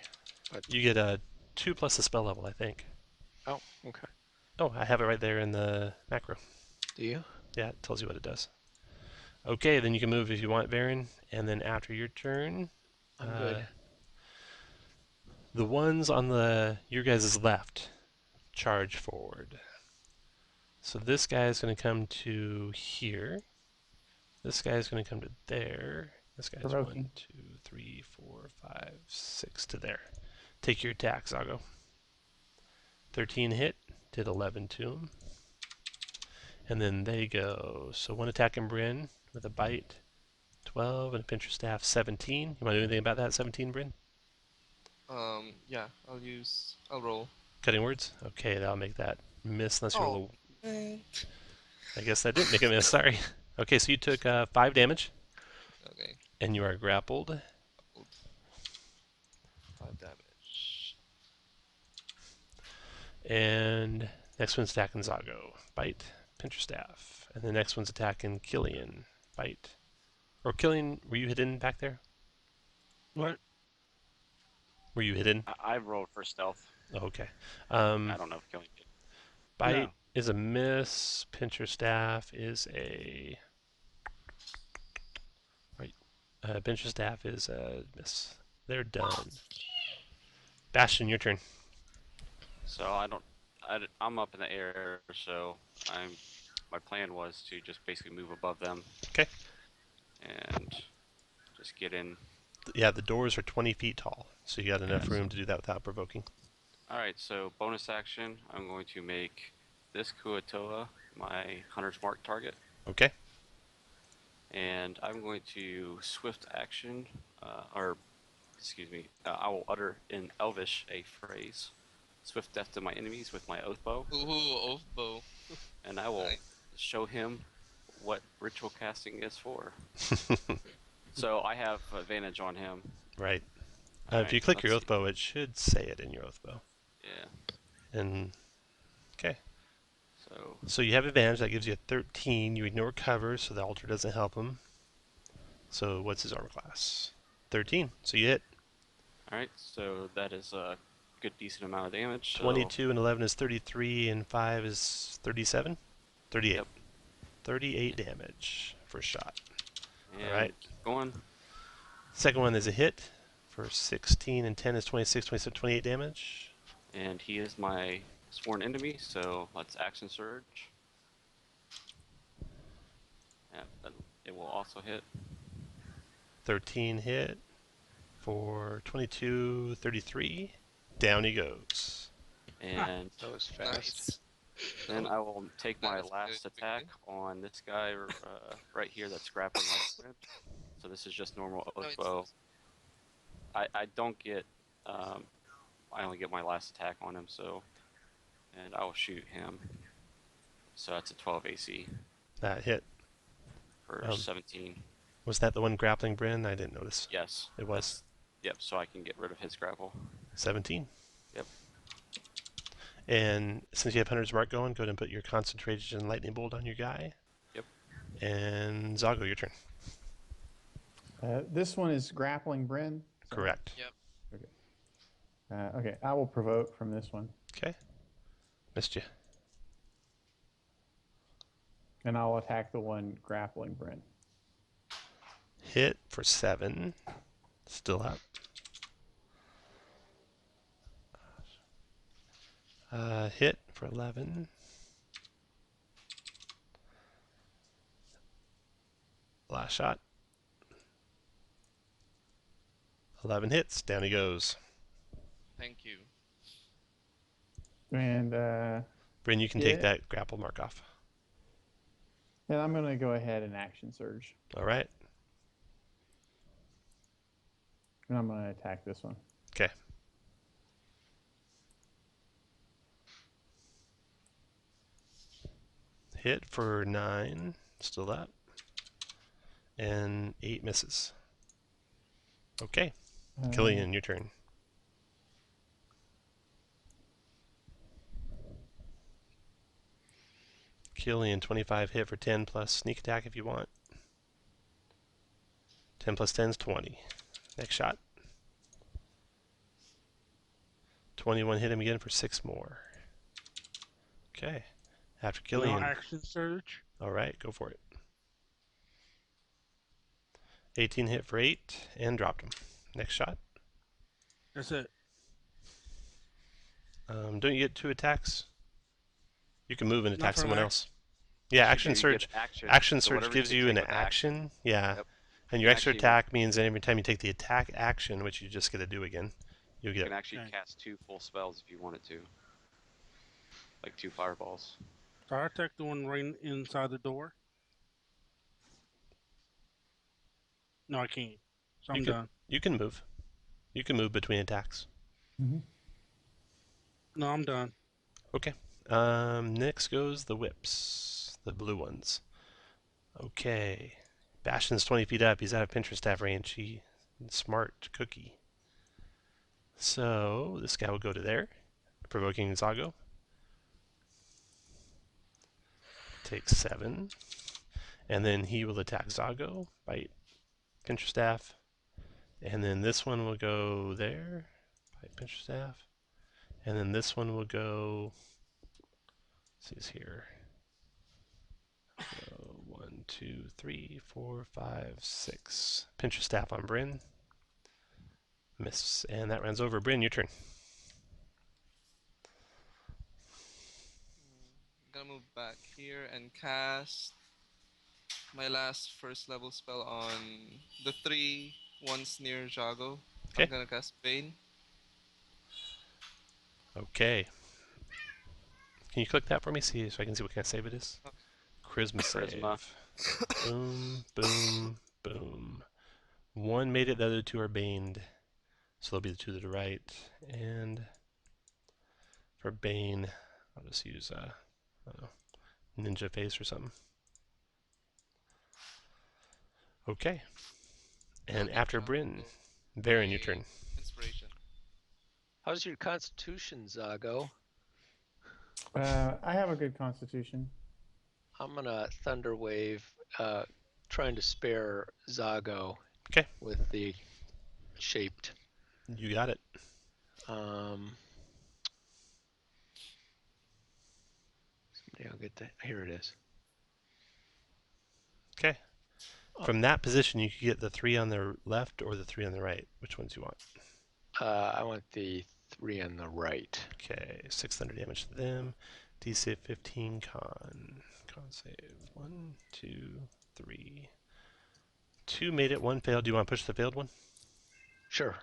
But You get a 2 plus the spell level, I think. oh, okay. Oh, I have it right there in the macro. Do you? Yeah, it tells you what it does. Okay, then you can move if you want, Varen. And then after your turn, I'm good. the ones on your guys' left charge forward. So this guy is going to come to here. This guy is going to come to there. This guy's Provoking. 1, 2, 3, 4, 5, 6 to there. Take your attack, Zago. 13 hit, did 11 to him. And then they go. So one attack in Bryn with a bite, 12, and a pincher staff, 17. You want to do anything about that, 17, Bryn? Yeah, I'll roll. Cutting words? Okay, that'll make that miss unless you roll a... Eh. I guess that didn't make a miss, sorry. Okay, so you took 5 damage, Okay, and you are grappled. 5 damage. And next one's attacking Zago. Bite, pincher staff. And the next one's attacking Killian. Bite. Or Killian, were you hidden back there? What? Were you hidden? I rolled for stealth. Oh, okay. I don't know if killing it. Bite No. is a miss. Pincher staff is a... Right. Pincher staff is a miss. They're done. Bastion, your turn. So I'm up in the air, so my plan was to just basically move above them. Okay. And just get in. Yeah, the doors are 20 feet tall, so you got enough room to do that without provoking. Alright, so bonus action, I'm going to make this Kuatoa my Hunter's Mark target, Okay. and I'm going to swift action, I will utter in Elvish a phrase, swift death to my enemies with my oath bow, Ooh, oath bow. and I will Nice. show him what ritual casting is for. So I have advantage on him. Right. If Alright, you click your let's oath bow, it should say it in your oath bow. see. Yeah. And okay. So So you have advantage. That gives you a 13. You ignore cover, so the altar doesn't help him. So what's his armor class? 13. So you hit. alright, so that is a good decent amount of damage. So, 22 and 11 is 33, and 5 is 37? 38. Yep. 38 damage for a shot. and Alright. keep going. Second one is a hit for 16, and 10 is 26, 27, 28 damage. And he is my sworn enemy, so let's action surge. Yeah, it will also hit. 13 hit for 22, 33. Down he goes. And That was fast. Nice. then I will take That my was last good, attack okay. on this guy right here that's grappling my friend. So this is just normal oath Nice. bow. I don't get I only get my last attack on him, so and I will shoot him. So that's a 12 AC That hit. for 17. Was that the one grappling Bryn? I didn't notice. Yes. It was. Yep, so I can get rid of his grapple. 17. Yep. And since you have Hunter's Mark going, go ahead and put your concentration lightning bolt on your guy. Yep. And Zago, your turn. This one is grappling Bryn. Correct. Yep. Okay, I will provoke from this one, Okay. Missed you. and I'll attack the one grappling Bryn. Hit for 7. Still up. Hit for 11. Last shot. 11 hits. Down he goes. Thank you. And Bryn, you can Yeah. take that grapple mark off. then I'm going to go ahead and action surge, All right. and I'm going to attack this one. Okay. Hit for 9. Still up. And 8 misses. Okay. Killian, your turn. Killian, 25 hit for 10 plus sneak attack if you want. 10 plus 10 is 20. Next shot. 21 hit him again for 6 more. Okay. After No Killian. action surge. All right, go for it. 18 hit for 8 and dropped him. Next shot. That's it. Don't you get 2 attacks? You can move and Not attack for an someone act- else. Yeah, action You get surge. Action, Action so surge whatever gives can you an take with action. Yeah. Yep. And your extra Actually- attack means that every time you take the attack action, which you just get to do again, you'll You get can actually Okay. cast 2 full spells if you wanted to. Like 2 fireballs. So I attack the one right inside the door. No, I can't. So I'm You could- done. You can move. You can move between attacks. No, I'm done. Okay. Next goes the whips, the blue ones. Okay. Bastion's 20 feet up. He's out of Pinterest staff range. He smart cookie. So this guy will go to there, provoking Zago. Takes 7, and then he will attack Zago. Bite Pinterest staff, and then this one will go there. Bite Pinterest staff, and then this one will go. See this here. So 1, 2, 3, 4, 5, 6. Pinterest staff on Bryn. Miss, and that runs over. Bryn, your turn. I'm gonna move back here and cast my last first level spell on the 3 ones near Jago. Okay. I'm gonna cast Bane. Okay. Can you click that for me, see so I can see what kind of save it is? Charisma Charisma. save. Boom, boom, boom. One made it, the other two are baned. So they'll be the two to the right. And for Bane, I'll just use I don't know, Ninja Face or something. Okay. And after Bryn, Baron, your turn. Inspiration. How's your constitution, Zago? I have a good constitution. I'm gonna Thunder Wave, trying to spare Zago. Okay. With the shaped. You got it. Someday I'll get that. Here it is. Okay. From that position, you can get the 3 on the left or the 3 on the right. Which ones you want? I want the 3 on the right. Okay, 600 damage to them. DC 15 con. Con save. 1, 2, 3. 2 made it, 1 failed. Do you want to push the failed one? Sure.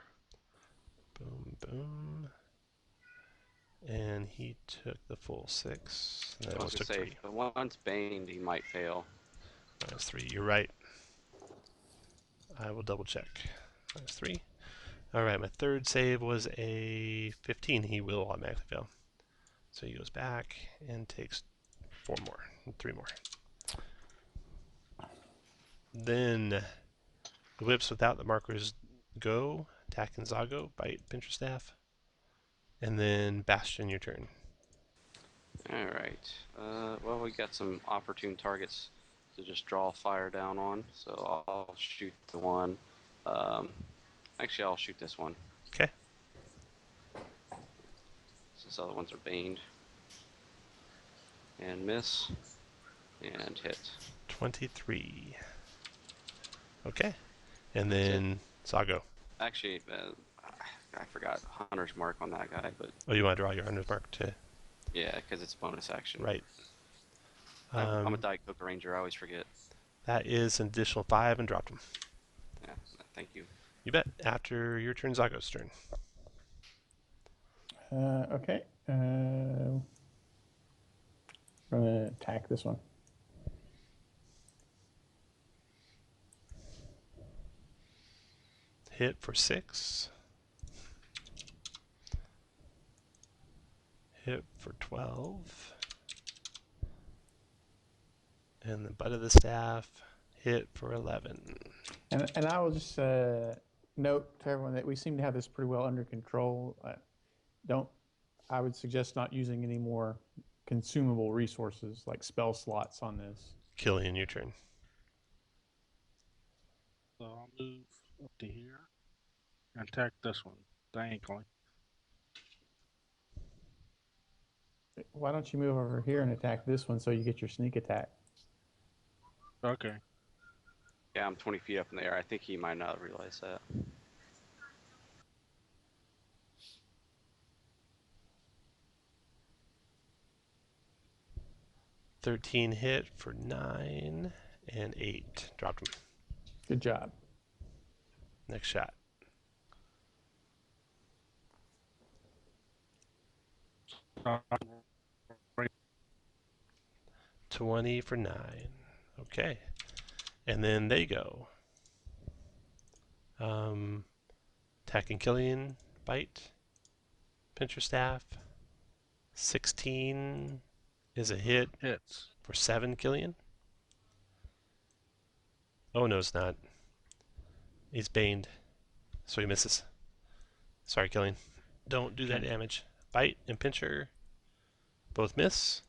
Boom, boom. And he took the full 6. And I that was was gonna took say, 3. if one's baned, he might fail. Minus 3. You're right. I will double check. Minus 3. Alright, my third save was a 15. He will automatically fail. So he goes back and takes 4 more. 3 more. Then the whips without the markers go. Attack and Zago. Bite, pincher staff. And then Bastion, your turn. Alright. Well, we got some opportune targets to just draw fire down on, so I'll shoot the one. Actually, I'll shoot this one. Okay. Since other ones are baned. And miss. And hit. 23. Okay. And then Zago. Actually, I forgot Hunter's Mark on that guy, but Oh, you want to draw your Hunter's Mark too? yeah, because it's a bonus action. Right. I'm a Diet Coke Ranger, I always forget. That is an additional 5 and dropped him. Yeah, thank you. You bet. After your turn, Zago's turn. Okay. I'm gonna attack this one. Hit for 6. Hit for 12. And the butt of the staff hit for 11. And I will just note to everyone that we seem to have this pretty well under control. I would suggest not using any more consumable resources like spell slots on this. Killian, your turn. So I'll move up to here and attack this one diagonally. Why don't you move over here and attack this one so you get your sneak attack? Okay. Yeah, I'm 20 feet up in the air. I think he might not realize that. "13 hit for 9 and 8. Dropped him. Good job. Next shot. Right. 20 for 9. Okay. And then they go. Attacking Killian. Bite. Pincher staff. 16 is a hit Hits. for 7, Killian. Oh, no, it's not. He's baned, so he misses. Sorry, Killian. Don't do that damage. Bite and Pincher both miss.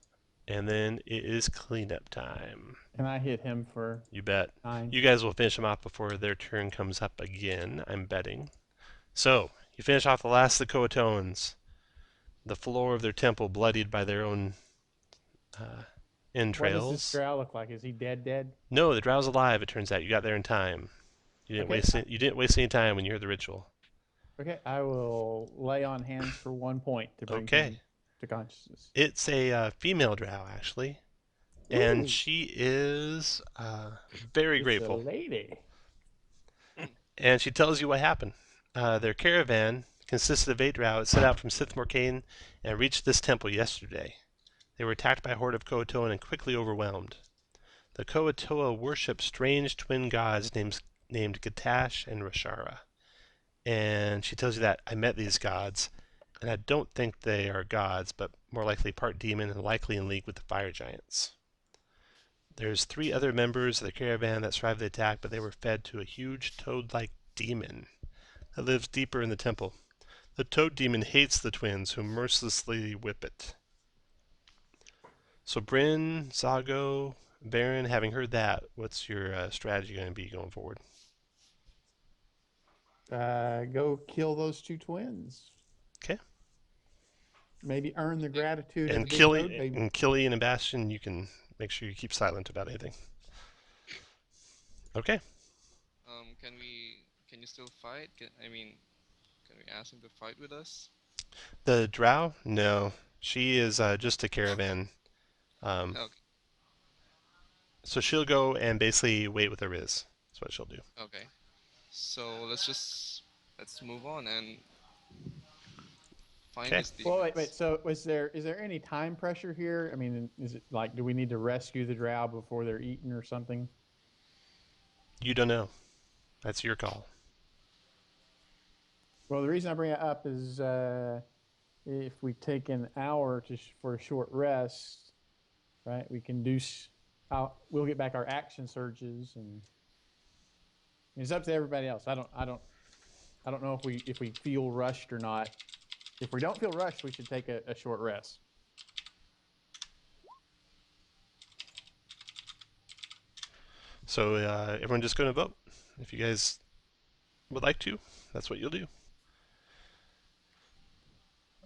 And then it is cleanup time. And I hit him for You bet. 9. You guys will finish them off before their turn comes up again, I'm betting. So, you finish off the last of the Coatones. The floor of their temple bloodied by their own entrails. What does this drow look like? Is he dead? No, the drow's alive, it turns out. You got there in time. You didn't waste any time when you heard the ritual. Okay, I will lay on hands for 1 point to bring him to consciousness. It's a female drow, actually. And she is very grateful. It's a lady. And she tells you what happened. Their caravan consisted of 8 drow that set out from Sith Morcaine and reached this temple yesterday. They were attacked by a horde of Koatoan and quickly overwhelmed. The Koatoa worship strange twin gods named Gatash and Rashara. And she tells you that I met these gods, and I don't think they are gods, but more likely part demon and likely in league with the fire giants. There's 3 other members of the caravan that survived the attack, but they were fed to a huge toad-like demon that lives deeper in the temple. The toad demon hates the twins, who mercilessly whip it. So Bryn, Zago, Baron, having heard that, what's your strategy going to be going forward? Go kill those 2 twins. Okay. Maybe earn the gratitude And of the big toad baby. and Killian and Bastion, you can make sure you keep silent about anything. Okay. Can you still fight? Can we ask him to fight with us? The drow? No. She is just a caravan. Okay. So she'll go and basically wait with her Riz. That's what she'll do. Okay. So let's move on and find Okay. this demon. Well, wait. So is there any time pressure here? I mean, is it like, do we need to rescue the drow before they're eaten or something? You don't know. That's your call. Well, the reason I bring it up is if we take an hour for a short rest, right? We can do. We'll get back our action surges, and it's up to everybody else. I don't know if we feel rushed or not. If we don't feel rushed, we should take a short rest. So everyone just going to vote. If you guys would like to, that's what you'll do.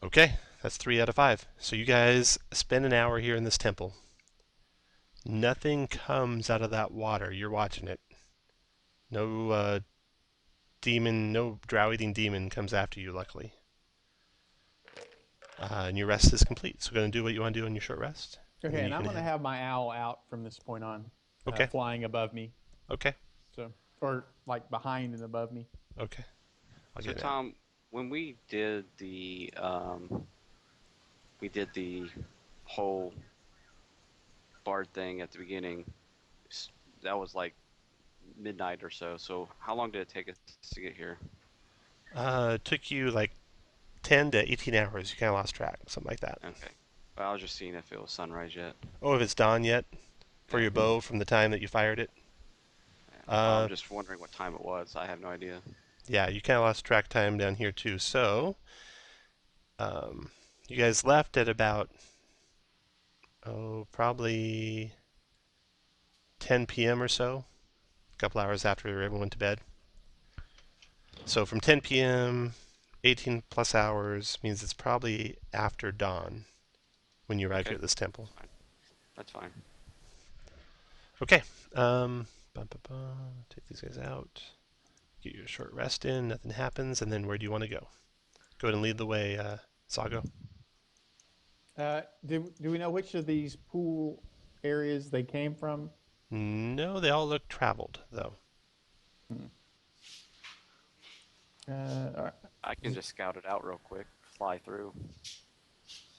Okay, that's 3 out of 5. So you guys spend an hour here in this temple. Nothing comes out of that water. You're watching it. No demon, no drow-eating demon comes after you, luckily. And your rest is complete. So going to do what you want to do in your short rest. Okay, and I'm going to have my owl out from this point on. Okay. Flying above me. Okay. So, or like behind and above me. Okay. So Tom, when we did the whole bard thing at the beginning, that was like midnight or so. So how long did it take us to get here? It took you like 10 to 18 hours. You kind of lost track, something like that. Okay. Well, I was just seeing if it was sunrise yet. Oh, if it's dawn yet for your bow from the time that you fired it? I'm just wondering what time it was. I have no idea. Yeah, you kind of lost track time down here too. So, you guys left at about, probably 10 p.m. or so, a couple hours after everyone went to bed. So from 10 p.m., 18 plus hours means it's probably after dawn when you arrive here at this temple. That's fine. Okay. Take these guys out. Get your short rest in. Nothing happens. And then where do you want to go? Go ahead and lead the way, Sago. Do we know which of these pool areas they came from? No, they all look traveled, though. All right. I can just scout it out real quick, fly through.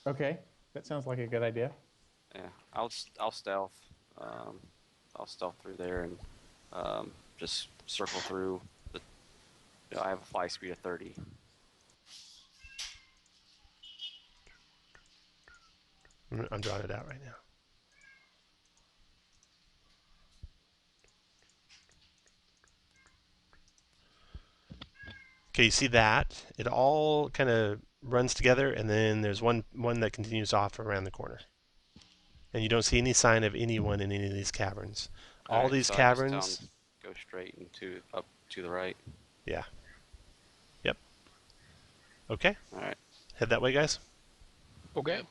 Okay, that sounds like a good idea. Yeah, I'll stealth. I'll stealth through there and just circle through. I have a fly speed of 30. I'm drawing it out right now. Okay, you see that? It all kind of runs together, and then there's one that continues off around the corner. And you don't see any sign of anyone in any of these caverns. All right, these so caverns... I just tell 'em go straight and up to the right. Yeah. Yep. Okay. All right. Head that way, guys. Okay.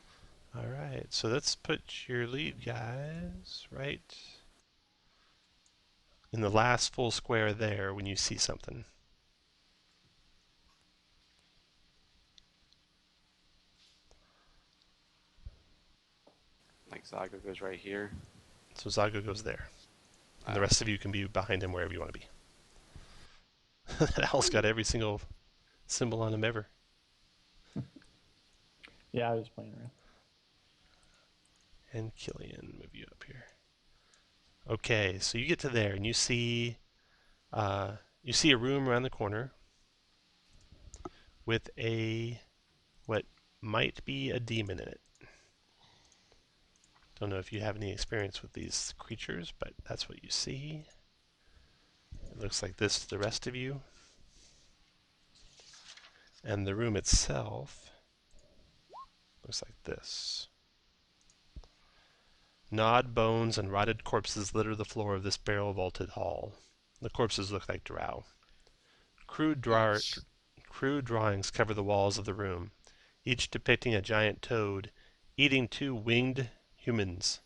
All right. So let's put your lead guys right in the last full square there when you see something. Like Zago goes right here. So Zago goes there. And the rest of you can be behind him wherever you want to be. That owl's got every single symbol on him ever. Yeah, I was playing around. And Killian, move you up here. Okay, so you get to there and you see a room around the corner with what might be a demon in it. Don't know if you have any experience with these creatures, but that's what you see. It looks like this to the rest of you. And the room itself looks like this. Gnawed bones and rotted corpses litter the floor of this barrel-vaulted hall. The corpses look like drow. Crude drawings cover the walls of the room, each depicting a giant toad eating two winged humans.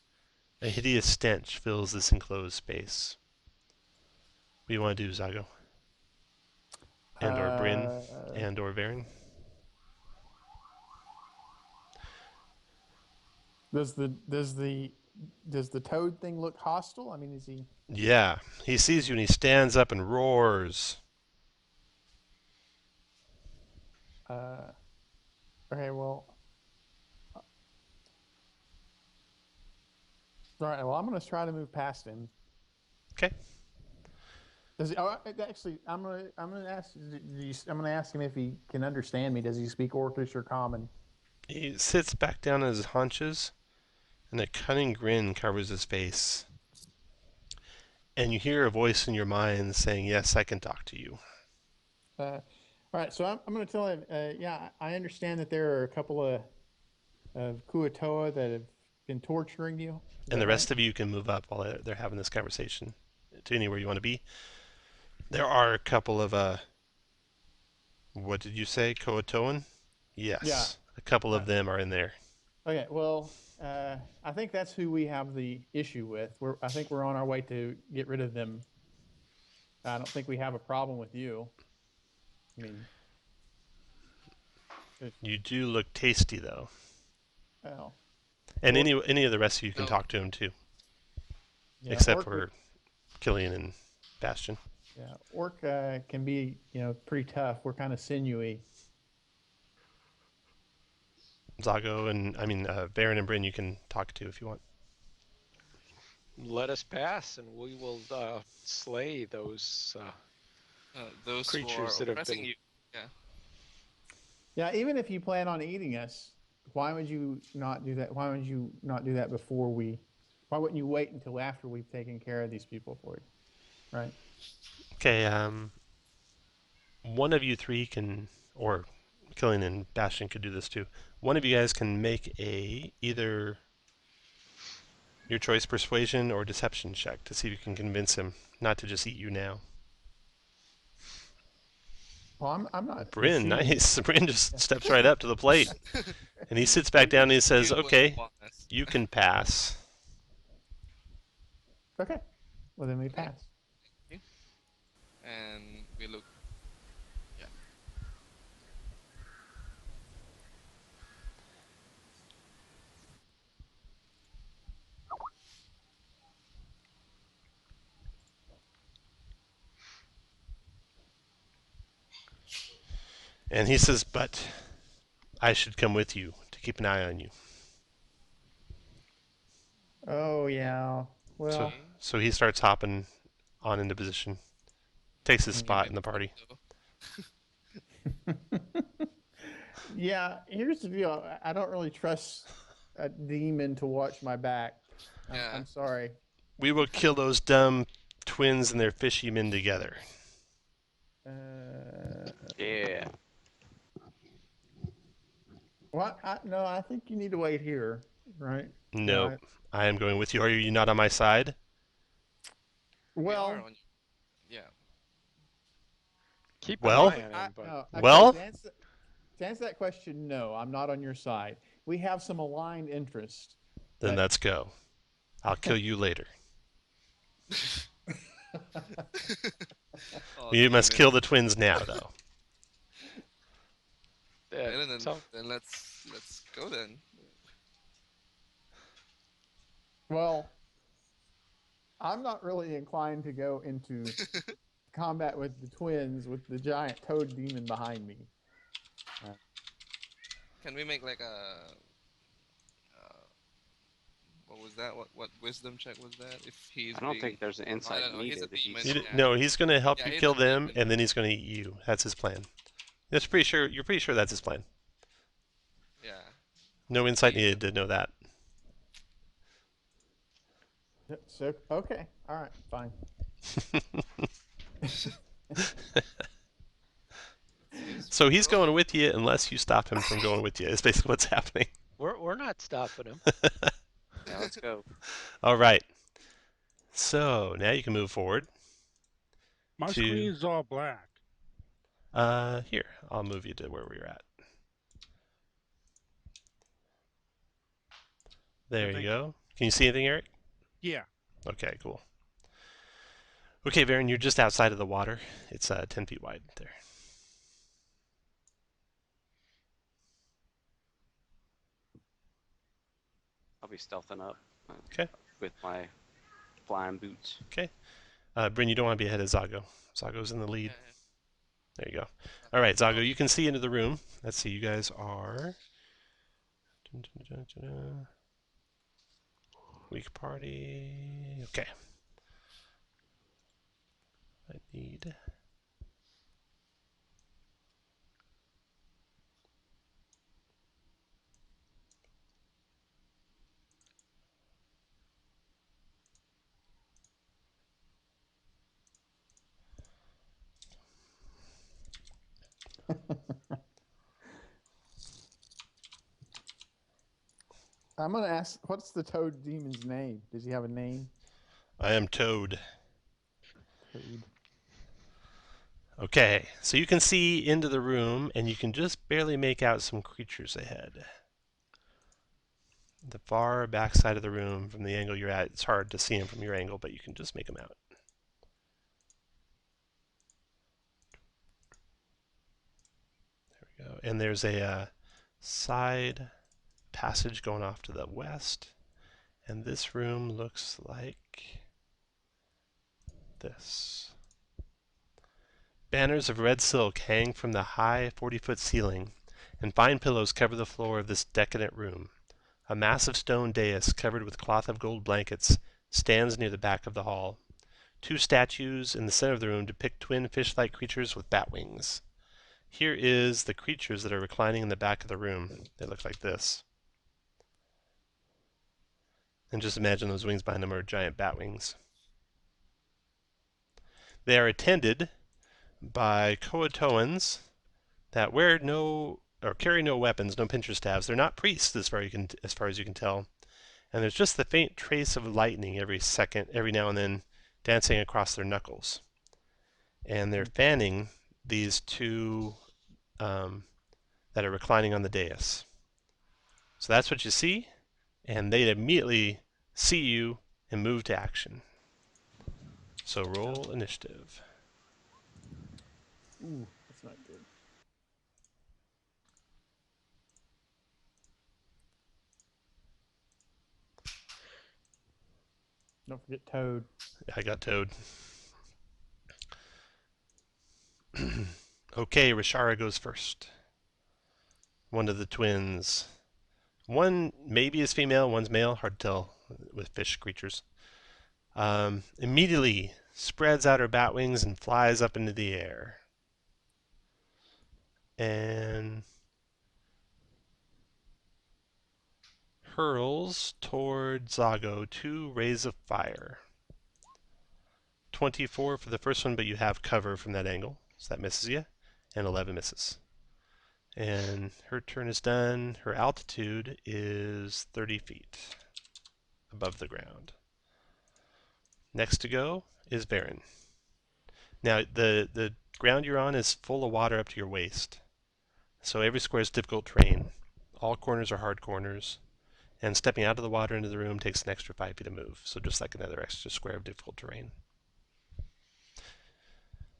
A hideous stench fills this enclosed space. What do you want to do, Zago? And or Bryn? And or Varen? Does the toad thing look hostile? I mean, is he? Yeah, he sees you and he stands up and roars. Okay, well. All right. Well, I'm going to try to move past him. Okay. Does he? Oh, actually, I'm going to ask him if he can understand me. Does he speak Orcish or Common? He sits back down on his haunches, and a cunning grin covers his face. And you hear a voice in your mind saying, "Yes, I can talk to you." All right. So I'm going to tell him. Yeah, I understand that there are a couple of Kuatoa that have been torturing you. And the rest of you can move up while they're having this conversation to anywhere you want to be. There are a couple of, what did you say, Koatoan? Yes. Yeah. A couple of them are in there. Okay, well, I think that's who we have the issue with. I think we're on our way to get rid of them. I don't think we have a problem with you. I mean, you do look tasty, though. well, and any of the rest of you can talk to him too, except for Killian and Bastion. Yeah, Orc can be, pretty tough. We're kind of sinewy. Zago and Varen and Bryn, you can talk to if you want. Let us pass, and we will slay those creatures that have been. You. Yeah. Yeah, even if you plan on eating us, why would you not do that? Why would you not do that before we? Why wouldn't you wait until after we've taken care of these people for you? Right. Okay. One of you three can, or Killian and Bastion could do this too. One of you guys can make either your choice persuasion or deception check to see if you can convince him not to just eat you now. Well, I'm not. Bryn, nice. Bryn just steps right up to the plate. And he sits back down and he says, "Okay, you can pass." Okay. Well, then we pass. And we look. Yeah. And he says, "But I should come with you to keep an eye on you." Oh, yeah. Well. So he starts hopping on into position. Takes his spot in the party. Yeah, here's the deal. I don't really trust a demon to watch my back. I'm sorry. We will kill those dumb twins and their fishy men together. Yeah. Well, no, I think you need to wait here, right? No, I am going with you. Are you not on my side? Well, yeah. Keep well, an eye on him, well. To answer that question, no, I'm not on your side. We have some aligned interests. Then let's go. I'll kill you later. You must kill the twins now, though. Then let's go then. Well, I'm not really inclined to go into combat with the twins with the giant toad demon behind me. Can we make like What was that? What wisdom check was that? If he's I don't being... think there's an Oh, I insight don't know. He's a needed. demon. You Yeah. no, he's going to help Yeah, you he's kill a them, demon. and then he's going to eat you. That's his plan. That's pretty sure. You're pretty sure that's his plan. Yeah. No insight He's needed to know that. So okay, all right, fine. So he's going with you unless you stop him from going with you. Is basically what's happening. We're not stopping him. Yeah, let's go. All right. So now you can move forward. My To- screen is all black. Here, I'll move you to where we were at. There you thank go. Can you see anything, Eric? Yeah. Okay, cool. Okay, Varen, you're just outside of the water. It's 10 feet wide there. I'll be stealthing up. Okay. With my flying boots. Okay. Bryn, you don't want to be ahead of Zago. Zago's in the lead. There you go. All right, Zago, you can see into the room. Let's see, you guys are... Weak party. Okay. I need... I'm gonna ask, what's the toad demon's name? Does he have a name? I am Toad. Toad. Okay, so you can see into the room, and you can just barely make out some creatures ahead. The far back side of the room, from the angle you're at, it's hard to see them from your angle, but you can just make them out. There we go. And there's a side passage going off to the west, and this room looks like this. Banners of red silk hang from the high 40-foot ceiling, and fine pillows cover the floor of this decadent room. A massive stone dais covered with cloth of gold blankets stands near the back of the hall. Two statues in the center of the room depict twin fish-like creatures with bat wings. Here is the creatures that are reclining in the back of the room. They look like this. And just imagine those wings behind them are giant bat wings. They are attended by Coatoans that wear no or carry no weapons, no pincher staves. They're not priests as far as you can tell. And there's just the faint trace of lightning every now and then dancing across their knuckles. And they're fanning these two that are reclining on the dais. So that's what you see, and they immediately see you and move to action. So roll initiative. Ooh, that's not good. Don't forget Toad. I got Toad. Okay, Rashara goes first. One of the twins. One maybe is female, one's male. Hard to tell with fish creatures. Immediately spreads out her bat wings and flies up into the air. And hurls toward Zago 2 rays of fire. 24 for the first one, but you have cover from that angle, so that misses you, and 11 misses. And her turn is done. Her altitude is 30 feet above the ground. Next to go is Varen. Now, the ground you're on is full of water up to your waist. So every square is difficult terrain. All corners are hard corners. And stepping out of the water into the room takes an extra 5 feet to move. So just like another extra square of difficult terrain.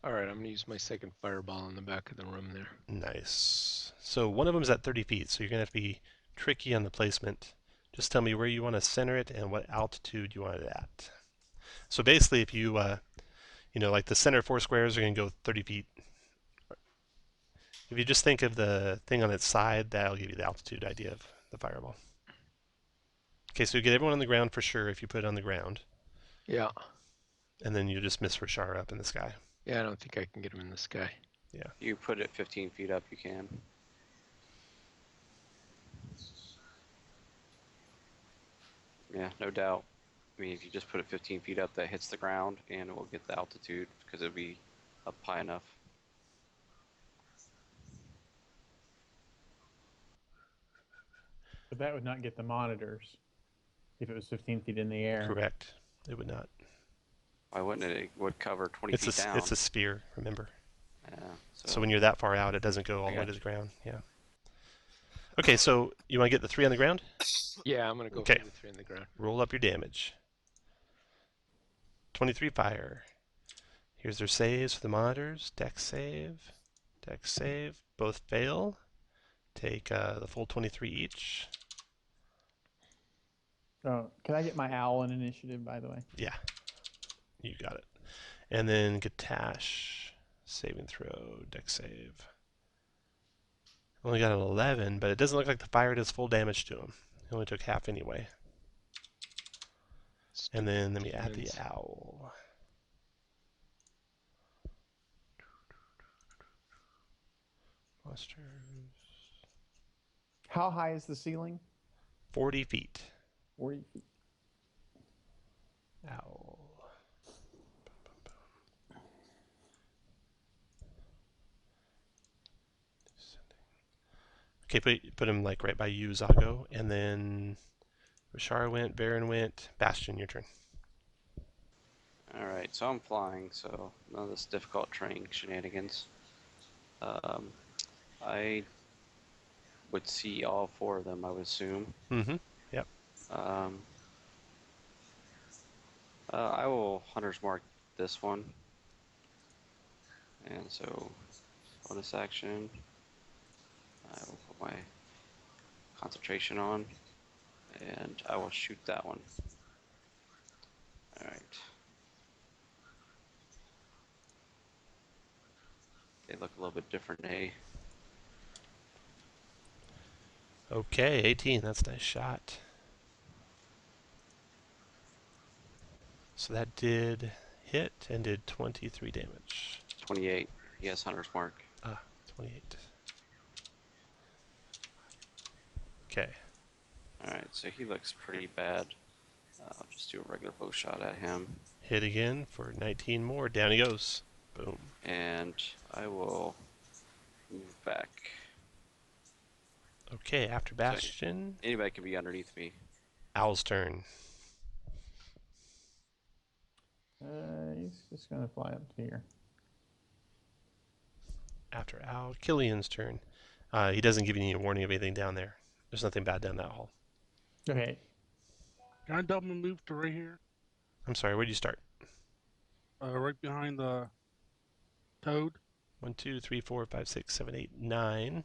All right, I'm going to use my second fireball in the back of the room there. Nice. So one of them is at 30 feet, so you're going to have to be tricky on the placement. Just tell me where you want to center it and what altitude you want it at. So basically, if you, like the center 4 squares are going to go 30 feet. If you just think of the thing on its side, that'll give you the altitude idea of the fireball. Okay, so you get everyone on the ground for sure if you put it on the ground. Yeah. And then you just miss Rashara up in the sky. Yeah, I don't think I can get him in the sky. Yeah. You put it 15 feet up, you can. Yeah, no doubt. I mean, if you just put it 15 feet up, that hits the ground, and it will get the altitude because it'll be up high enough. But that would not get the monitors if it was 15 feet in the air. Correct. It would not. Why wouldn't it? It would cover 20 feet down. It's a sphere, remember? Yeah. So when you're that far out, it doesn't go all the way to the ground. Yeah. Okay, so you want to get the 3 on the ground? Yeah, I'm going to go Okay. for the 3 on the ground. Roll up your damage. 23 fire. Here's their saves for the monitors. Dex save. Dex save. Both fail. Take the full 23 each. Oh, can I get my owl in initiative, by the way? Yeah. You got it. And then Gatash. Saving throw. Dex save. Only got an 11, but it doesn't look like the fire does full damage to him. He only took half anyway. And then let me add the owl. Monsters. How high is the ceiling? 40 feet. 40 feet. Owl. Okay, put him like right by you, Zago, and then Rashara went, Baron went, Bastion, your turn. Alright, so I'm flying, so none of this difficult terrain shenanigans. I would see all 4 of them, I would assume. Mm-hmm. Yep. I will Hunter's Mark this one. And so, bonus action. I will put my concentration on, and I will shoot that one. Alright. They look a little bit different, eh? Okay, 18. That's a nice shot. So that did hit and did 23 damage. 28. He has Hunter's Mark. 28. Okay. Alright, so he looks pretty bad. I'll just do a regular bow shot at him. Hit again for 19 more. Down he goes. Boom. And I will move back. Okay, after Bastion, Anybody can be underneath me. Owl's turn. He's just going to fly up here. After Owl, Killian's turn. He doesn't give you any warning of anything down there. There's nothing bad down that hall. Okay. Can I double move to right here? I'm sorry, where'd you start? Right behind the toad. 1, 2, 3, 4, 5, 6, 7, 8, 9.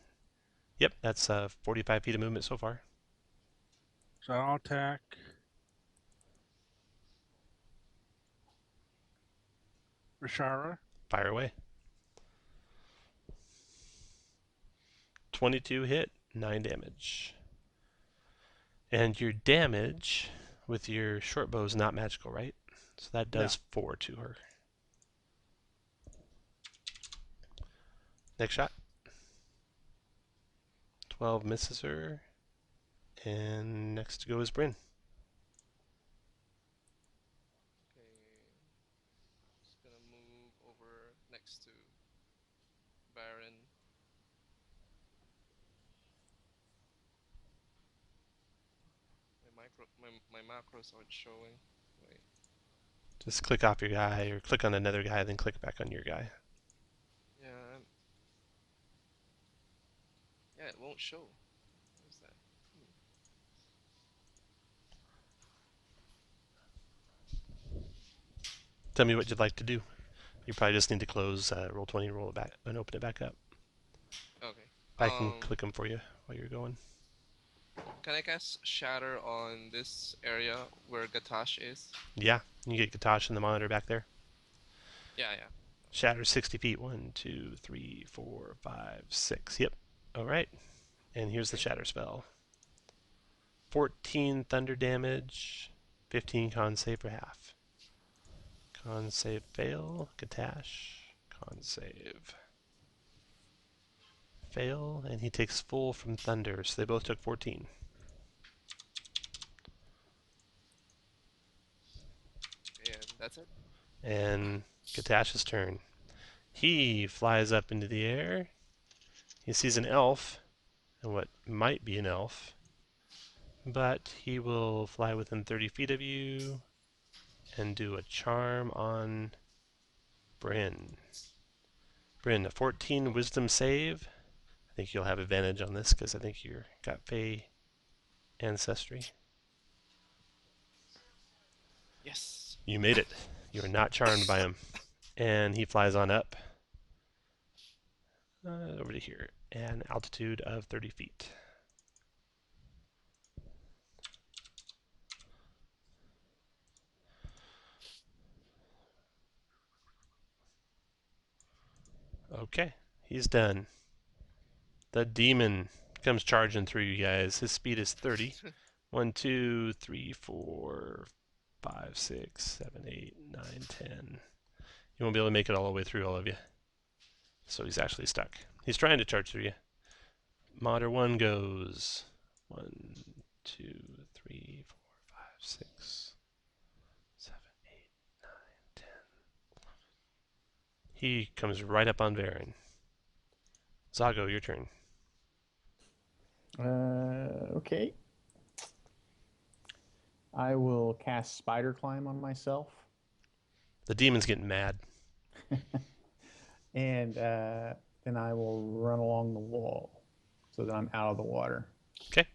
Yep, that's 45 feet of movement so far. So I'll attack. Rashara. Fire away. 22 hit, 9 damage. And your damage with your short bow is not magical, right? So that does 4 to her. Next shot. 12 misses her. And next to go is Bryn. Okay. Just gonna move over next to Baron. My macros aren't showing. Wait. Just click off your guy, or click on another guy, then click back on your guy. Yeah. Yeah, it won't show. What is that? Tell me what you'd like to do. You probably just need to close Roll20, roll it back, and open it back up. Okay. I can click them for you while you're going. Can I cast Shatter on this area where Gatash is? Yeah, you get Gatash and the monitor back there. Yeah, yeah. Shatter 60 feet. 1, 2, 3, 4, 5, 6. Yep. All right. And here's the shatter spell. 14 thunder damage, 15 con save for half. Con save fail, Katash. Con save fail, and he takes full from thunder, so they both took 14. And that's it. And Katash's turn. He flies up into the air. He sees an elf, and what might be an elf, but he will fly within 30 feet of you and do a charm on Bryn. Bryn, a 14 wisdom save. I think you'll have advantage on this because I think you've got Fey ancestry. Yes. You made it. You are not charmed by him. And he flies on up over to here, an altitude of 30 feet. Okay, he's done. The demon comes charging through you guys. His speed is 30. 1, 2, 3, 4, 5, 6, 7, 8, 9, 10. You won't be able to make it all the way through, all of you. So he's actually stuck. He's trying to charge through you. Modder 1 goes 1, 2, 3, 4, 5, 6, 7, 8, 9, 10. He comes right up on Varen. Zago, your turn. Okay. I will cast Spider Climb on myself. The demon's getting mad. And then I will run along the wall so that I'm out of the water. Okay.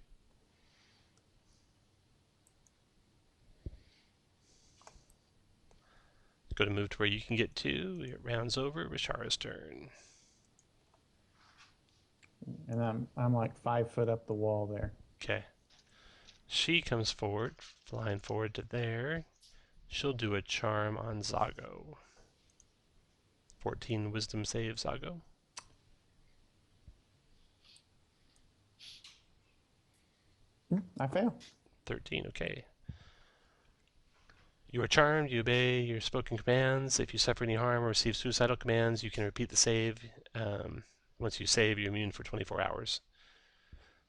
Go to move to where you can get to. It rounds over. Rishara's turn. And I'm like 5 foot up the wall there. Okay. She comes forward, flying forward to there. She'll do a charm on Zago. 14 wisdom save, Zago. I fail. 13, okay. You are charmed, you obey your spoken commands. If you suffer any harm or receive suicidal commands, you can repeat the save. Once you save, you're immune for 24 hours.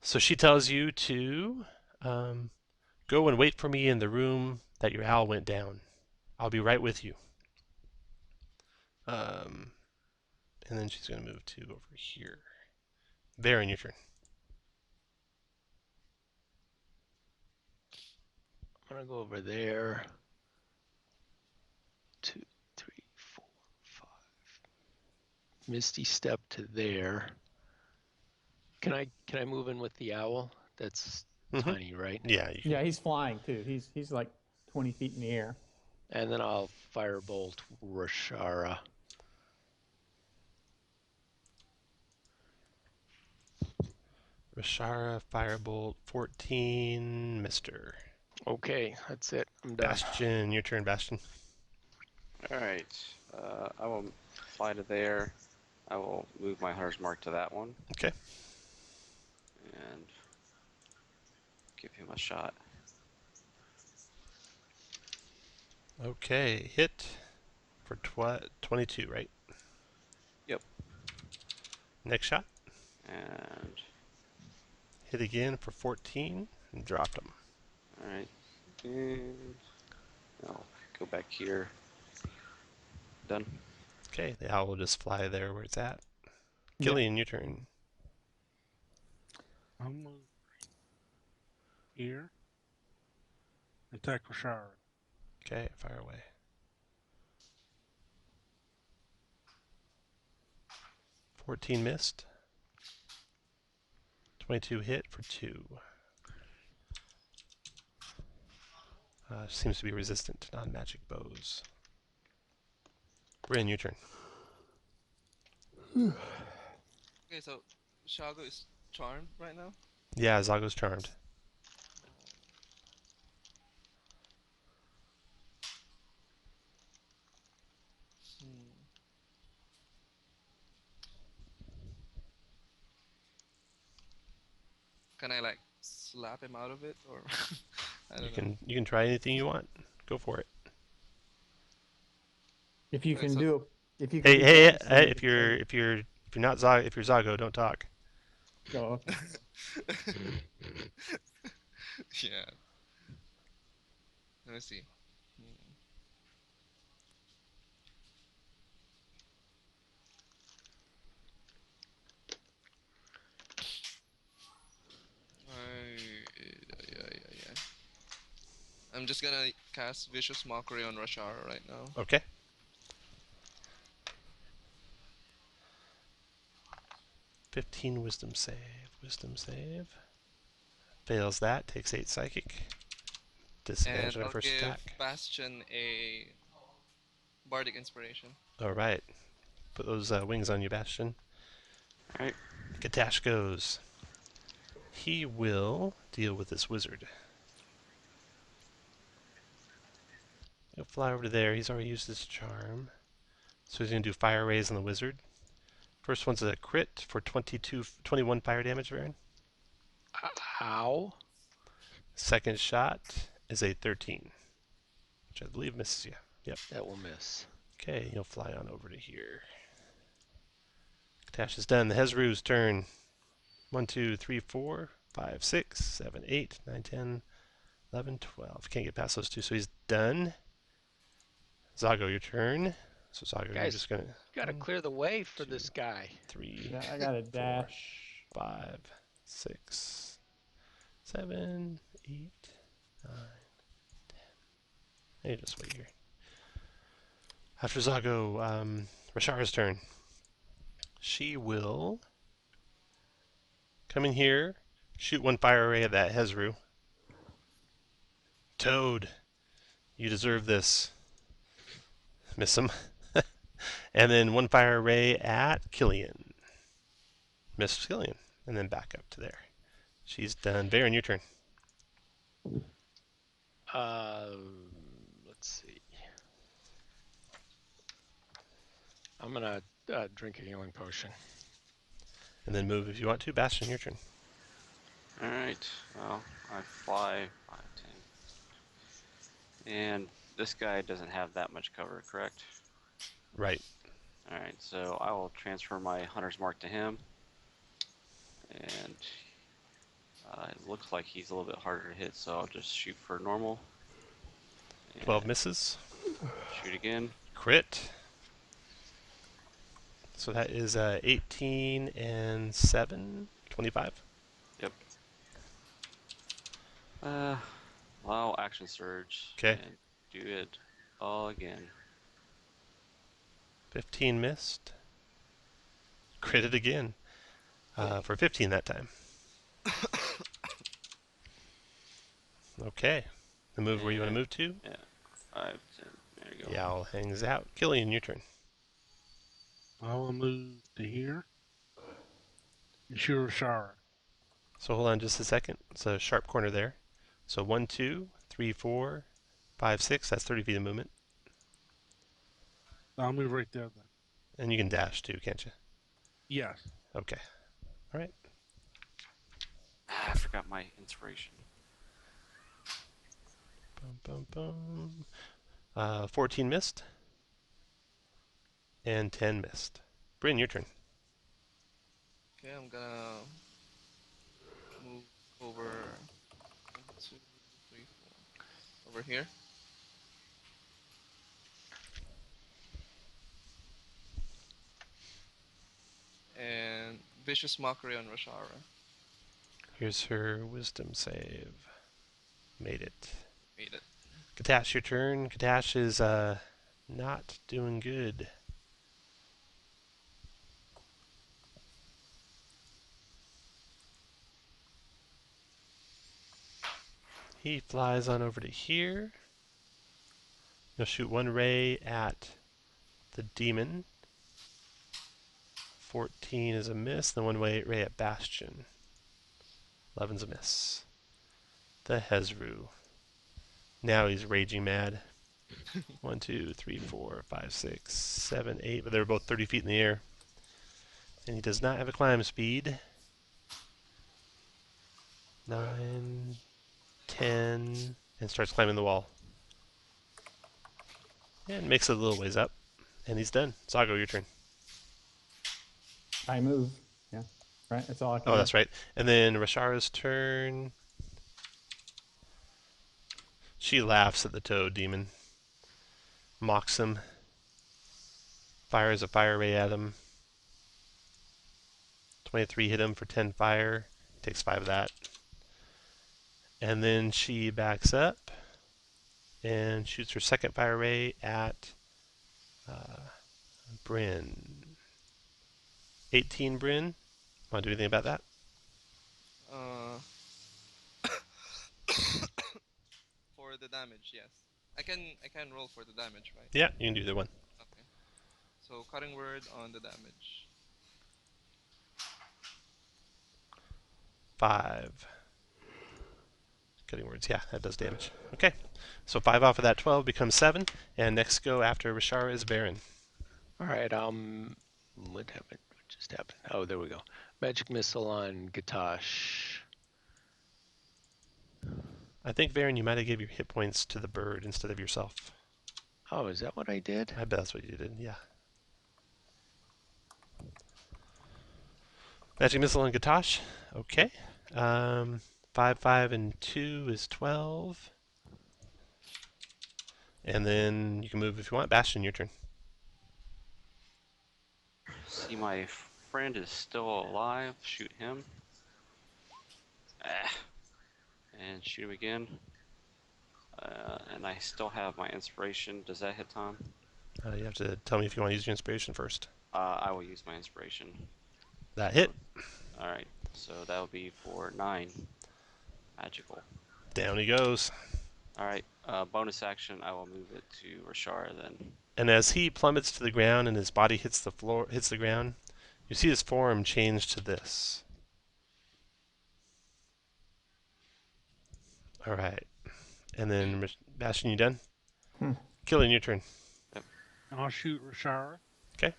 So she tells you to go and wait for me in the room that your owl went down. I'll be right with you. And then she's going to move to over here. Varen, your turn. I'm gonna go over there. 2, 3, 4, 5. Misty step to there. Can I move in with the owl? That's tiny, right? Yeah, you can. Yeah, he's flying too. He's like 20 feet in the air. And then I'll firebolt Rishara. Rishara, Firebolt, 14, Mister. Okay, that's it. I'm done. Bastion, your turn, Bastion. Alright, I will fly to there. I will move my hunter's mark to that one. Okay. And give him a shot. Okay, hit for 22, right? Yep. Next shot. And Hit again for 14 and dropped him. alright. And I'll go back here. Done. Okay, the owl will just fly there where it's at. Gillian, your turn. I'm gonna here. Attack Rashara. Okay, fire away. 14 missed. 22 hit for 2. Seems to be resistant to non-magic bows. Bryn, your turn. Okay, so Shago is charmed right now. Yeah, Zago's charmed. Can I like slap him out of it, or I You don't know. can try anything you want. Go for it. If you Okay, can so do if you can Hey, do hey, dancing, you if can you're say, if you're if you're not Zog, if you're Zago, don't talk. oh, okay. yeah. Let me see. Yeah. I'm just gonna cast Vicious Mockery on Rashara right now. Okay. "15 wisdom save. Wisdom save. Fails that. Takes 8 psychic. Disadvantage And on her I'll first give attack. Bastion a Bardic Inspiration. All right. Put those wings on you, Bastion. All right. Katash goes. He will deal with this wizard. He'll fly over to there. He's already used his charm. So he's going to do fire rays on the wizard. First one's a crit for 21 fire damage, Baron. Ow. Second shot is a 13, which I believe misses you. Yep. That will miss. Okay, he'll fly on over to here. Katash is done. The Hezru's turn. 1, 2, 3, 4, 5, 6, 7, 8, 9, 10, 11, 12. Can't get past those two, so he's done. Zago, your turn. So Zago, you're Guys, just gonna Got to 1, clear the way for 2, this guy. 3, Yeah, I got a 4, dash. 5, 6, 7, 8, 9, 10. Hey, just wait here. After Zago, Rashara's turn. She will come in here, shoot one fire ray at that Hezru. Toad, you deserve this. Miss him. And then one fire ray at Killian. Miss Killian. And then back up to there. She's done. Baron, your turn. Let's see. I'm gonna drink a healing potion. And then move if you want to. Bastion, your turn. All right. Well, I fly 5, 10. And this guy doesn't have that much cover, correct? Right. All right. So I will transfer my Hunter's Mark to him. And it looks like he's a little bit harder to hit, so I'll just shoot for normal. 12 And misses. shoot again. Crit. So that is 18 and 7. 25. Yep. Allow action surge. 'Kay. And do it all again. 15 missed. Critted again. For 15 that time. Okay. The move where you want to move to? Yeah. 5, 10. There you go. Yowl hangs out. Killian, your turn. I will move to here. And shoot Rashara. So hold on just a second. It's a sharp corner there. So 1, 2, 3, 4, 5, 6. That's 30 feet of movement. I'll move right there then. And you can dash too, can't you? Yes. Okay. All right. I forgot my inspiration. Bum, bum, bum. 14 missed. And 10 missed. Bryn, your turn. Okay, I'm gonna move over 1, 2, 3, 4. Over here. And Vicious Mockery on Rashara. Here's her wisdom save. Made it. Made it. Katash, your turn. Katash is not doing good. He flies on over to here. He'll shoot one ray at the demon. 14 is a miss. Then one ray at Bastion. 11's a miss. The Hezru. Now he's raging mad. 1, 2, 3, 4, 5, 6, 7, 8. But they're both 30 feet in the air. And he does not have a climb speed. 9, 10, and starts climbing the wall. And makes it a little ways up. And he's done. Zago, your turn. I move. Yeah. Right. That's all I can Oh, do. that's right. And then Rashara's turn. She laughs at the toad demon. Mocks him. Fires a fire ray at him. 23 hit him for 10 fire. Takes 5 of that. And then she backs up and shoots her second fire ray at Bryn. 18 Bryn. Want to do anything about that? Uh, for the damage, yes. I can roll for the damage, right? Yeah, you can do either one. Okay. So cutting word on the damage. 5. Cutting words, yeah, that does damage. Okay, so 5 off of that 12 becomes 7, and next go after Rashara is Baron. All right. What happened? What just happened? Oh, there we go. Magic missile on Gatosh. I think, Baron, you might have gave your hit points to the bird instead of yourself. Oh, is that what I did? I bet that's what you did, yeah. Magic missile on Gatosh. Okay. 5, 5, and 2 is 12. And then you can move if you want. Bastion, your turn. See, my friend is still alive. Shoot him. Ah. And shoot him again. And I still have my inspiration. Does that hit Tom? You have to tell me if you want to use your inspiration first. I will use my inspiration. That hit. Alright, so that'll be for 9. Magical. Down he goes. Alright, bonus action, I will move it to Rashara then. And as he plummets to the ground and his body hits the ground, you see his form change to this. All right. And then Bastion, you done? Killing, your turn. And I'll shoot Rashara. Okay.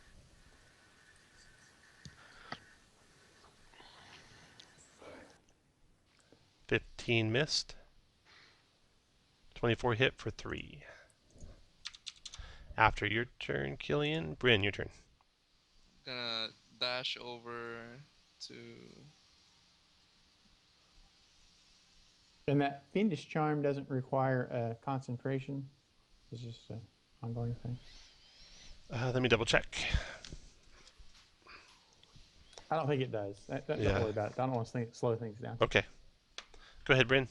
$15 missed. 24 hit for 3. After your turn, Killian. Bryn, your turn. Gonna dash over to. And that fiendish charm doesn't require a concentration. It's just an ongoing thing. Let me double check. I don't think it does. Don't Yeah. worry about it. I don't want to slow things down. Okay. Go ahead, Bryn.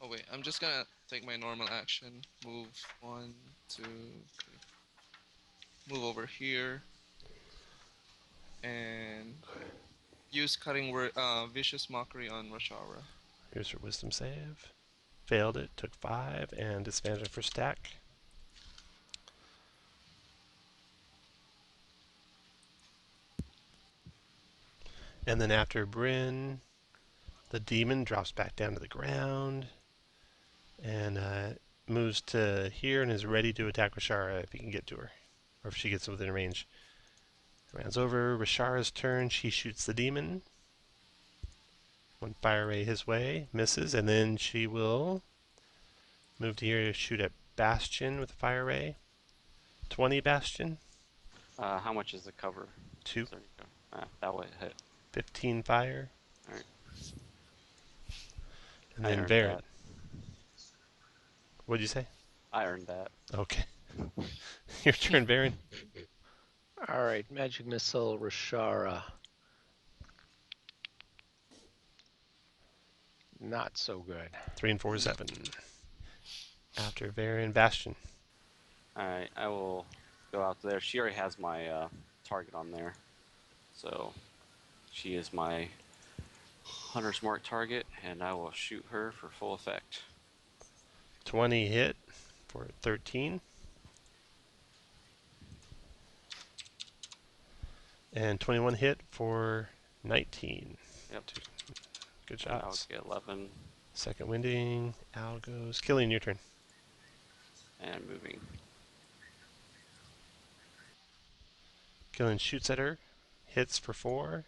Oh wait, I'm just gonna take my normal action. Move 1, 2, 3. Move over here. And use cutting word, vicious mockery on Rashara. Here's your wisdom save. Failed it, took 5, and disadvantage for stack. And then after Bryn, the demon drops back down to the ground and moves to here and is ready to attack Rashara if he can get to her, or if she gets within range. Rounds over. Rashara's turn. She shoots the demon. 1 fire ray his way, misses, and then she will move to here to shoot at Bastion with a fire ray. 20 Bastion. How much is the cover? 2. There you go. That would hit. 15 fire. Alright. And I then earned Varrett. that. What'd you say? I earned that. Okay. Your turn, Baron. All right. Magic missile Rashara. Not so good. 3 and 4 is 7. After Varian, Bastion. Alright, I will go out there. She already has my target on there. So she is my Hunter's Mark target, and I will shoot her for full effect. 20 hit for 13. And 21 hit for 19. Yep. Good And I'll shots. get 11 Second winding. Al goes. Killing, your turn. and moving. Killing shoots at her. Hits for 4.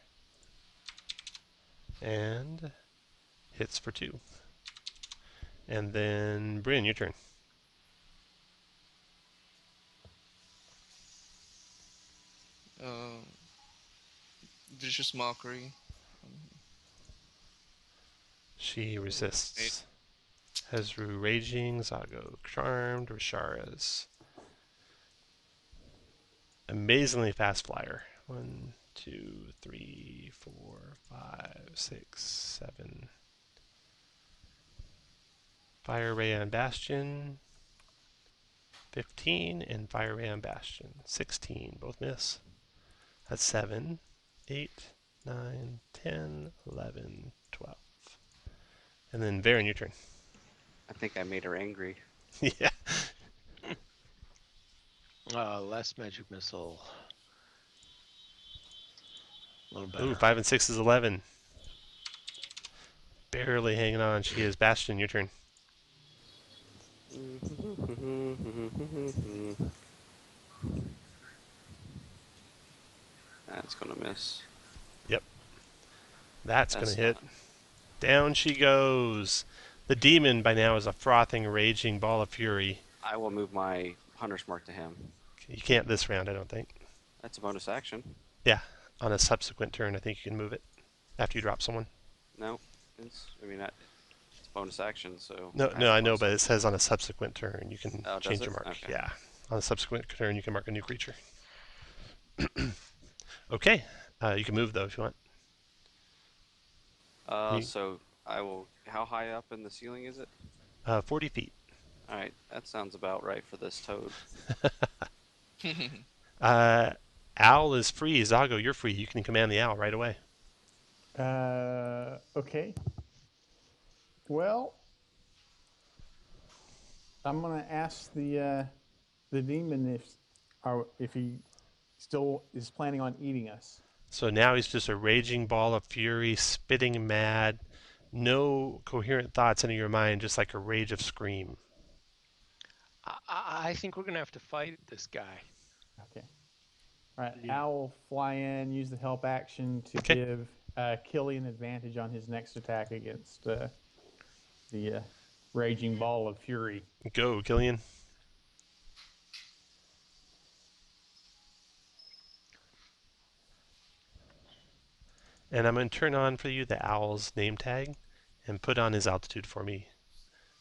And hits for 2. And then Bryn, your turn. Vicious mockery. She resists. Hezru raging, Zago charmed, Rishara's amazingly fast flyer. 1, 2, 3, 4, 5, 6, 7. Fire ray on Bastion. 15 and fire ray on Bastion. 16, both miss. That's 7, 8, 9, 10, 11, 12. And then Varen, your turn. I think I made her angry. Yeah. Last magic missile. A little better. Ooh, 5 and 6 is 11. Barely hanging on. She is Bastion, your turn. That's gonna miss. Yep. That's going to hit. not- Down she goes. The demon by now is a frothing, raging ball of fury. I will move my hunter's mark to him. You can't this round, I don't think. That's a bonus action. Yeah. On a subsequent turn, I think you can move it after you drop someone. No, it's it's bonus action. So No, I know, but it says on a subsequent turn you can Oh, does change it? your mark. Okay. Yeah. On a subsequent turn, you can mark a new creature. Okay. You can move, though, if you want. You- So I will. How high up in the ceiling is it? 40 feet. All right, that sounds about right for this toad. Owl is free. Zago, you're free. You can command the owl right away. Okay. Well, I'm gonna ask the demon if he still is planning on eating us. So now he's just a raging ball of fury, spitting mad, no coherent thoughts into your mind, just like a rage of scream. I think we're gonna have to fight this guy. Okay. All right. Owl will fly in, use the help action to Okay. give Killian advantage on his next attack against the raging ball of fury. Go, Killian. And I'm going to turn on for you the owl's name tag and put on his altitude for me.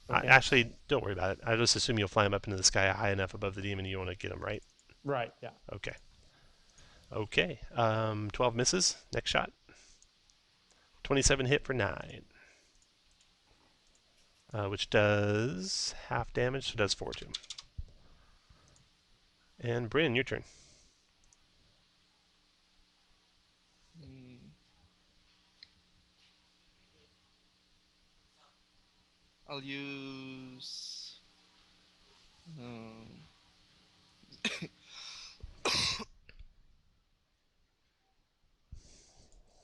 Okay. Actually, don't worry about it. I just assume you'll fly him up into the sky high enough above the demon you want to get him, right? Right. Yeah. Okay. Okay. 12 misses. Next shot. 27 hit for 9. Which does half damage, so it does 4 to him. And Bryn, your turn. I'll use.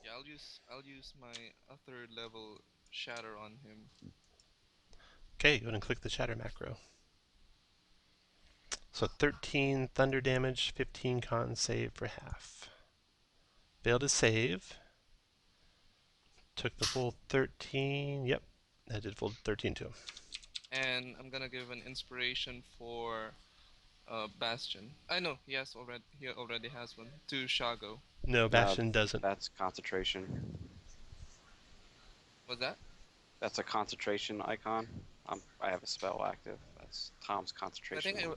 Yeah, I'll use my third level shatter on him. Okay, go ahead and click the shatter macro. So 13 thunder damage, 15 con save for half. Failed to save. Took the full 13. Yep, that did full 13 to him. And I'm gonna give an inspiration for Bastion. I know he already has one. To Shago. No, Bastion doesn't. That's concentration. What's that? That's a concentration icon. I have a spell active. That's Tom's I concentration.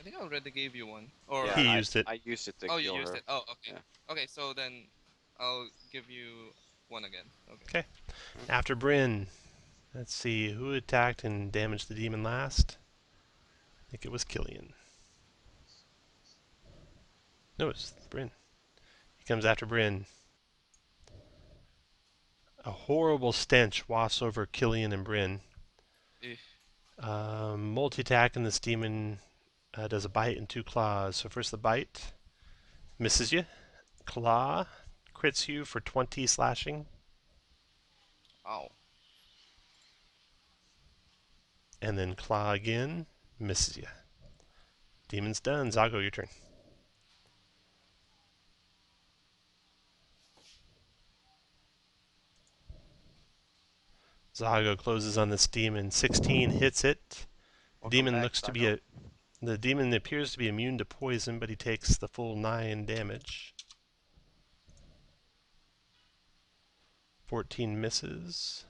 think I already gave you one. Or Yeah, He used it. I used it to oh, kill you used her. it. Oh, okay. Yeah. Okay, so then I'll give you one again. Okay. Okay. After Bryn, let's see who attacked and damaged the demon last. I think it was Killian. No, it's Bryn. He comes after Bryn. A horrible stench wafts over Killian and Bryn. Multi-attack, and this demon does a bite and 2 claws. So first the bite misses you. Claw crits you for 20 slashing. Ow. And then claw again, misses you. Demon's done. Zago, your turn. Zago closes on this demon. 16 hits it. Welcome Demon back, looks to be Zago. the demon appears to be immune to poison, but he takes the full 9 damage. 14 misses.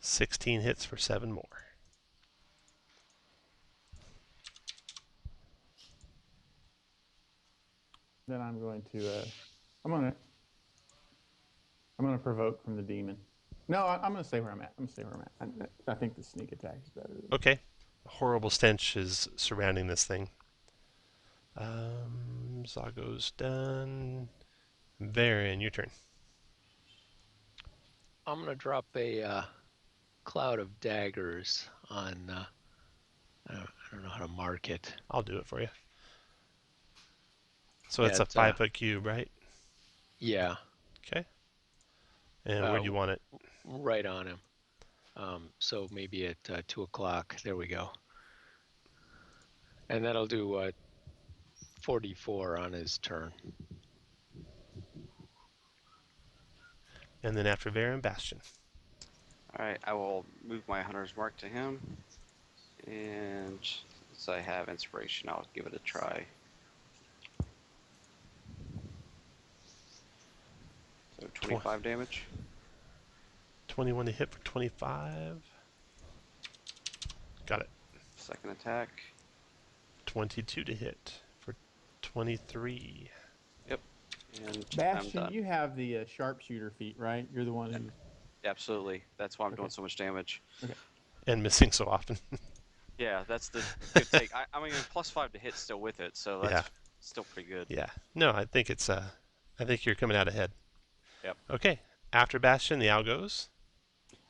16 hits for 7 more. Then I'm going to, I'm gonna provoke from the demon. No, I'm gonna stay where I'm at. I think the sneak attack is better. Okay. A horrible stench is surrounding this thing. Zago's done. Varian, your turn. I'm going to drop a cloud of daggers on, I don't know how to mark it. I'll do it for you. So Yeah, it's a it's, 5-foot cube, right? Yeah, Okay. And where do you want it? right on him. So maybe at 2 o'clock. There we go. And that'll do 44 on his turn. And then after Varian, Bastion. Alright, I will move my hunter's mark to him. And since I have inspiration, I'll give it a try. So 25 damage. 21 to hit for 25. Got it. Second attack. 22 to hit for 23. Yep. And I'm Bastion, done. you have the sharpshooter feat, right? You're the one who. Absolutely. That's why I'm doing Okay. so much damage. And missing so often. Yeah, that's the good take. I mean, +5 to hit still with it, so that's Yeah. still pretty good. Yeah. No, I think it's I think you're coming out ahead. Yep. Okay. After Bastion, the owl goes.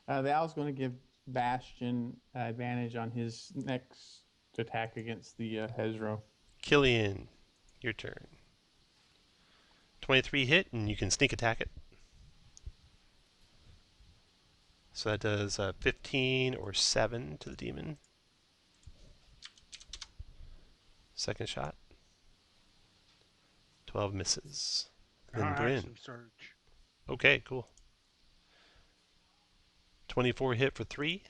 The owl's going to give Bastion advantage on his next attack against the Hezro. Killian, your turn. 23 hit, and you can sneak attack it. So that does 15 or 7 to the demon. Second shot. 12 misses. Then Bryn. Action surge. Okay, cool. 24 hit for 3.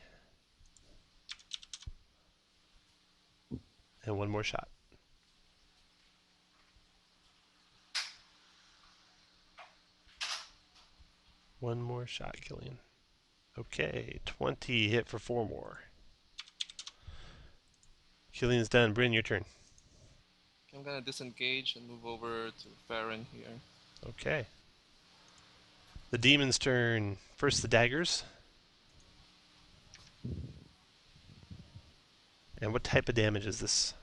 And one more shot. One more shot, Killian. Okay, 20 hit for 4 more. Killian's done. Bryn, your turn. I'm gonna disengage and move over to Farron here. Okay. The demon's turn. First the daggers. And what type of damage is this?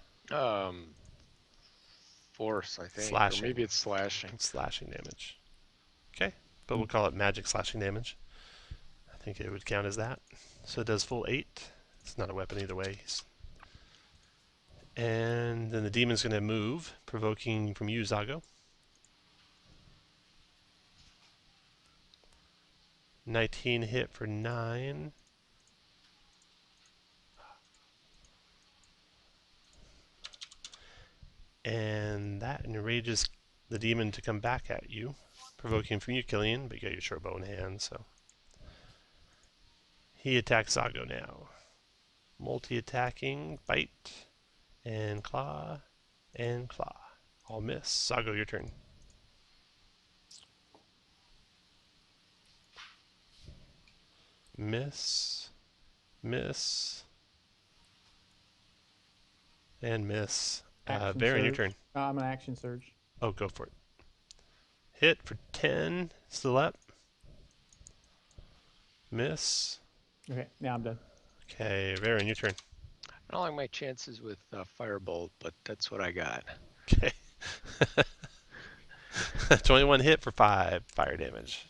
Force, I think. Slashing. Or maybe it's slashing. It's slashing damage. Okay, but we'll call it magic slashing damage. I think it would count as that. So it does full 8. It's not a weapon either way. And then the demon's going to move, provoking from you, Zago. 19 hit for 9. And that enrages the demon to come back at you, provoking from you, Killian, but you got your short bow in hand, so. He attacks Zago now. Multi-attacking, bite, and claw, and claw. All miss. Zago, your turn. Miss, miss, and miss. Action Varian, your surge. turn. I'm an action surge. Oh, go for it. Hit for 10. Still up. Miss. Okay, now I'm done. Okay, Varian, your turn. I don't like my chances with Firebolt, but that's what I got. Okay. 21 hit for 5 fire damage.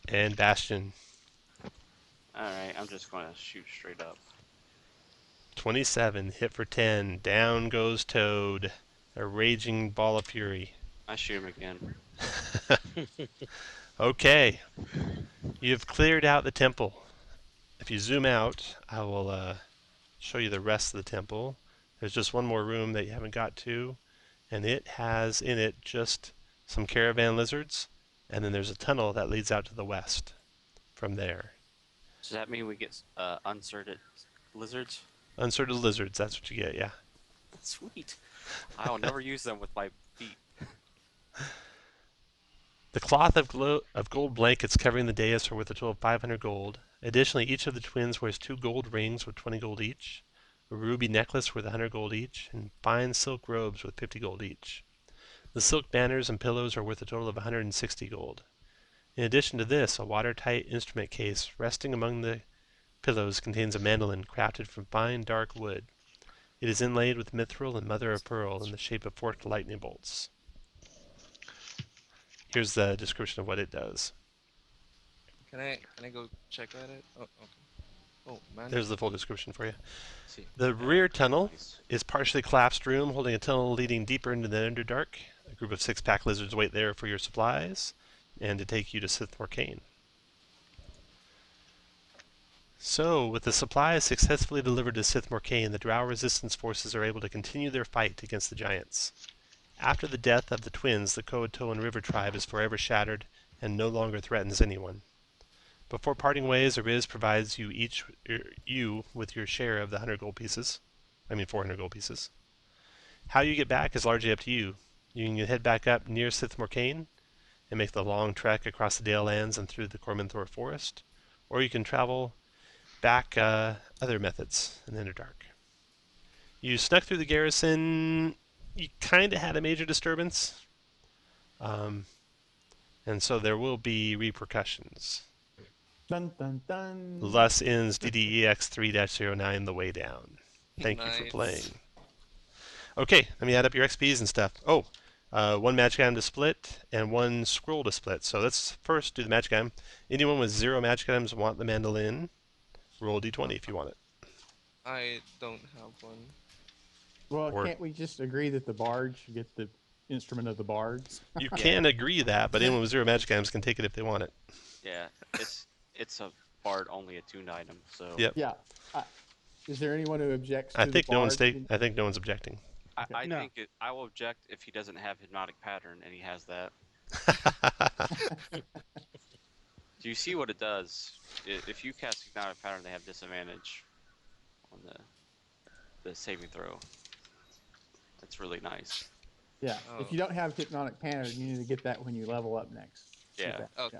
And Bastion. Alright, I'm just going to shoot straight up. 27 hit for 10. Down goes Toad. A raging ball of fury. I shoot him again. Okay. You've cleared out the temple. If you zoom out, I will show you the rest of the temple. There's just one more room that you haven't got to, and it has in it just some caravan lizards and then there's a tunnel that leads out to the west from there. Does that mean we get unsorted lizards? Unsorted lizards, that's what you get, yeah. Sweet. I'll never use them with my feet. The cloth of gold blankets covering the dais are worth a total of 500 gold. Additionally, each of the twins wears 2 gold rings with 20 gold each, a ruby necklace worth 100 gold each, and fine silk robes with 50 gold each. The silk banners and pillows are worth a total of 160 gold. In addition to this, a watertight instrument case resting among the pillows contains a mandolin crafted from fine dark wood. It is inlaid with mithril and mother of pearl in the shape of forked lightning bolts. Here's the description of what it does. Can I go check at it? Oh, okay. Oh man. There's the full description for you. See. The rear tunnel is partially collapsed room holding a tunnel leading deeper into the Underdark. A group of 6-pack lizards wait there for your supplies and to take you to Sith Morcane. So, with the supplies successfully delivered to Sith Morcane, the Drow resistance forces are able to continue their fight against the giants. After the death of the twins, the Coatoan River tribe is forever shattered and no longer threatens anyone. Before parting ways, Ariz provides you with your share of the 400 gold pieces. How you get back is largely up to you. You can head back up near Sith Morcane and make the long trek across the Dale Lands and through the Cormanthor Forest, or you can travel back other methods in the Underdark. You snuck through the garrison. You kind of had a major disturbance, and so there will be repercussions. Dun dun dun. Thus ends DDEX03-09 The Waydown. Thank you for Nice. playing. Okay, let me add up your XPs and stuff. Oh, 1 magic item to split and 1 scroll to split. So let's first do the magic item. Anyone with 0 magic items want the mandolin? Roll d20 if you want it. I don't have one. Well, Or- can't we just agree that the bard should get the instrument of the bards? You can agree that, but anyone with 0 magic items can take it if they want it. Yeah, it's a bard only a tune item, so Yep. Yeah. Is there anyone who objects to I think the no one's bard? I think no one's objecting. I No. think I will object if he doesn't have hypnotic pattern and he has that. Do you see what it does? If you cast hypnotic pattern, they have disadvantage on the saving throw. That's really nice. Yeah. Oh. If you don't have hypnotic pattern, you need to get that when you level up next. Get Yeah. that. Okay.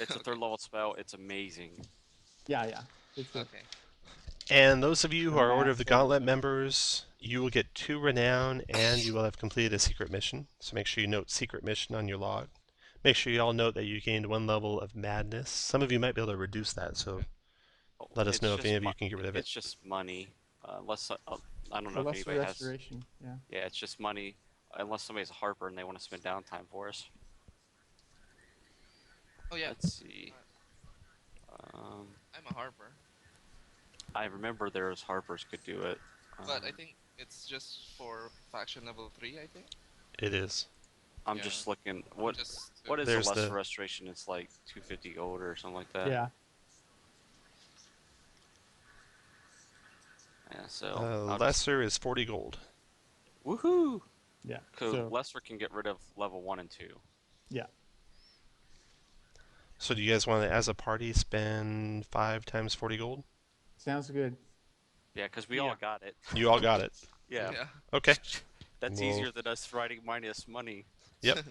It's a third level spell. It's amazing. Yeah. It's a- Okay. And those of you who are Order of the Massive. Gauntlet members, you will get 2 renown and you will have completed a secret mission. So make sure you note secret mission on your log. Make sure you all note that you gained 1 level of madness. Some of you might be able to reduce that, so let us It's know if just any of you can get rid of it. It's just money. Unless I don't a know if lesser anybody has. restoration. Yeah. Yeah, it's just money. Unless somebody's a harper and they want to spend downtime for us. Oh yeah. Let's see. I'm a harper, I remember there was harpers could do it. but I think it's just for faction level 3. I think. It is. I'm yeah. just looking. What Just what is There's the lesser the- restoration? It's like 250 gold or something like that. Yeah. Yeah. So I'll just- Lesser is 40 gold. woohoo! Yeah. So So lesser can get rid of level 1 and 2. yeah. So do you guys want to, as a party, spend 5 times 40 gold? Sounds good. Yeah, because we Yeah. all got it. You all got it. Yeah. Yeah. Okay. That's Well- easier than us writing minus money. Yep.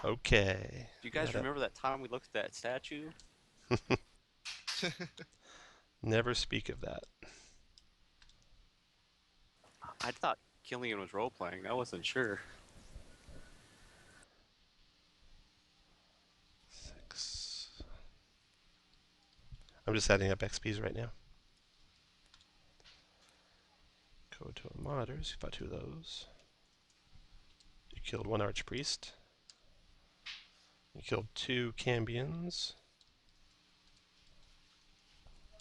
Okay. Do you guys Add up. remember that time we looked at that statue? Never speak of that. I thought Killian was role playing. I wasn't sure. 6. I'm just adding up XPs right now. Go to a monitors. You fought 2 of those. You killed 1 archpriest. You killed 2 cambions.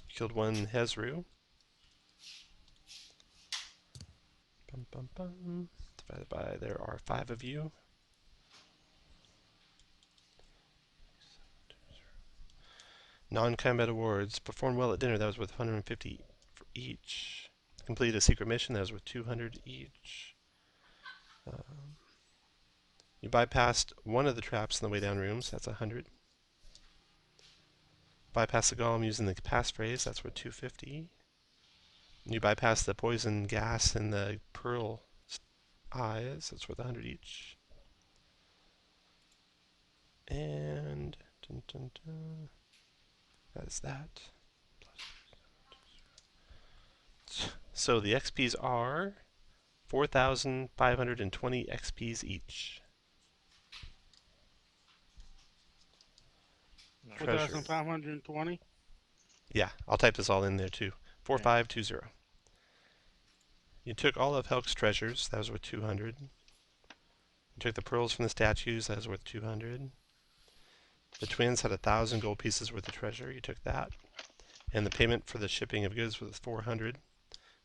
You killed 1 Hezru. Bum, bum, bum. Divided by, there are 5 of you. Non-combat awards. Performed well at dinner. That was worth 150 for each. Completed a secret mission. That was worth 200 each. You bypassed one of the traps in the way down rooms. That's 100. Bypass the golem using the passphrase. That's worth 250. You bypass the poison gas in the pearl eyes. That's worth 100 each. And dun, dun, dun. That is that. So the XPs are 4,520 XPs each. Treasure. 4,520. Yeah, I'll type this all in there too. 4520. You took all of Helk's treasures. That was worth 200. You took the pearls from the statues. That was worth 200. The twins had 1,000 gold pieces worth of treasure. You took that. And the payment for the shipping of goods was 400.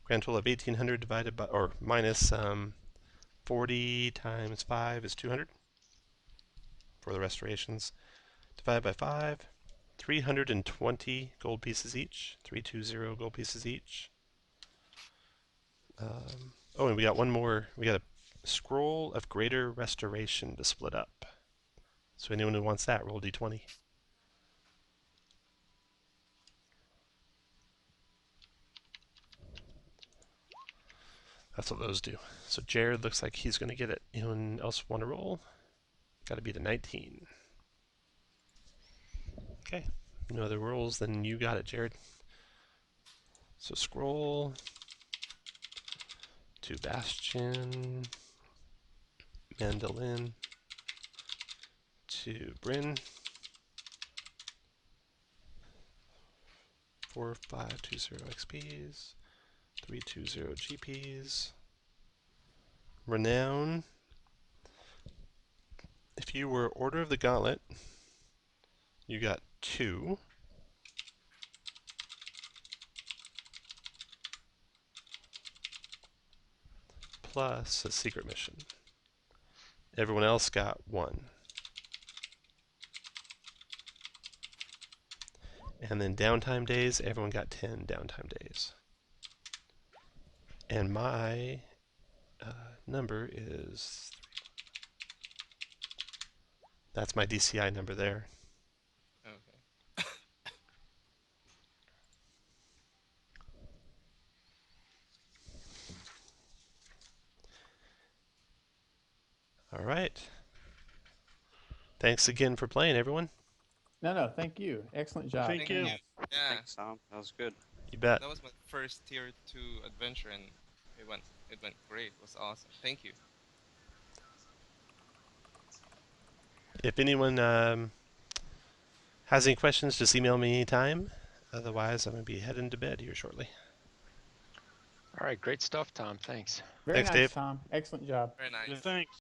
Grand total of 1,800 divided by, or minus 40 times 5 is 200 for the restorations. Divided by 5, 320 gold pieces each. 320 gold pieces each. Oh, and we got one more. We got a scroll of greater restoration to split up. So anyone who wants that, roll d20. That's what those do. So Jared looks like he's going to get it. Anyone else want to roll? Got to be the 19. Okay. No other rolls, then you got it, Jared. So scroll to Bastion, Mandolin, to Bryn, 4520 XPs, 320 GPs, Renown. If you were Order of the Gauntlet, you got 2. Plus a secret mission. Everyone else got 1. And then downtime days, everyone got 10 downtime days. And my number is... That's my DCI number there. Okay. All right. Thanks again for playing, everyone. No, thank you. Excellent job. Thank you. Yeah, Thanks, Tom. That was good. You bet. that was my first tier 2 adventure, and it went great. It was awesome. Thank you. If anyone has any questions, just email me anytime. Otherwise, I'm going to be heading to bed here shortly. All right, great stuff, Tom. Thanks. Very Thanks, nice, Dave. Tom. Excellent job. Very nice. Thanks.